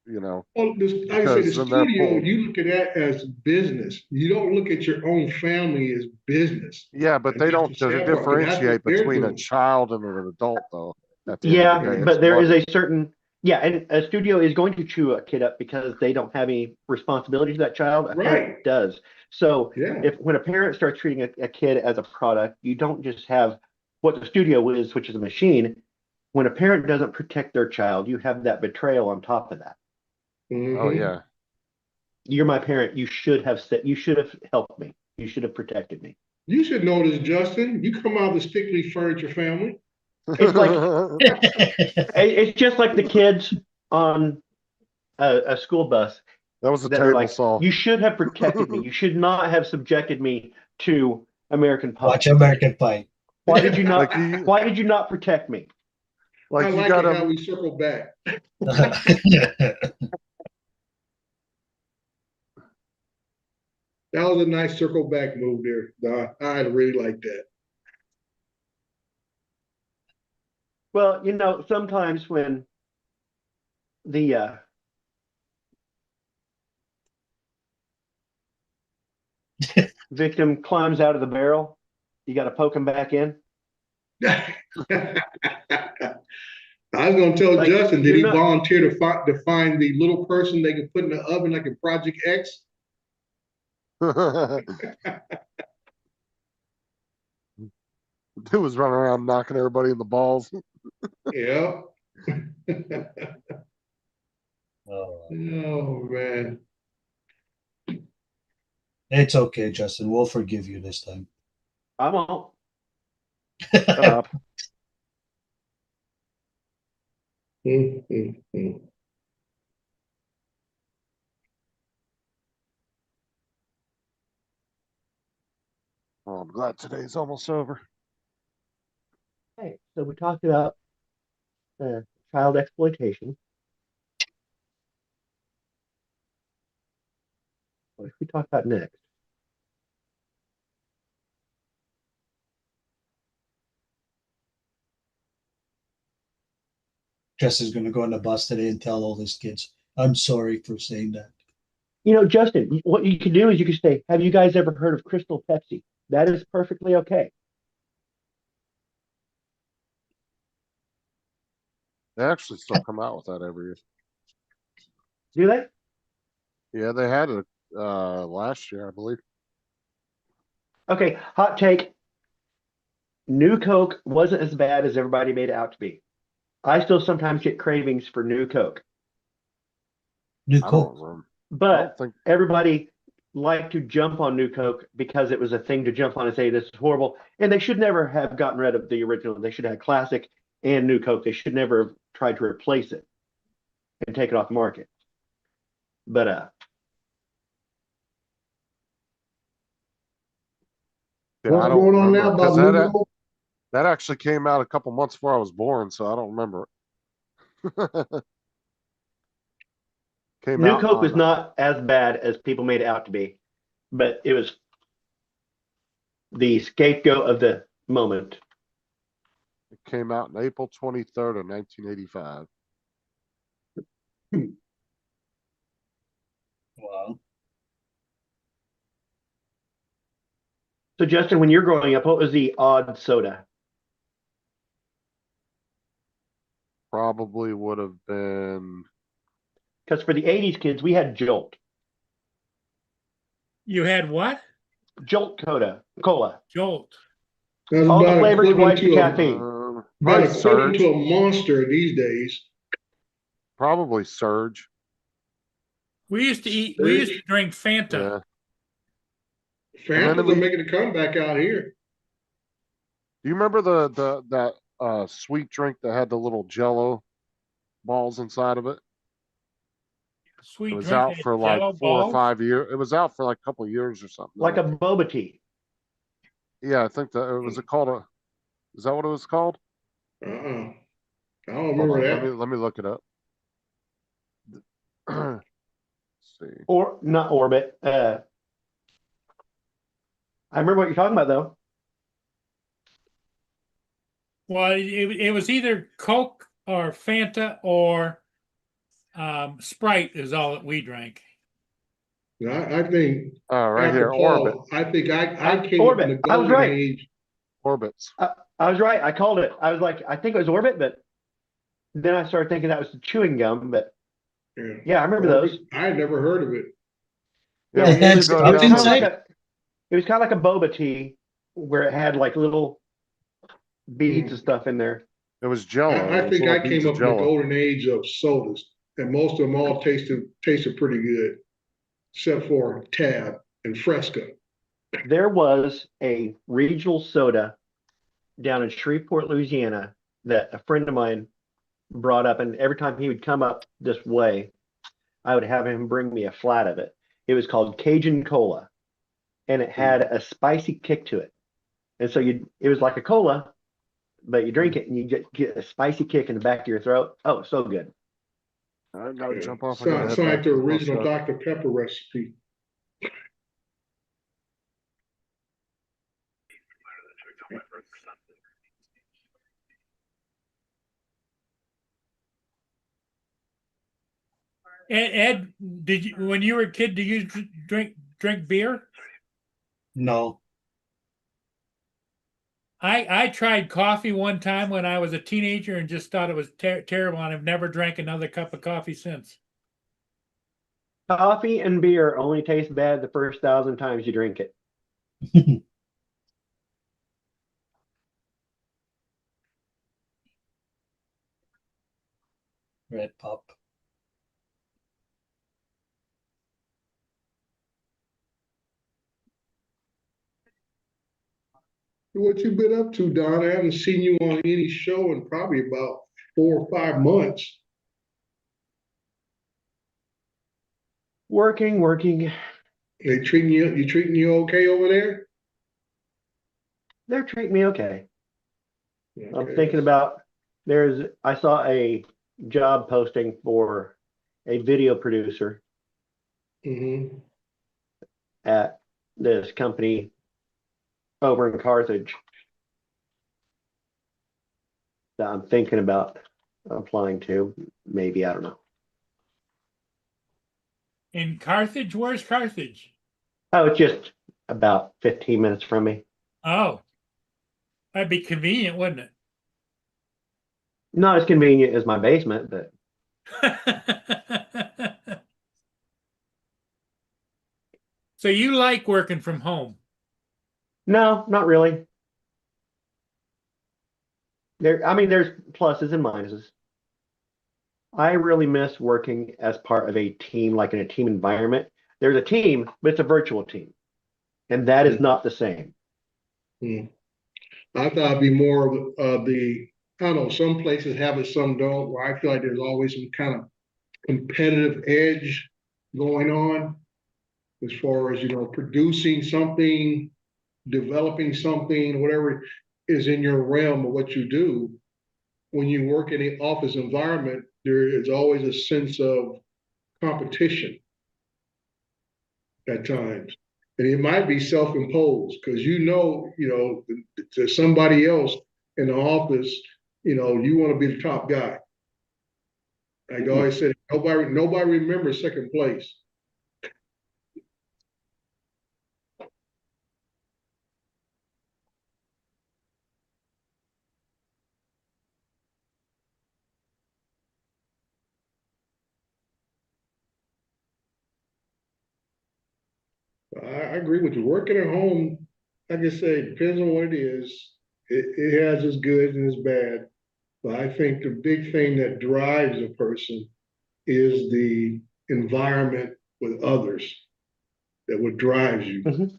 Well, I would say the Because then they're studio, pulled. you look at that as business. You don't look at your own family as business. Yeah, but And they that's don't the sad part, 'cause that's differentiate what they're between a doing. child and an adult, though. At the end of the Yeah, day, it's but there is money. a certain and a studio is going to chew a kid up because they don't have any responsibility to that child. A parent Right. does. So Yeah. when a parent starts treating a kid as a product, you don't just have what the studio is, which is a machine. When a parent doesn't protect their child, you have that betrayal on top of that. Oh Mhm. yeah. You're my parent. You should have helped me. You should have protected me. You should know this, Justin. You come out of the Stickley Furniture family. It's like it's just like the kids on a school bus That was a that are table like, saw. you should have protected me. You should not have subjected me to American Pie. Watch American Pie. Why did you not? Like you, Why did you not protect me? I like you like got it how him. we circle back. That was a nice circle back move there, Doc. I really like that. Well, sometimes when the victim climbs out of the barrel, you got to poke him back in. I was going to tell Like, Justin, did you're he not- volunteer to find the little person they could put in the oven like in Project X? Dude was running around knocking everybody in the balls. Yeah. Oh, Oh, man. it's okay, Justin. We'll forgive you this time. I won't. Shut up. Oh, I'm glad today's almost over. Okay, so we talked about child exploitation. What should we talk about next? Justin's going to go on the bus today and tell all his kids, I'm sorry for saying that. Justin, what you can do is you can say, have you guys ever heard of Crystal Pepsi? That is perfectly okay. They actually still come out with that every year. Do they? Yeah, they had it last year, I believe. Okay, hot take. New Coke wasn't as bad as everybody made it out to be. I still sometimes get cravings for New Coke. New I Coke. don't But think everybody liked to jump on New Coke because it was a thing to jump on and say, this is horrible. And they should never have gotten rid of the original. They should have had Classic and New Coke. They should never have tried to replace it and take it off the market. But yeah, What's I don't going on remember now because about New Coke? that actually came out a couple months before I was born, so I don't remember it. Came New out Coke was on, not as bad as people made it out to be, but it was the scapegoat of the moment. it came out in April 23rd of 1985. Wow. So Justin, when you're growing up, what was the odd soda? Probably would have been. Because for the 80s kids, we had Jolt. You had what? Jolt Cola. Jolt. That's All the about flavor, equivalent twice the to caffeine. about Probably equivalent Surge. to a Monster these days. Probably Surge. We used to drink Fanta. Yeah. Fantas we- are making a comeback out here. Do you remember that sweet drink that had the little Jello balls inside of it? Sweet It was drink out had for like Jell-O 4 or balls. 5 years. It was out for like a couple of years or something. Like a boba tea. Yeah, I think that it was called a. Is that what it was called? I don't Hold remember on, that. let me look it up. Let's see. Or not Orbit. I remember what you're talking about though. Well, it was either Coke or Fanta or Sprite is all that we drank. I think Oh, right after here, Orbit. Paul, I think I came up in Orbit. the I was golden right. age. Orbits. I was right. I called it. I was like, I think it was Orbit, but then I started thinking that was the chewing gum. But yeah, I remember those. I had never heard of it. Yeah, It had was stuff kind of inside? like it was kind of like a boba tea where it had like little beads and stuff in there. It was Jello. I think I came up in the golden age of sodas, and most of them all tasted pretty good, except for Tab and Fresca. There was a regional soda down in Shreveport, Louisiana, that a friend of mine brought up, and every time he would come up this way, I would have him bring me a flat of it. It was called Cajun Cola, and it had a spicy kick to it. And so it was like a cola, but you drink it and you get a spicy kick in the back of your throat. Oh, so good. I gotta jump off. Sounds like the original Dr. Pepper recipe. Ed, did you when you were a kid? Did you drink beer? No. I tried coffee one time when I was a teenager and just thought it was terrible, and I've never drank another cup of coffee since. Coffee and beer only taste bad the first 1,000 times you drink it. Red Pop. What you been up to, Don? I haven't seen you on any show in probably about 4 or 5 months. Working. They treating you okay over there? They're treating me okay. I'm Okay. thinking about I saw a job posting for a video producer Mm-hmm. at this company over in Carthage that I'm thinking about applying to. Maybe, I don't know. In Carthage? Where's Carthage? Oh, it's just about 15 minutes from me. Oh, that'd be convenient, wouldn't it? Not as convenient as my basement, but So you like working from home? no, not really. There's pluses and minuses. I really miss working as part of a team, like in a team environment. There's a team, but it's a virtual team. And that is not the same. I thought it'd be more of the, I don't know, some places have it, some don't, where I feel like there's always some kind of competitive edge going on as far as, producing something, developing something, whatever is in your realm of what you do. When you work in the office environment, there is always a sense of competition at times. And it might be self-imposed because there's somebody else in the office, you want to be the top guy. Like I always said, nobody remembers second place. I agree with you. Working at home, like I say, depends on what it is. it has its good and its bad. But I think the big thing that drives a person is the environment with others that what drives you.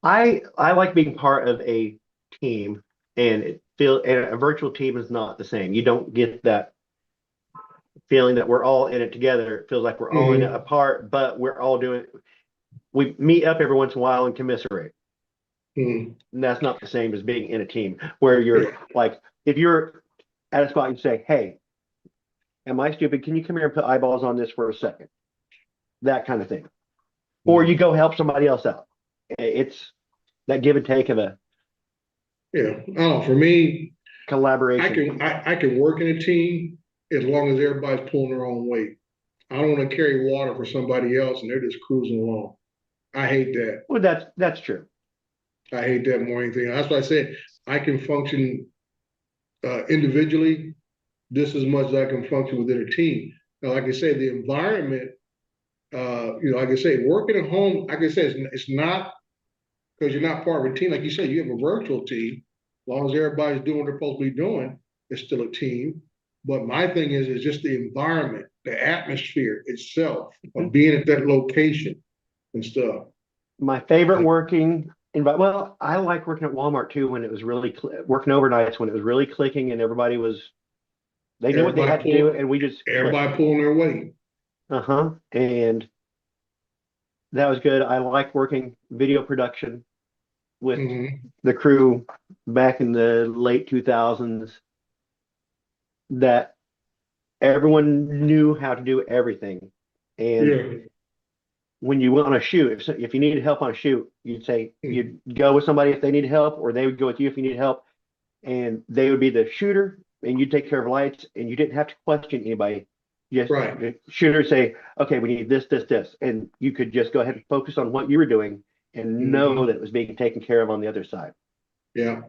I like being part of a team, and and a virtual team is not the same. You don't get that feeling that we're all in it together. It feels like we're all in it apart, but we're all we meet up every once in a while and commiserate. And that's not the same as being in a team where you're like, if you're at a spot and say, hey, am I stupid? Can you come here and put eyeballs on this for a second? That kind of thing. Or you go help somebody else out. It's that give and take of a for me, collaboration. I can work in a team as long as everybody's pulling their own weight. I don't want to carry water for somebody else and they're just cruising along. I hate that. Well, that's true. I hate that more than anything. That's why I said I can function individually just as much as I can function within a team. Now, like I said, the environment, like I say, working at home, like I said, it's not because you're not part of a team. Like you said, you have a virtual team. As long as everybody's doing what they're supposed to be doing, it's still a team. But my thing is just the environment, the atmosphere itself of being at that location and stuff. My favorite working well, I like working at Walmart too when it was really working overnights when it was really clicking and everybody they knew what they had to do and we just everybody pulling their weight. And that was good. I like working video production with the crew back in the late 2000s that everyone knew how to do everything. And when you went on a shoot, if you needed help on a shoot, you'd go with somebody if they needed help, or they would go with you if you needed help, and they would be the shooter, and you'd take care of lights, and you didn't have to question anybody. Just the shooter say, okay, we need this, and you could just go ahead and focus on what you were doing and know that it was being taken care of on the other side. Yeah,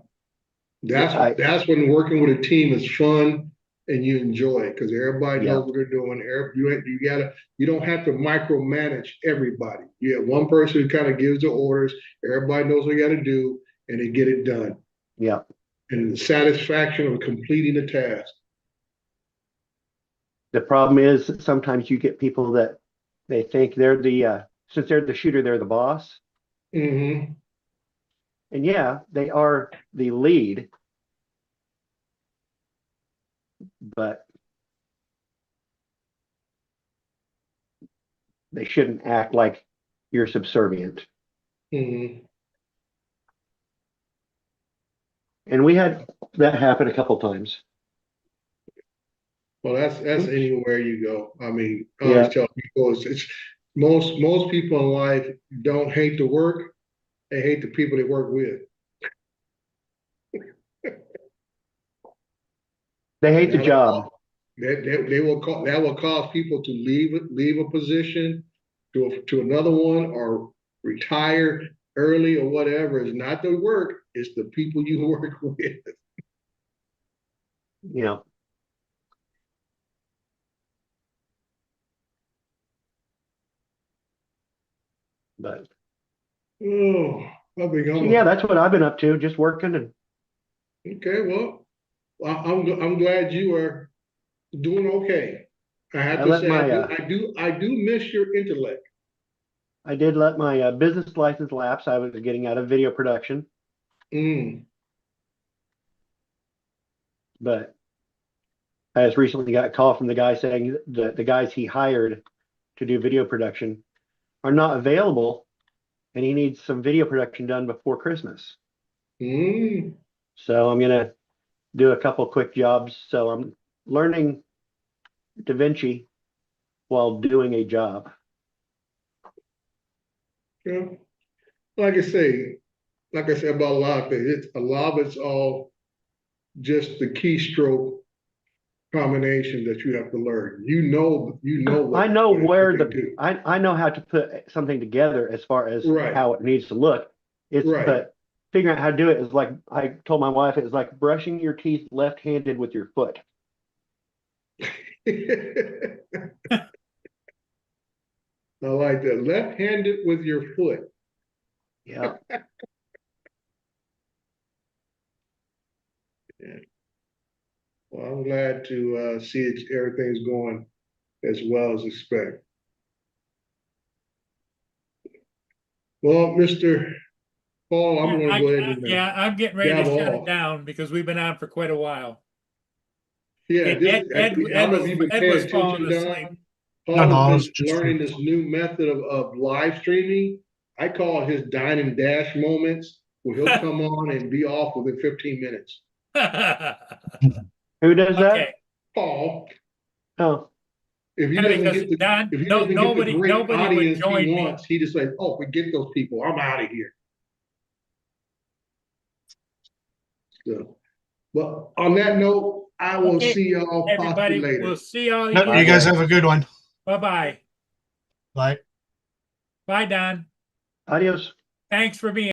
that's when working with a team is fun. And you enjoy it because everybody knows what they're doing. You don't have to micromanage everybody. You have one person who kind of gives the orders. Everybody knows what they got to do, and they get it done. Yeah. And the satisfaction of completing the task. The problem is sometimes you get people that they think they're since they're the shooter, they're the boss. And yeah, they are the lead. But they shouldn't act like you're subservient. And we had that happen a couple times. Well, that's anywhere you go. I mean, I always tell people it's most people in life don't hate the work; they hate the people they work with. They hate the job. That will cause people to leave a position to another one or retire early or whatever. It's not the work; it's the people you work with. Yeah. But that's what I've been up to, just working and. Okay, well, I'm glad you are doing okay. I have to say, I do miss your intellect. I did let my business license lapse. I was getting out of video production. But I just recently got a call from the guy saying that the guys he hired to do video production are not available, and he needs some video production done before Christmas. So I'm gonna do a couple quick jobs. So I'm learning DaVinci while doing a job. Yeah, like I say about a lot of things, a lot of it's all just the keystroke combination that you have to learn. I know where I know how to put something together as far as how it needs to look. But figuring out how to do it is like I told my wife, it's like brushing your teeth left-handed with your foot. I like that. Left-handed with your foot. Yeah. Well, I'm glad to see everything's going as well as expect. Well, Mr. Paul, I'm gonna go ahead and Yeah, I'm getting ready to gavel shut it off. down because we've been on for quite a while. Yeah, Ed- this, Ed- I Ed don't know if you've been Ed paying was falling attention, asleep. Don. No, I Paul was has just been learning this new method of live streaming. I call it his dine and dash moments, where he'll come on and be off within 15 minutes. Who does that? Okay. Paul, Oh, if he Yeah, doesn't because get the, Don, if he no, doesn't get the nobody great would audience join he me. wants, he just like, oh, forget those people, I'm out of here. So, but on that note, I will Okay, see y'all possibly Everybody, later. we'll see all Yep, you you guys guys. have a good one. Bye-bye. Bye. Bye, Don. adios. Thanks for being